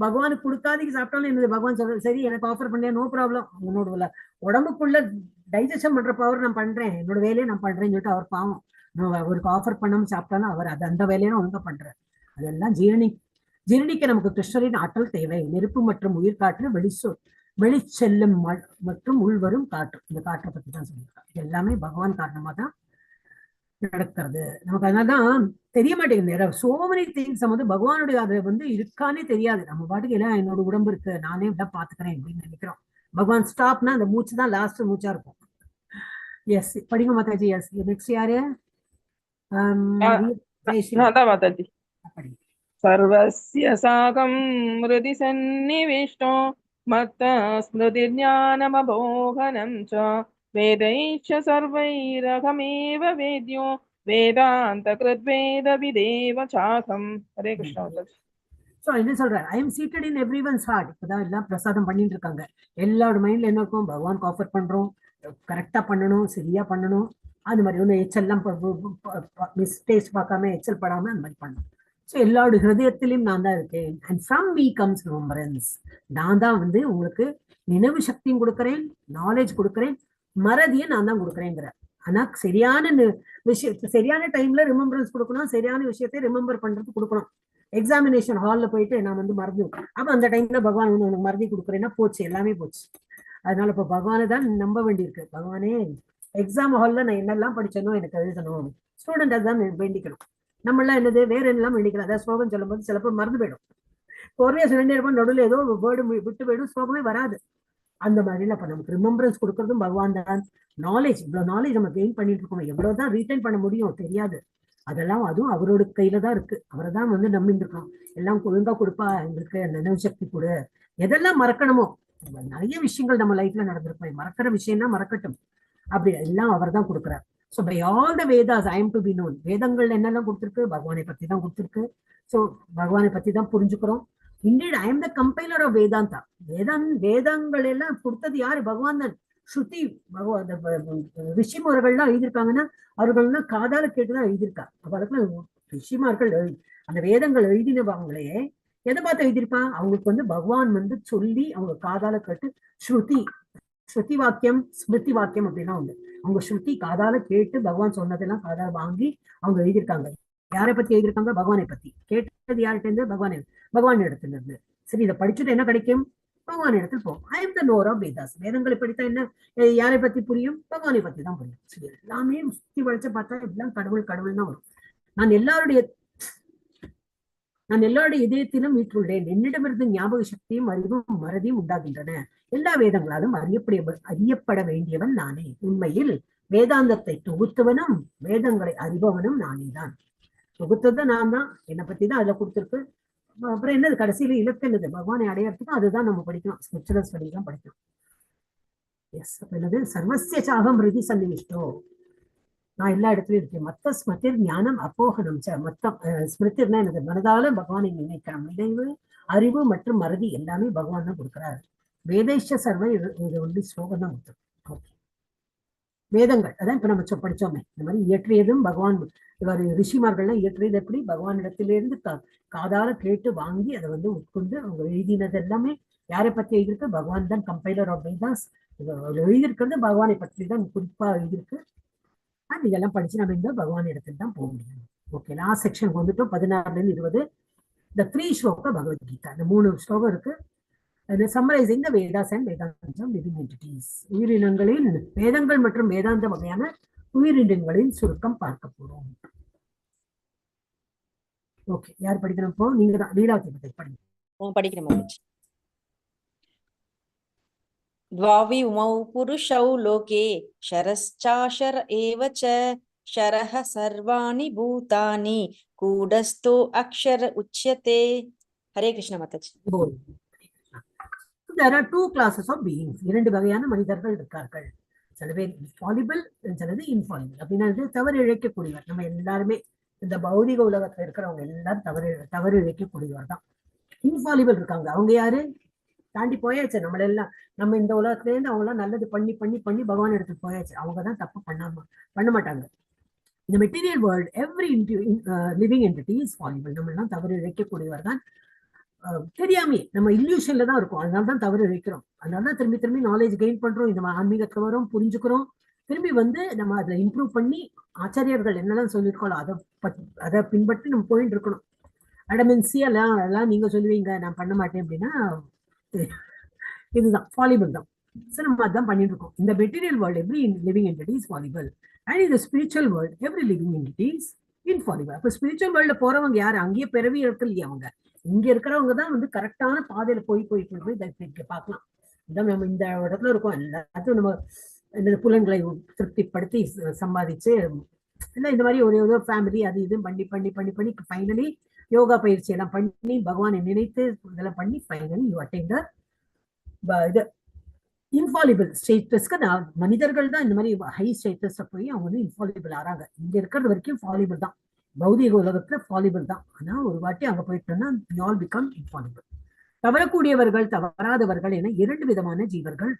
A: பகவானுக்கு கொடுக்காதீங்க சாப்பிட்டாலும் என்னது, பகவான் சொல்றது சரி எனக்கு ஆஃபர் பண்ணேன், நோ ப்ராப்ளம். உன்னோட உடம்புக்குள்ள டைஜஷன் பண்ற பவர் நான் பண்றேன், என்னோட வேலையை நான் பண்றேன்னு சொல்லிட்டு அவர் பாவம் அவருக்கு ஆஃபர் பண்ணாம சாப்பிட்டாலும் அவர் அந்த வேலையை ஒழுங்கா பண்றாரு. அதெல்லாம் ஜீரணிக்க நமக்கு கிருஷ்ணரின் ஆற்றல் தேவை. நெருப்பு மற்றும் உயிர் காற்று வெளிச்செல்லும் மற்றும் உள்வரும் காற்று. இந்த காற்றை பத்தி தான் சொல்லியிருக்காங்க. இது எல்லாமே பகவான் காரணமா தான் நடக்கிறது. நமக்கு அதனாலதான் தெரிய மாட்டேங்குது. சோ மெனி திங்ஸ் வந்து பகவானுடைய அது வந்து இருக்கானே தெரியாது. நம்ம பாட்டுக்கு எல்லாம் என்னோட உடம்பு இருக்கு, நானே எல்லாம் பாத்துக்கிறேன் அப்படின்னு நினைக்கிறோம். பகவான் ஸ்டாப்னா அந்த மூச்சு தான் லாஸ்ட் மூச்சா இருக்கும். எஸ், படிங்க மாதாஜி. எஸ், நெக்ஸ்ட் யாரு?
G: மாதாஜி. சர்வஸ்ய சாகம் மிருதி சன்னிவிஷ்டோ மத்த ஸ்மிருதி ஞானமபோகனம் ச வேதைச்ச சர்வைரகமேவ வேத்யோ வேதாந்த கிருத்வேத விதேவ சாகம். ஹரே கிருஷ்ணா.
A: ஸோ என்ன சொல்றாரு? I am seated in everyone's heart. இப்பதான் எல்லாம் பிரசாதம் பண்ணிட்டு இருக்காங்க. எல்லாரோட மைண்ட்ல என்ன இருக்கும்? பகவானுக்கு ஆஃபர் பண்றோம், கரெக்டா பண்ணணும், சரியா பண்ணணும். அந்த மாதிரி ஒன்று எச்சல்லாம் மிஸ்டேக்ஸ் பார்க்காம எச்சல் படாம அந்த மாதிரி பண்ணணும். ஸோ எல்லாரோட ஹிருதயத்திலையும் நான் தான் இருக்கேன். And from me comes remembrance. நான் தான் வந்து உங்களுக்கு நினைவு சக்தியும் கொடுக்குறேன், நாலேஜ் கொடுக்குறேன், மறதியை நான் தான் கொடுக்குறேங்கிற. ஆனா சரியான விஷயத்தை சரியான டைம்ல ரிமெம்பரன்ஸ் கொடுக்கணும், சரியான விஷயத்தை ரிமெம்பர் பண்றது கொடுக்கணும். எக்ஸாமினேஷன் ஹால்ல போயிட்டு நான் வந்து மறந்து அப்ப அந்த டைம்ல பகவான் வந்து உனக்கு மறதி கொடுக்குறேன்னா போச்சு, எல்லாமே போச்சு. அதனால இப்ப பகவானை தான் நம்ப வேண்டியிருக்கு. பகவானே எக்ஸாம் ஹால்ல நான் என்னெல்லாம் படிச்சனோ எனக்கு எழுதணும். ஸ்டூடெண்ட் அதுதான் வேண்டிக்கணும். நம்ம எல்லாம் என்னது வேற என்னெல்லாம் வேண்டிக்கலாம். அதாவது ஸ்லோகம் சொல்லும் போது சிலப்போ மறந்து போயிடும். பொறுமையா சொல்லிட்டே இருப்போம், நடுவில் ஏதோ வேர்டு விட்டு போயிடும், ஸ்லோகமே வராது. அந்த மாதிரில அப்ப நமக்கு ரிமெம்பரன்ஸ் கொடுக்கறதும் பகவான் தான். நாலேஜ், இவ்வளவு நாலேஜ் நம்ம கெயின் பண்ணிட்டு இருக்கோம். எவ்வளவுதான் ரீட்டைன் பண்ண முடியும் தெரியாது. அதெல்லாம் அதுவும் அவரோட கையில தான் இருக்கு. அவரை தான் வந்து நம்பிட்டு இருக்கோம். எல்லாம் ஒழுங்கா கொடுப்பா, எங்களுக்கு நினைவு சக்தி கொடு. எதெல்லாம் மறக்கணுமோ, நிறைய விஷயங்கள் நம்ம லைஃப்ல நடந்திருப்போம். மறக்கிற விஷயம்னா மறக்கட்டும். அப்படி எல்லாம் அவர் தான் கொடுக்குறார். So by all the Vedas I am to be known. வேதங்கள் என்னெல்லாம் கொடுத்துருக்கு, பகவானை பத்தி தான் கொடுத்துருக்கு. ஸோ பகவானை பத்தி தான் புரிஞ்சுக்கிறோம். Indeed I am the compiler of Vedanta. வேதங்கள் எல்லாம் கொடுத்தது யாரு, பகவான் தான். ஸ்ருதி ரிஷிமார்கள்லாம் எழுதியிருக்காங்கன்னா அவர்கள்லாம் காதால கேட்டுதான் எழுதியிருக்கா. அப்ப அதுக்கு ரிஷிமார்கள் அந்த வேதங்கள் எழுதினவங்களே எதை பார்த்து எழுதியிருப்பா, அவங்களுக்கு பகவான் சொல்லி அவங்க காதால கேட்டு ஸ்ருதி வாக்கியம் ஸ்மிருதி வாக்கியம் அப்படின்னா உண்டு. அவங்க ஸ்ருதி காதால கேட்டு பகவான் சொன்னதெல்லாம் காதால வாங்கி அவங்க எழுதியிருக்காங்க. யாரை பத்தி எழுதியிருக்காங்க, பகவானை பத்தி. கேட்டது யார்கிட்ட இருந்து, பகவான் இடத்துல இருந்து. சரி, இதை படிச்சுட்டு என்ன கிடைக்கும், பகவான் இடத்துல போகும். I am the knower of Vedas. வேதங்களை படித்தா என்ன, யாரை பத்தி புரியும், பகவானை பத்தி தான் புரியும். சரி, எல்லாமே சுத்தி வளைச்சு பார்த்தா இப்படிலாம் கடவுள் கடவுள் தான் வரும். நான் எல்லாருடைய இதயத்திலும் வீற்றுள்ளேன். என்னிடமிருந்து ஞாபக சக்தியும் அறிவும் மறதியும் உண்டாகின்றன. எல்லா வேதங்களாலும் அறியப்பட வேண்டியவன் நானே. உண்மையில் வேதாந்தத்தை தொகுத்தவனும் வேதங்களை அறிபவனும் நானே தான். தொகுத்தது நான் தான், என்னை பத்தி தான் அதுல கொடுத்துருக்கு. அப்புறம் என்னது, கடைசியில இலக்கு என்னது, பகவானை அடையறதுக்கும் அதுதான் நம்ம படிக்கணும். ஸ்பிரிச்சுவல் ஸ்டடி தான் படிக்கணும். எஸ், அப்ப என்னது, சர்வசிய சாகம் ரிதி சன்னிவிஷ்டோ. நான் எல்லா இடத்துலயும் இருக்கேன். மத்த ஸ்மிருதிர் ஞானம் அப்போகனம். மொத்தம் ஸ்மிருதிர்னா எனது மனதால பகவானை நினைக்கணும். நினைவு, அறிவு மற்றும் மறதி எல்லாமே பகவான் தான் கொடுக்குறாரு. வேதைஷ சர்வ இது ஸ்லோகம் தான் கொடுத்துரும். ஓகே, வேதங்கள் அதான் இப்ப நம்ம படிச்சோமே. இந்த மாதிரி இயற்றியதும் பகவான். இவர் ரிஷிமார்கள்லாம் இயற்றியது எப்படி, பகவான் இடத்திலிருந்து காதால கேட்டு வாங்கி அதை உட்கொண்டு அவங்க எழுதினது எல்லாமே யாரை பத்தி எழுதியிருக்கு, பகவான் தான் கம்பைலர் ஆஃப் வேதாஸ். எழுதியிருக்கிறது பகவானை பற்றி தான் குறிப்பா எழுதியிருக்கு. இதெல்லாம் படிச்சு நம்ம இந்த பகவான் இடத்துல தான் போக முடியும். ஓகே, லாஸ்ட் செக்ஷன் வந்துட்டோம். 16 to 20 இந்த 3 ஸ்லோக பகவத்கீதா. இந்த 3 ஸ்லோகம் இருக்கு. Summarising the Vedas and Vedantam living entities. உயிரினங்களின் வேதங்கள் மற்றும் வேதாந்த வகையான உயிரினங்களின் சுருக்கம் பார்க்க போறோம். ஓகே, யார் படிக்கணும் இப்போ, நீங்க தான். லீலாவதி படிங்க.
D: படிக்கிறேன். द्वावि उमौ पुरुषौ लोके शरश्चाशर एव च शरः सर्वाणि भूतानि कूटस्थो अक्षर उच्यते. हरे कृष्ण माताजी.
A: There are 2 classes of beings. 2 வகையான மனிதர்கள் இருக்கார்கள். சில பேர் ஃபாலிபிள், சிலது இன்ஃபாலிபிள். அப்படின்னா தவறு இழைக்கக்கூடியவர். நம்ம எல்லாருமே இந்த பௌதிக உலகத்துல இருக்கிறவங்க எல்லாரும் தவறு இழைக்கக்கூடியவர் தான். இன்ஃபாலிபிள் இருக்காங்க. அவங்க யாரு, தாண்டி போயாச்சு. நம்மளெல்லாம் நம்ம இந்த உலகத்துல இருந்து அவங்க எல்லாம் நல்லது பண்ணி பண்ணி பண்ணி பகவான் இடத்துக்கு போயாச்சு. அவங்கதான் தப்பு பண்ண மாட்டாங்க. இந்த material world every living entity is fallible. நம்ம எல்லாம் தவறு இழைக்கக்கூடியவர் தான். தெரியாமே நம்ம இல்யூஷன்ல தான் இருக்கும். அதனாலதான் தவறு இழைக்கிறோம். அதனாலதான் திரும்பி திரும்பி நாலேஜ் கெயின் பண்றோம். இந்த ஆன்மீகத்துல வரோம், புரிஞ்சுக்கிறோம். திரும்பி நம்ம அதுல இம்ப்ரூவ் பண்ணி ஆச்சாரியர்கள் என்னெல்லாம் சொல்லியிருக்கோம் அதை பின்பற்றி நம்ம போயிட்டு இருக்கணும். அடமென்சி எல்லாம் நீங்க சொல்லுவீங்க, நான் பண்ண மாட்டேன் அப்படின்னா இதுதான் ஃபாலிபிள் தான். சோ நம்ம அதான் பண்ணிட்டு இருக்கோம். இந்த material world every living entity is fallible and இந்த spiritual world every living entity is infallible. அப்ப ஸ்பிரிச்சுவல் வேர்ல்ட்ல போறவங்க யாரு, அங்கேயே பிறவி இருக்கு இல்லையா, அவங்க இங்க இருக்கிறவங்க தான் கரெக்டான பாதையில போய் பார்க்கலாம். இதான் நம்ம இந்த இடத்துல இருக்கோம். எல்லாத்தையும் நம்ம இந்த புலன்களை திருப்திப்படுத்தி சம்பாதிச்சு இல்லை இந்த மாதிரி ஒரு ஃபேமிலி அது இது பண்ணி பண்ணி பண்ணி பண்ணி ஃபைனலி யோகா பயிற்சி எல்லாம் பண்ணி பகவானை நினைத்து இதெல்லாம் பண்ணி finally you attain the infallible ஸ்டேட்டஸ்க்கு. மனிதர்கள் தான் இந்த மாதிரி ஹை ஸ்டேட்டஸ் போய் அவங்க இன்ஃபாலிபிள் ஆறாங்க. இங்க இருக்கிறது வரைக்கும் ஃபாலிபிள் தான், பௌதிக உலகத்துல ஃபாலிபிள் தான். ஆனா ஒரு வாட்டி அங்க போயிட்டோம்னா we all become infallible. தவறக்கூடியவர்கள் தவறாதவர்கள் என 2 விதமான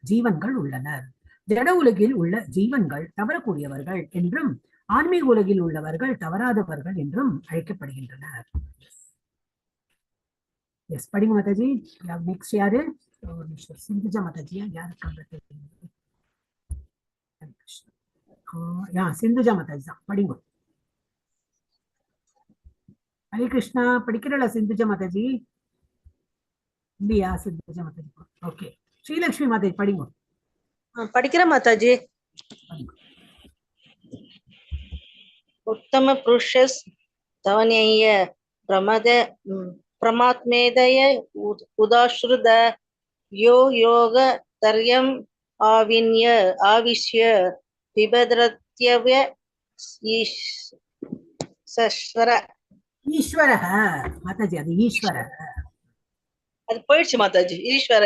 A: ஜீவன்கள் உள்ளனர். ஜட உலகில் உள்ள ஜீவன்கள் தவறக்கூடியவர்கள் என்றும் ஆன்மீக உலகில் உள்ளவர்கள் தவறாதவர்கள் என்றும் அழைக்கப்படுகின்றனர். எஸ், படிங்க மாதாஜி. நெக்ஸ்ட் யாரு, சிந்துஜா மாதாஜியா, யாருக்கு சிந்துஜா மாதாஜி தான், படிங்க. ஹரே கிருஷ்ணா. படிக்கிறல சிந்துஜா மாதாஜி இல்லையா? சிந்துஜா மாதாஜி ஓகே. ஸ்ரீலக்ஷ்மி மாதாஜி படிங்க.
I: படிக்கிற மாதாஜி. உத்தம புருஷஸ் தவனேய பிரமாத்மேதய உதாஸ்ருத யோ யோக தர்யம் ஆவிஷ்ய விபத்ரத்யவ
A: ஈஸ்வர மாதாஜி. அது ஈஸ்வர,
I: அது போயிடுச்சு மாதாஜி. ஈஸ்வர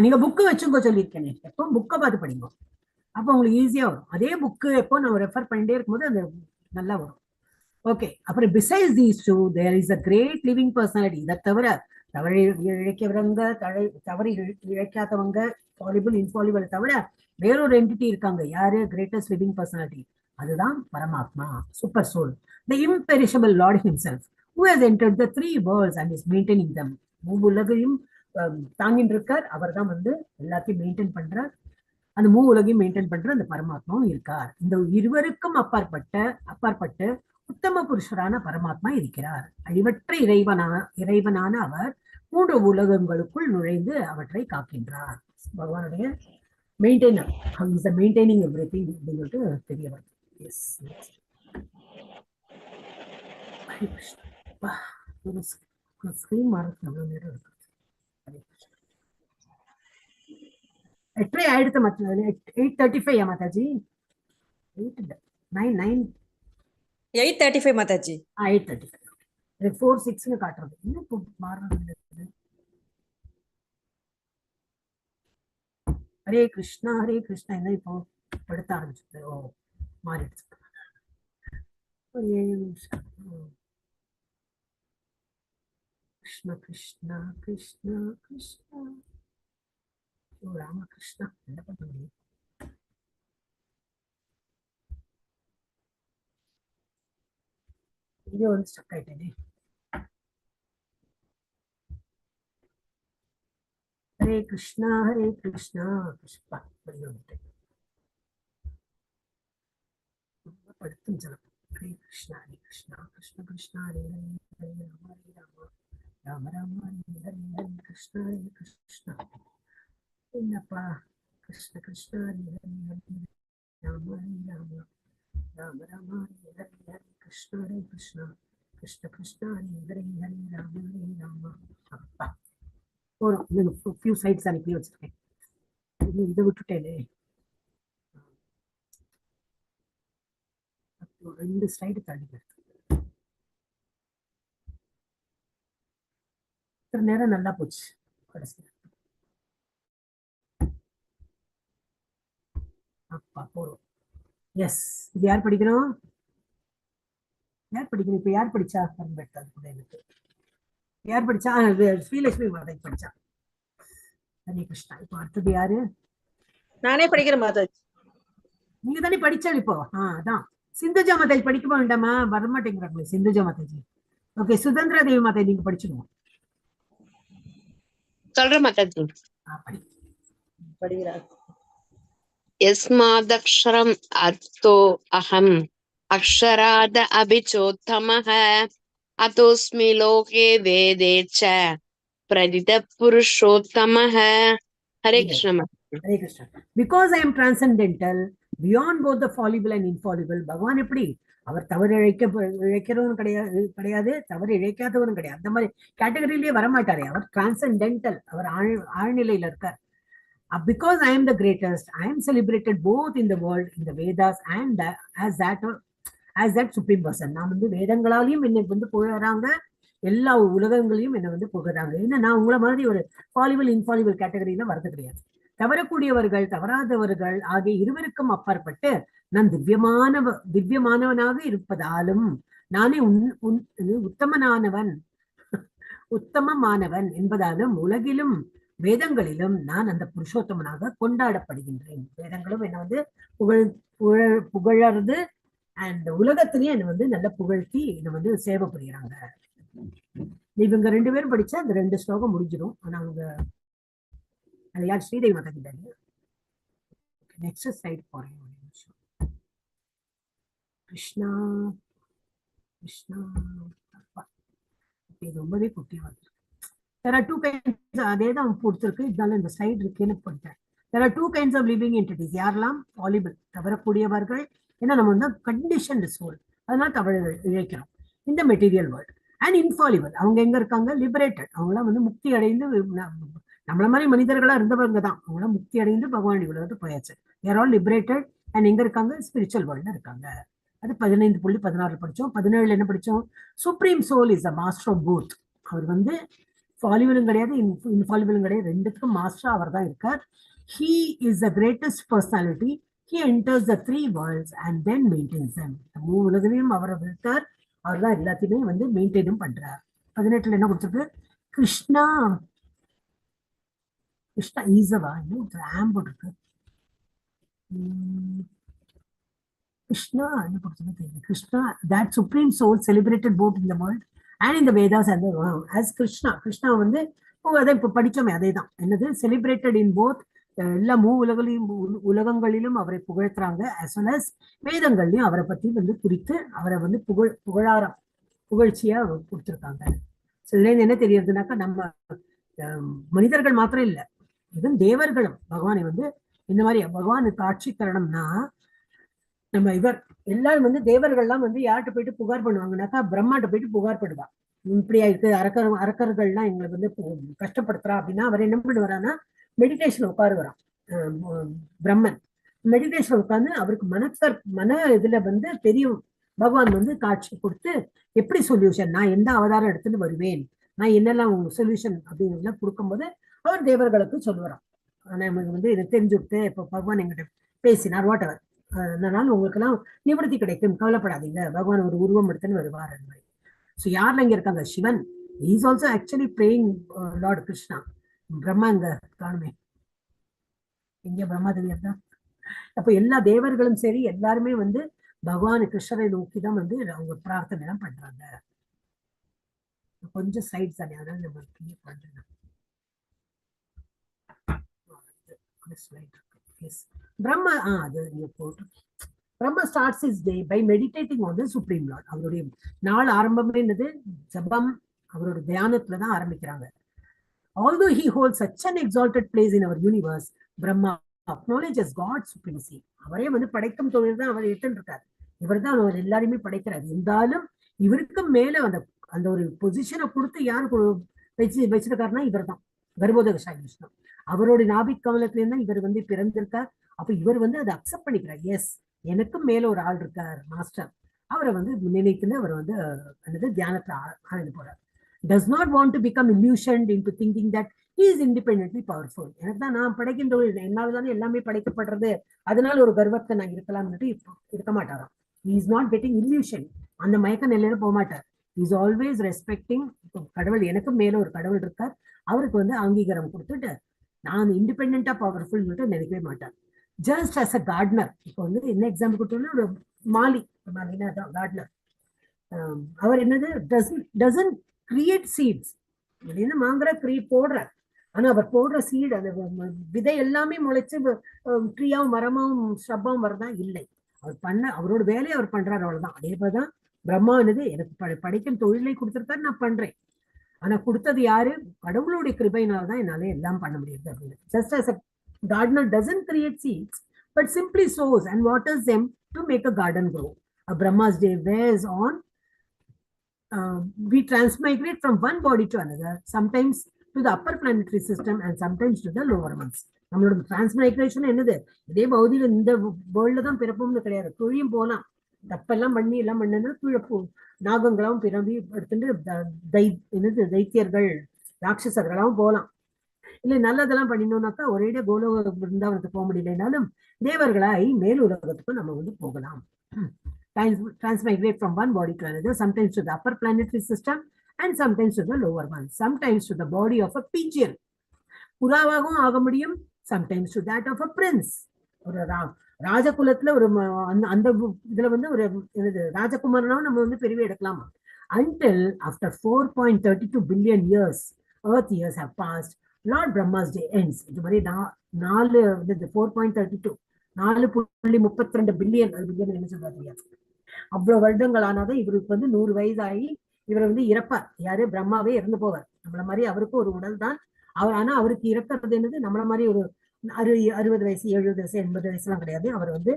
A: நீங்க புக்கு வச்சுங்க சொல்லியிருக்கேன். எப்போ புக்கை பார்த்து படிங்க. அப்போ உங்களுக்கு ஈஸியா வரும். அதே புக்கு எப்போ நம்ம ரெஃபர் பண்ணிட்டே இருக்கும்போது அது நல்லா வரும். ஓகே, அப்புறம் besides these two there is a great living personality. இதை தவிர தவறி இழைக்கிறவங்க, தவறி இழைக்காதவங்க, ஃபாலிபிள் இன்ஃபாலிபிள் தவிர வேறொரு என்டிட்டி இருக்காங்க. யாரு? Greatest living personality. அதுதான் Paramatma, super soul, the imperishable Lord himself who has entered the three worlds and is maintaining them. உலகையும் தாங்கிட்டு இருக்கார். அவர் தான் வந்து எல்லாத்தையும் மெயின்டைன் பண்றார். அந்த உலகையும் மெயின்டைன் பண்ற அந்த பரமாத்மாவும் இருக்கார். இந்த இருவருக்கும் அப்பாற்பட்டு உத்தம புருஷரான பரமாத்மா இருக்கிறார். அழிவற்ற இறைவனான அவர் 3 உலகங்களுக்குள் நுழைந்து அவற்றை காக்கின்றார். பகவானுடைய மெயின்டைனர், மெயின்டைனிங் எவ்ரிதிங் அப்படின்னு சொல்லிட்டு தெரிய வருது. எஸ், ஸ்கிரீன் மாறதுக்கு எவ்வளவு நேரம் இருக்கு? எட்டரை ஆயிடுத்து மற்ற 8:35 மாதாஜி.
D: 8:35 மாதாஜி.
A: 8:35. 4:06 காட்டுறது. இன்னும் மாறுறது. ஹரே கிருஷ்ணா ஹரே கிருஷ்ணா. என்ன இப்போ படுத்த ஆரம்பிச்சது? ஓ, மாறிடுச்சு. ஒரு 7 நிமிஷம். கிருஷ்ணா கிருஷ்ணா கிருஷ்ணா கிருஷ்ணா ராமகிருஷ்ணா. என்ன பண்ண முடியும்? இங்க வந்து ஸ்டக் ஆயிட்டேனே. ஹரே கிருஷ்ணா கிருஷ்ணா வந்துட்டேன். படுத்தும் சில. ஹரே கிருஷ்ணா கிருஷ்ணா கிருஷ்ணா ஹரே ஹரே ராம ராம ராம ஹரே ஹரே கிருஷ்ணா கிருஷ்ணா. என்னப்பா? கிருஷ்ண கிருஷ்ணா ஹரே ஹரே ராம ராம ராம ராம ஹரே ஹரே கிருஷ்ணா கிருஷ்ணா கிருஷ்ண கிருஷ்ணா ஹரே ஹரே ராம ராம. அப்பா போறோம். ஃபியூ சைட்ஸ் அனுப்பி வச்சிருக்கேன். இதை விட்டுட்டேனே. 2 ஸ்லைடு தள்ளி நேரம் நல்லா போச்சு. அப்பா போறோம். எஸ், இது யார் படிக்கணும்? இப்ப யார் படிச்சா? எனக்கு யார் படிச்சா? ஸ்ரீலட்சுமி மாதா படிச்சா. ஹரே கிருஷ்ணா. இப்போ அடுத்தது யாரு?
I: நானே படிக்கிறேன் மாதாஜி.
A: நீங்க தானே படிச்சால் இப்போ. அதான் சிந்துஜா மாதாஜி படிக்க வேண்டாமா? வரமாட்டேங்கிறாங்களே சிந்துஜா மாதாஜி. ஓகே, சுதந்திரா தேவி மாதா நீங்க படிச்சுடுவோம்.
E: சொல்றேன் மாதாஜி.
I: படிக்கிறார்.
E: யஸ்மாதக்ஷரம் அர்த்தோ அகம் அக்ஷராத அபிச்சோத்தமஹ அதோஸ்மி லோகே வேதே ச பிரதித புருஷோத்தமஹ. Hare Krishna.
A: Hare Krishna. Because I am transcendental beyond both the fallible and infallible. Bhagavan எப்படி? அவர் தவறு இழைக்கிறவரும் கிடையாது, தவறு இழைக்காதவரும் கிடையாது. அந்த மாதிரி கேட்டகரியிலேயே வரமாட்டாரே. அவர் டிரான்சென்டென்டல், அவர் ஆழ்நிலையில இருக்கார். Because I am the greatest, I am celebrated both in the world, in the Vedas, and as that supreme person. நான் வந்து வேதங்களாலையும் என்னை வந்து புகழறாங்க, எல்லா உலகங்களையும் என்னை வந்து புகழறாங்க. ஏன்னா நான் உங்களை மாதிரி ஒரு ஃபாலிபிள் இன்ஃபாலிபிள் கேட்டகரியில வரது கிடையாது. தவறக்கூடியவர்கள், தவறாதவர்கள் ஆகிய இருவருக்கும் அப்பாற்பட்டு நான் திவ்யமானவனாக இருப்பதாலும் நானே உத்தமமானவன் என்பதாலும் உலகிலும் வேதங்களிலும் நான் அந்த புருஷோத்தமனாக கொண்டாடப்படுகின்றேன். வேதங்களும் என்ன வந்து புகழறது, அண்ட் உலகத்திலேயே என்ன வந்து நல்ல புகழ்த்தி என்ன வந்து சேவை புரியுறாங்க. இவங்க 2 பேரும் படிச்சா அந்த 2 ஸ்லோகம் முடிஞ்சிடும். ஆனா அவங்க அது யார்? ஸ்ரீதேவி மாதா கிட்ட. நெக்ஸ்ட் ஸ்லைட் போறேன். கிருஷ்ணா கிருஷ்ணா. இது ரொம்பவே குட்டியா வந்து. There are 2 kinds. அதேதான் கொடுத்திருக்கு. இதனால இந்த ஸ்லைட் இருக்குன்னு படித்தேன். There are 2 kinds of living entities. யாரெல்லாம்? ஃபாலிபிள், தவறக்கூடியவர்கள். ஏன்னா நம்ம வந்து கண்டிஷன்டு சோல், அதனால தவறு இழைக்கிறோம் இந்த மெட்டீரியல் வேர்ல்ட். அண்ட் இன்ஃபாலிபிள், அவங்க எங்க இருக்காங்க? லிபரேட்டட். அவங்களாம் வந்து முக்தி அடைந்து, நம்மள மாதிரி மனிதர்களா இருந்தவங்க தான். அவங்களாம் முக்தி அடைந்து பகவான் உலகத்துக்கு போயாச்சு. They are all liberated. And எங்க இருக்காங்க? ஸ்பிரிச்சுவல் வேர்ல்ட்ல இருக்காங்க. அது 15.16 படிச்சோம். 17 என்ன படிச்சோம்? Supreme soul is a master of both. அவர் வந்து ஃபாலிபிளும் கிடையாது, இன்ஃபாலிபிளும் கிடையாது, 2த்துக்கும் மாஸ்டரா அவர் தான் இருக்கார். He is the greatest personality. he enters the three worlds and then maintains them. மூணு உலகிலையும் அவர் இருக்கார், அவர் தான் எல்லாத்தையுமே வந்து மெயின்டைனும் பண்றார். 18ல என்ன கொடுத்துருக்கு? கிருஷ்ணா கிருஷ்ணா ஈசவா இன்னும் ஆம் போட்டிருக்கு. Krishna, Krishna, that supreme soul celebrated both in the world and in the Vedas and the as Krishna. Krishna வந்து அதை இப்போ படிச்சோமே அதே தான். என்னது? செலிப்ரேட்டட் இன் போத், எல்லா உலகங்களிலும் அவரை புகழ்த்துறாங்க, as well as வேதங்கள்லயும் அவரை பத்தி வந்து குறித்து அவரை வந்து புகழ்ச்சியா கொடுத்துருக்காங்க. இதுல என்ன தெரியுதுனாக்கா, நம்ம மனிதர்கள் மாத்திரம் இல்ல, இதுவும் தேவர்களும் பகவானை வந்து இந்த மாதிரி பகவானுக்கு காட்சி தரணும்னா, நம்ம இவர் எல்லாரும் வந்து தேவர்கள்லாம் வந்து யார்கிட்ட போயிட்டு புகார் பண்ணுவாங்கன்னாக்கா, பிரம்மாட்ட போயிட்டு புகார் பண்ணுவா. இப்படியா இருக்கு, அரக்கர்கள்லாம் எங்களை வந்து கஷ்டப்படுத்துறா அப்படின்னா, அவர் என்ன பண்ணுவாரான்னா மெடிடேஷன் உட்காருவாராம். பிரம்மன் மெடிடேஷன் உட்காந்து அவருக்கு மன இதுல வந்து பெரிய பகவான் வந்து காட்சி கொடுத்து, எப்படி சொல்யூஷன், நான் எந்த அவதாரம் எடுத்துன்னு வருவேன், நான் என்னெல்லாம் சொல்யூஷன் அப்படின்னு கொடுக்கும்போது அவர் தேவர்களுக்கு சொல்லுவாராம். ஆனா நமக்கு வந்து இதை தெரிஞ்சுட்டு இப்போ பகவான் எங்கிட்ட பேசினார், வாட் எவர், அதனால உங்களுக்கு எல்லாம் நிவர்த்தி கிடைக்கும், கவலைப்படாதீங்க, பகவான் ஒரு உருவம் எடுத்துன்னு வருவார். ஸோ யார்ல இங்க இருக்காங்க? Sivan is also actually praying Lord Krishna. Brahma இங்க காணுமே, இங்க பிரம்மா தேவியர் தான். அப்ப எல்லா தேவர்களும் சரி எல்லாருமே வந்து பகவான் கிருஷ்ணரை நோக்கிதான் வந்து அவங்க பிரார்த்தனை எல்லாம் பண்றாங்க. கொஞ்சம் ஸ்லைட்ஸ் தானே, அதனால நம்ம கிளியர் பண்றேன். Brahma, Brahma starts his day by meditating on the Supreme Lord. அவருடைய நாள் ஆரம்பமே என்னது? ஜபம், அவருடைய தியானத்துல தான் ஆரம்பிக்கிறாங்க. Although he holds such an exalted place in our universe, Brahma acknowledges God's supremacy. அவரே வந்து படைக்கும் தொழில் தான் அவர் ஏற்று இருக்காரு, இவர் தான் அவர் எல்லாருமே படைக்கிறார். இருந்தாலும் இவருக்கு மேல அந்த ஒரு பொசிஷனை கொடுத்து யாரு வச்சிருக்காருன்னா இவர் தான், கர்ப்போதக விஷ்ணு. அவருடைய நாபிக் கமலத்திலேருந்து தான் இவர் வந்து பிறந்திருக்கார். அப்ப இவர் வந்து அதை அக்செப்ட் பண்ணிக்கிறார். எஸ், எனக்கும் மேல ஒரு ஆள் இருக்கார், மாஸ்டர். அவரை வந்து நினைத்து அவர் வந்து தியானத்துல ஆழ்ந்து போறார். does not want to become illusioned into thinking that he is independently powerful. எனக்கு தான் நான் படைக்கின்ற என்னால தானே எல்லாமே படைக்கப்படுறது, அதனால ஒரு கர்வத்தை நான் இருக்கலாம்னு இருக்க மாட்டாராம். he is not getting illusion, அந்த மயக்க நிலையில போக மாட்டார். he is always respecting கடவுள், எனக்கு மேல ஒரு கடவுள் இருக்கார், அவருக்கு வந்து அங்கீகாரம் கொடுத்துட்டு நான் இண்டிபெண்டா பவர்ஃபுல் நினைக்கவே மாட்டார். ஜஸ்ட் அஸ் அ கார்டனர், இப்போ வந்து என்ன எக்ஸாம்பிள் கொடுத்தோம்னா ஒரு மாலினா தான் கார்டனர். அவர் என்னது டசன்ட் கிரியேட் சீட்ஸ், என்ன மாங்கற போடுறார், ஆனா அவர் போடுற சீடு அந்த விதை எல்லாமே முளைச்சு ட்ரீயாவும் மரமாவும் ஸ்ரப்பாவும் வரதான் இல்லை. அவர் அவரோட வேலையை அவர் பண்றாரு, அவ்வளவுதான். அதே போலதான் பிரம்மா என்னது, எனக்கு படிக்கும் தொழிலை கொடுத்திருக்காரு, நான் பண்றேன். ஆனா கொடுத்தது யாரு? கடவுளுடைய கிருபையினால்தான் என்னால எல்லாம் பண்ண முடியுது அப்படின்னு. Just as a gardener doesn't create seeds, but simply sows and waters them to make a garden grow. A Brahma's day wears on. We transmigrate from one body to another, sometimes to the upper planetary system and sometimes to the lower ones. நம்மளோட transmigration என்னது? இதே பௌதிக இந்த வேர்ல்ட்ல தான் பிறப்போம்னு கிடையாது, தொழியும் போலாம். தப்பெல்லாம் பண்ணி எல்லாம் பண்ணா கீழே நாகங்களாவும் பிறவி எடுத்துட்டு தைத்தியர்கள் ராட்சசர்களாவும் போகலாம். இல்ல நல்லதெல்லாம் பண்ணினோம்னாக்கா ஒரேடியா கோலோக பிருந்தாவனத்துக்கு போக முடியலனாலும் தேவர்களாய் மேல் உலகத்துக்கும் நம்ம வந்து போகலாம். Transmigrate from one body to another, sometimes to the upper planetary system and sometimes to the lower one, sometimes to the body of a pigeon, புறாவாகவும் ஆக முடியும், sometimes to that of a prince. ஒரு ராஜகுலத்துல ஒரு அந்த இதுல வந்து ஒரு ராஜகுமாரனாவும் நம்ம வந்து பெருவே எடுக்கலாமா. Until after 4.32 billion years, earth years have passed, Lord Brahma's day ends. இது மாதிரி 4.32 4.32 பில்லியன் என்ன சொல்றாங்க, அவ்வளவு வருடங்கள் ஆனாதான் இவருக்கு வந்து 100 வயதாகி இவர் வந்து இறப்பார். யாரு? பிரம்மாவே இறந்து போவார். நம்மள மாதிரி அவருக்கு ஒரு உடல் தான் அவர், ஆனா அவருக்கு இறக்கிறது என்னது நம்மள மாதிரி ஒரு 60 வயசு 70 வயசு 80 வயசு எல்லாம் கிடையாது. அவர் வந்து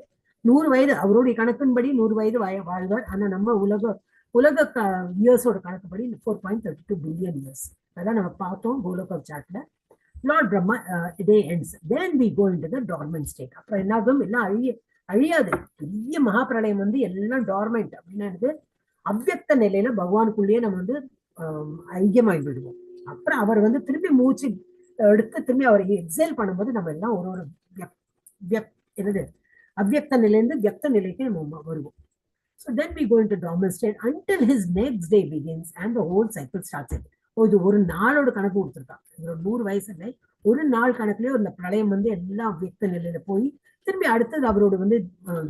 A: 100 வயது, அவருடைய கணக்கின்படி 100 வயது வாழ்வார். ஆனா நம்ம உலக இயர்ஸோட கணக்குப்படி 4.32 பில்லியன் இயர்ஸ். அதான் நம்ம பார்த்தோம் கோலோக சார்ட்ல. Lord Brahma day ends, then we go into the dormant state. அப்புறம் என்னாகும்? எல்லாம் அழியாது. பெரிய மகாபிரளயம் வந்து எல்லாம் டார்மெண்ட் அப்படின்னா அவ்வியக்த நிலையில பகவானுக்குள்ளேயே நம்ம வந்து ஐக்கியமாகி விடுவோம். அப்புறம் அவர் வந்து திரும்பி மூச்சு எடுத்து திரும்பி அவரை எக்ஸைல் பண்ணும்போது நம்ம எல்லாம் ஒரு என்னது அவ்யக்த நிலையிலிருந்து வியக்த நிலைக்கு நம்ம வருவோம். So then we go into dormant state until his next day begins and the whole cycle starts. இது ஒரு நாளோட கணக்கு கொடுத்துருக்கான். 100 வயசு இல்லை, ஒரு நாள் கணக்குலயே அந்த பிரளயம் வந்து எல்லாம் அவ்யக்த நிலையில போய் திரும்பி அடுத்தது அவரோட வந்து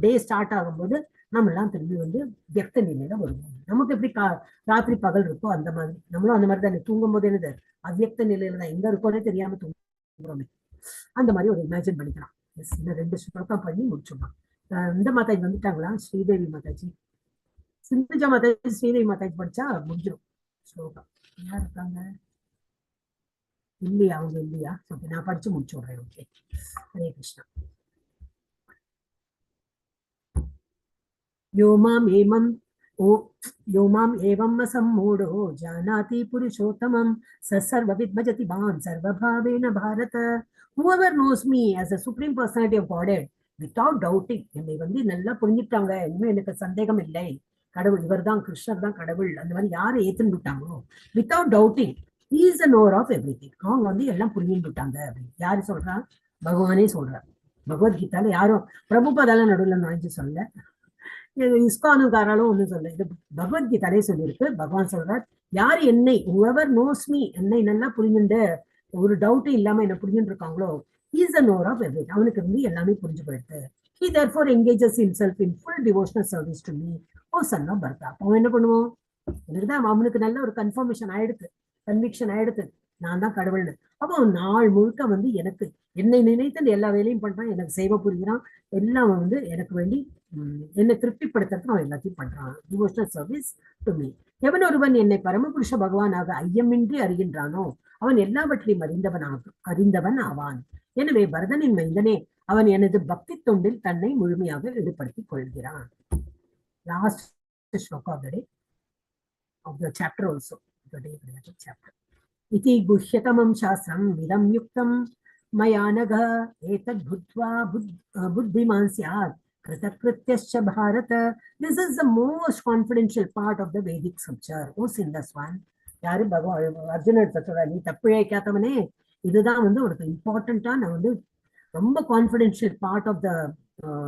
A: டே ஸ்டார்ட் ஆகும்போது நம்ம எல்லாம் திரும்பி வந்து வியக்த நிலையில வருவோம். நமக்கு எப்படி ராத்திரி பகல் இருக்கோ அந்த மாதிரி நம்மளும் அந்த மாதிரி தான் தூங்கும் போது என்னது அவ்யக்த நிலையில தான் எங்க இருக்கோனே தெரியாம தூங்குறோமே, அந்த மாதிரி ஒரு இமேஜின் பண்ணிக்கலாம். இந்த 2 ஸ்லோகம் பண்ணி முடிச்சுடலாம். இந்த மாதாஜி வந்துட்டாங்களா? ஸ்ரீதேவி மாதாஜி, சிந்துஜா மாதாஜி, ஸ்ரீதேவி மாதாஜி படிச்சா முடிஞ்சிடும் ஸ்லோகம். யார் இருக்காங்க? இல்லையா? அவங்க இல்லையா? ஓகே, நான் படிச்சு முடிச்சு விடுறேன். ஓகே, ஹரே கிருஷ்ணா. यो माम् एवम् असम्मूढो जानाति पुरुषोत्तमं स सर्वविद् भजति मां सर्वभावेन Bharat. Whoever knows me as a supreme personality of Godhead without doubting, என்னை வந்து நல்லா புரிஞ்சுட்டாங்க, இனிமே எனக்கு சந்தேகம் இல்லை, கடவுள் இவர் தான், கிருஷ்ணர் தான் கடவுள், அந்த மாதிரி யாரை ஏத்துன்னு விட்டாங்களோ without doubting he is a knower of everything, அவங்க வந்து எல்லாம் புரிஞ்சுட்டு விட்டாங்க அப்படின்னு யாரு சொல்றா? பகவானே சொல்றார். பகவத்கீதால யாரும் பிரபுபாதால நடுவில் நுழைஞ்சு சொல்ல, இஸ்கானுக்காராலும் ஒண்ணு சொல்ல, இது பகவத்கீதாலே சொல்லியிருக்கு. பகவான் சொல்றார், யார் என்னை whoever knows me, என்னை நல்லா புரிஞ்சுண்டு ஒரு டவுட்டும் இல்லாம என்ன புரிஞ்சுட்டு இருக்காங்களோ he is a knower of everything, அவனுக்கு வந்து எல்லாமே புரிஞ்சு போயிடுது. He therefore engages himself in full devotional service to me, O son of Bharata. அவன் என்ன பண்ணுவோம்? எனக்குதான் அவனுக்கு நல்ல ஒரு கன்ஃபர்மேஷன் ஆயிடுது, கன்விக்ஷன் ஆயிடுது, நான் தான் கடவுள்னு. அப்போ நாள் முழுக்க வந்து எனக்கு என்னை நினைத்து எல்லா வேலையும் பண்றான், எனக்கு சேவை புரிகிறான், எல்லாம் வந்து எனக்கு வேண்டி என்னை திருப்திப்படுத்துறதுக்கு அவன் எல்லாத்தையும் பண்றான். Devotional service to me. எவன் ஒருவன் என்னை பரமபுருஷ பகவானாக ஐயமின்றி அறிகின்றானோ அவன் எல்லாவற்றையும் அறிந்தவன் ஆவான். எனவே பரதனின் மைந்தனே, அவன் எனது பக்தி தொண்டில் தன்னை முழுமையாக ஈடுபடுத்திக் கொள்கிறான். Last sloka of the day, of the chapter also, the day chapter. इति गुह्यतमं शास्त्रं विदं युक्तं मया नघ एतद् भूत्वा बुद्धिमान् स्यात् कृतकृत्यश्च Bharat. This is the most confidential part of the Vedic scripture. O sinless one, யாரு? பகவான் அர்ஜுனன் சொல்றாரு, நீ தப்பு இழைக்காதவனே, இதுதான் வந்து உனக்கு இம்பார்ட்டண்டா, நான் வந்து ரொம்ப கான்ஃபிடென்ஷியல் பார்ட் ஆஃப் த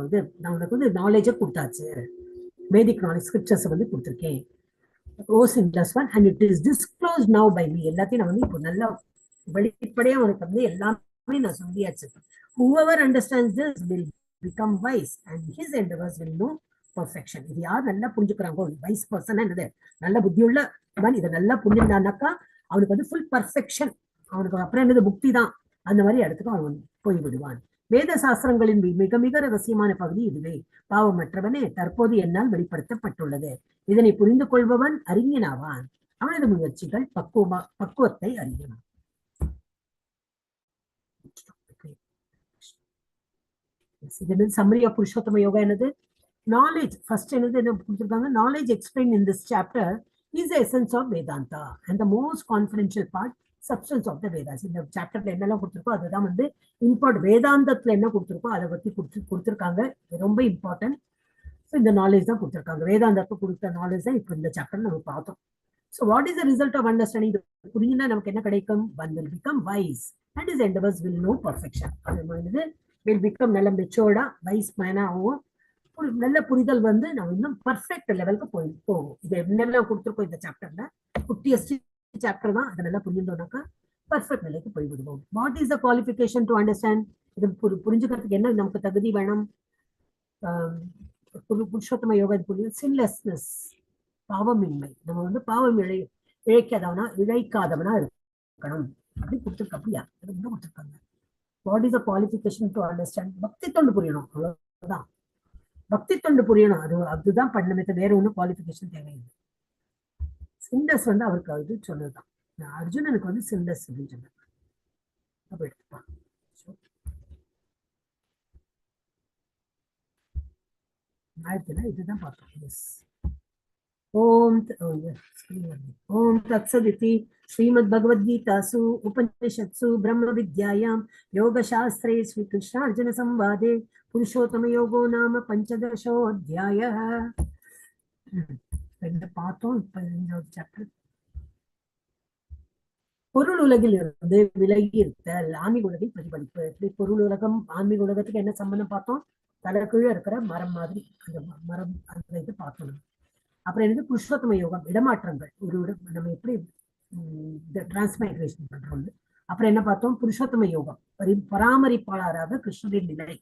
A: இது நான் உனக்கு வந்து நாலேஜை கொடுத்தாச்சு, வேதிக் நாலேஜ் ஸ்கிரிப்சர்ஸ் வந்து கொடுத்துருக்கேன். O sinless one, and it is disclosed now by me. எல்லாத்தையும் நான் வந்து இப்போ நல்லா வெளிப்படையா உனக்கு வந்து எல்லாமே நான் சொல்லியாச்சு. Whoever understands this will become wise and his endeavors will know perfection. இது யார் நல்லா புரிஞ்சுக்கிறாங்க, வைஸ் பர்சன் என்னது, நல்ல புத்தியுள்ள இதை நல்லா புரிஞ்சுட்டானாக்கா அவனுக்கு வந்து ஃபுல் பர்ஃபெக்ஷன், அவனுக்கு அப்புறம் என்னது முக்தி தான், அந்த மாதிரி இடத்துக்கு அவன் போய் விடுவான். வேத சாஸ்திரங்களின் மிக மிக ரகசியமான பகுதி இதுவே. பாவமற்றவனே, தற்போது என்னால் வெளிப்படுத்தப்பட்டுள்ளது. இதனை புரிந்து கொள்பவன் அறிஞனாவான். அவனது முயற்சிகள் பக்குவத்தை அறியும். இது சம்மரி ஆஃப் புருஷோத்தம யோகா. என்னது? நாலேஜ். ஃபர்ஸ்ட் என்னது என்ன கொடுத்துருக்காங்க? Knowledge explain in this chapter is the essence of Vedanta and the most confidential part, substance of the Vedas. இந்த சாப்டர்ல என்னெல்லாம் கொடுத்துருக்கோ அதுதான் வந்து இம்பார்ட்டன்ட். வேதாந்தத்துல என்ன கொடுத்துருக்கோ அதை பத்தி கொடுத்துருக்காங்க, ரொம்ப இம்பார்ட்டன்ட். ஸோ இந்த நாலேஜ் தான் கொடுத்துருக்காங்க, வேதாந்தத்தை கொடுத்த நாலேஜ் தான் இப்போ இந்த சாப்டர் நம்ம பார்த்தோம். So what is the result of understanding? புரிஞ்சுன்னா நமக்கு என்ன கிடைக்கும்? One will become wise and his endeavors will know perfection. அது வந்து will become நல்ல மெச்சோர்டா வைஸ் மேனாகவும் நல்ல புரிதல் வந்து நம்ம இன்னும் பர்ஃபெக்ட் லெவலுக்கு போகும். இது என்னெல்லாம் கொடுத்துருக்கோம் இந்த சாப்டர்ல, குட்டியஸ்ட் சாப்டர் தான், அதை நல்லா புரிஞ்சுட்டோம்னாக்கா பர்ஃபெக்ட் நிலைக்கு போய்விடுவோம். What is the qualification to understand? இது புரிஞ்சுக்கிறதுக்கு என்ன நமக்கு தகுதி வேணும்? புருஷோத்தம யோகா புரியும். சின்லெஸ்னஸ், பாவமின்மை. நம்ம வந்து பாவம் இழைக்காதவனா இருக்கணும் அப்படி கொடுத்துருக்க. அப்படியா ரொம்ப கொடுத்துருக்காங்க. What is the qualification to understand? பக்தி தொண்டு புரியணும், அவ்வளவுதான். பக்தி தொண்டு புரியணும், அதுதான் பண்ணமே, வேற ஒன்றும் குவாலிஃபிகேஷன் தேவையில்லை. சிண்டஸ் வந்து அவருக்கு இது சொன்னதுதான். அர்ஜுனனுக்கு வந்து சிண்டஸ் அப்படின்னு சொன்னாங்க. அப்ப எடுத்துப்பா. இதுதான் பார்த்தோம். ஓம் தத்சதிதி ஸ்ரீமத் பகவத்கீதாசு உபனிஷத்சு பிரம்ம வித்யாயாம் யோகசாஸ்திரே ஸ்ரீ கிருஷ்ண அர்ஜுன சம்வாதே புருஷோத்தம யோகோ நாம பஞ்சதசோऽத்தியாயः. பார்த்தோம். 15வது சாப்டர். பொருள் உலகில் இருந்து விலகி இருத்தல், ஆன்மீக உலகில் பிரதிபலிப்பு. இப்படி பொருள் உலகம் ஆன்மீக உலகத்துக்கு என்ன சம்பந்தம் பார்த்தோம்? தலை கீழே இருக்கிற மரம் மாதிரி அந்த மரம் அந்த இது பார்க்கணும். அப்புறம் என்னது புருஷோத்தம யோகம், இடமாற்றங்கள், ஒரு நம்ம எப்படி டிரான்ஸ்மைக்ரேஷன் பண்றோம். அப்புறம் என்ன பார்த்தோம், புருஷோத்தம யோகம், பராமரிப்பாளராக கிருஷ்ணரின் நிலை,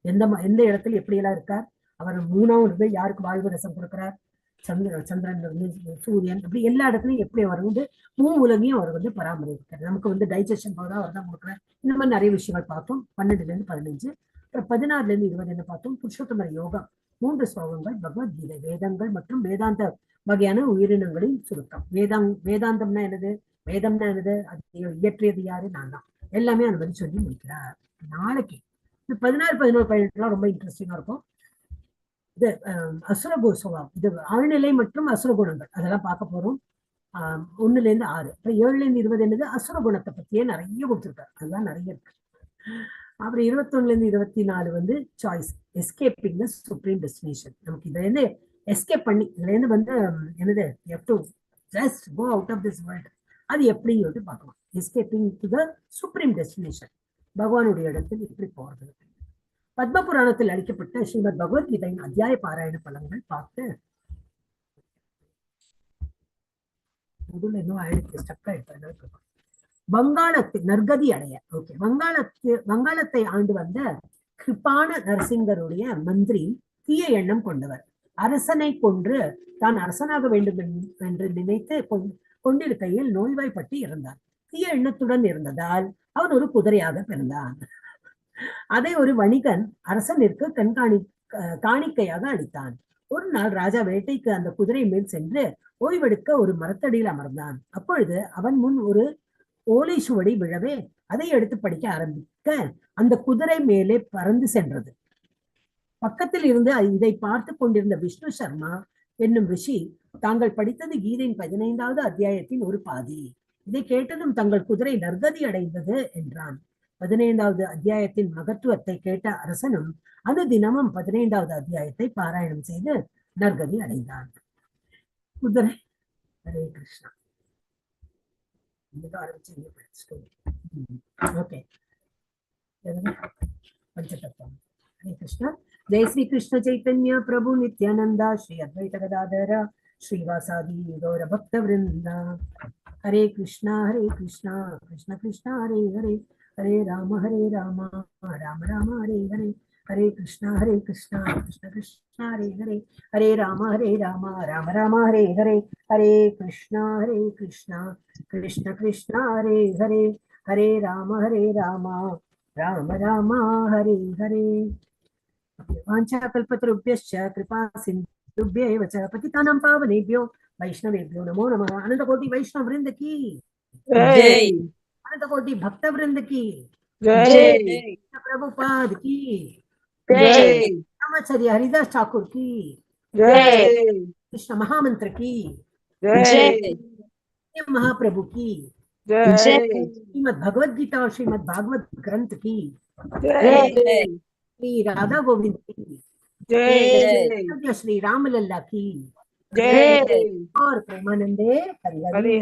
A: எந்த இடத்துல எப்படி எல்லாம் இருக்கார். அவர் 3வது யாருக்கு வாழ்வு ரசம் கொடுக்கிறார், சந்திரன் சூரியன், அப்படி எல்லா இடத்துலயும் எப்படி அவர் உலகையும் அவர் பராமரிக்கிறார். நமக்கு டைஜஷன் பவர் அவர் தான் கொடுக்குறார். இந்த மாதிரி நிறைய விஷயங்கள் பார்த்தோம். 12 to 15. அப்புறம் 16 to 20 என்ன பார்த்தோம், புருஷோத்தம யோகம், 3 ஸ்லோகங்கள், பகவத்கீதை, வேதங்கள் மற்றும் வேதாந்த வகையான உயிரினங்களின் சுருக்கம். வேதாந்தம்னா என்னது, வேதம்னா என்னது, அது இயற்றியது யாரு, நான் தான், எல்லாமே அந்த மாதிரி சொல்லி முடிக்கிறார். நாளைக்கு 16, 11, 18 ரொம்ப இன்ட்ரெஸ்டிங்கா இருக்கும். இது அசுரகு சுபாவம், இது ஆழ்நிலை மற்றும் அசுர குணங்கள், அதெல்லாம் பார்க்க போறோம். 1 to 6. அப்புறம் 7 to 20 என்னது, அசுர குணத்தை பத்தியே நிறைய கொடுத்துருக்காரு, அதுதான் நிறைய இருக்கு. அப்புறம் 21 to 24 choice, escaping the supreme destination. நமக்கு இதுல இருந்து எஸ்கேப் பண்ணி இதுல இருந்து என்னது, you have to just go out of this world, அது எப்படி பார்க்கலாம். Escaping to the supreme destination, பகவானுடைய இடத்தில் எப்படி போறது. பத்ம புராணத்தில் அளிக்கப்பட்ட ஸ்ரீமத் பகவத்கீதையின் அத்தியாய பாராயண பலன்கள் பார்த்து இன்னும் ஆயிடுச்சு, ஸ்டக் ஆயிடுச்சு. வங்காளத்தை நற்கதி அடைய, ஓகே, வங்காளத்தை ஆண்டு வந்த கிருபான நரசிங்கருடைய மந்திரி தீய எண்ணம் கொண்டவர். அரசனை கொன்று தான் அரசனாக வேண்டும் என்று நினைத்து கொண்டிருக்கையில் நோய்வாய்ப்பட்டு இறந்தார். தீய எண்ணத்துடன் இருந்ததால் அவன் ஒரு குதிரையாக பிறந்தான். அதை ஒரு வணிகன் அரசனிற்கு காணிக்கையாக அளித்தான். ஒரு நாள் ராஜா வேட்டைக்கு அந்த குதிரை மேல் சென்று ஓய்வெடுக்க ஒரு மரத்தடியில் அமர்ந்தான். அப்பொழுது அவன் முன் ஒரு ஓலை சுவடி விழவே அதை எடுத்து படிக்க ஆரம்பிக்க அந்த குதிரை மேலே பறந்து சென்றது. பக்கத்தில் இருந்து இதை பார்த்து கொண்டிருந்த விஷ்ணு சர்மா என்னும் ரிஷி, தாங்கள் படித்தது கீதையின் 15வது அத்தியாயத்தின் ஒரு பாதி. இதை கேட்டதும் தங்கள் குதிரை நற்கதி அடைந்தது என்றான். 15வது அத்தியாயத்தின் மகத்துவத்தை கேட்ட அரசனும் தினமும் 15வது அத்தியாயத்தை பாராயணம் செய்து நற்கதி அடைந்தான். குதிரை, ஹரே கிருஷ்ணா. ஓகே, பஞ்சதத்துவம். हरे कृष्ण. जय श्री कृष्ण चैतन्य प्रभु नित्यानंदा, श्री अद्वैत गदाधर श्रीवासादि गौर भक्त वृंदा. हरे कृष्णा कृष्ण कृष्ण हरे हरे, हरे राम राम राम हरे हरे, हरे कृष्णा कृष्ण कृष्ण हरे हरे, हरे राम राम राम हरे हरे, हरे कृष्णा कृष्ण कृष्ण हरे हरे, हरे राम राम राम हरे हरे. वाञ्छाकल्पतरुभ्यश्च कृपा सिन्धुभ्यैव च पतितानां पावनेभ्यो वैष्णवेभ्यो नमो नमः. अनंतकोटि वैष्णव वृंद की जय, अनंतकोटि भक्त वृंद की जय, प्रभुपाद की जय, आचार्य हरिदास ठाकुर की जय, कृष्ण महामंत्र की जय, महाप्रभु की जय, श्रीमद् भगवद गीता और श्रीमद् भागवत ग्रंथ की जय, श्री राधा गोविंद की जय, श्री रामलल्ला की जय, और प्रेमानंदे हरि हरि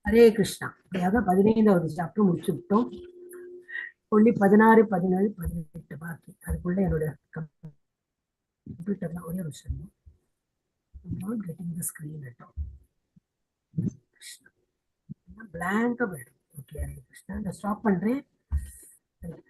A: हरे कृष्णा. 15வது சாப்டர் முடிச்சுட்டோம். ஒன்லி 16, 17, 18 பாக்கி. அதுக்குள்ள என்னோட கம்ப்யூட்டர்ல ஒரே விஷயம், I'm not getting the screen at all. blank. Okay, Hare Krishna. நான் ஸ்டாப் பண்றேன்.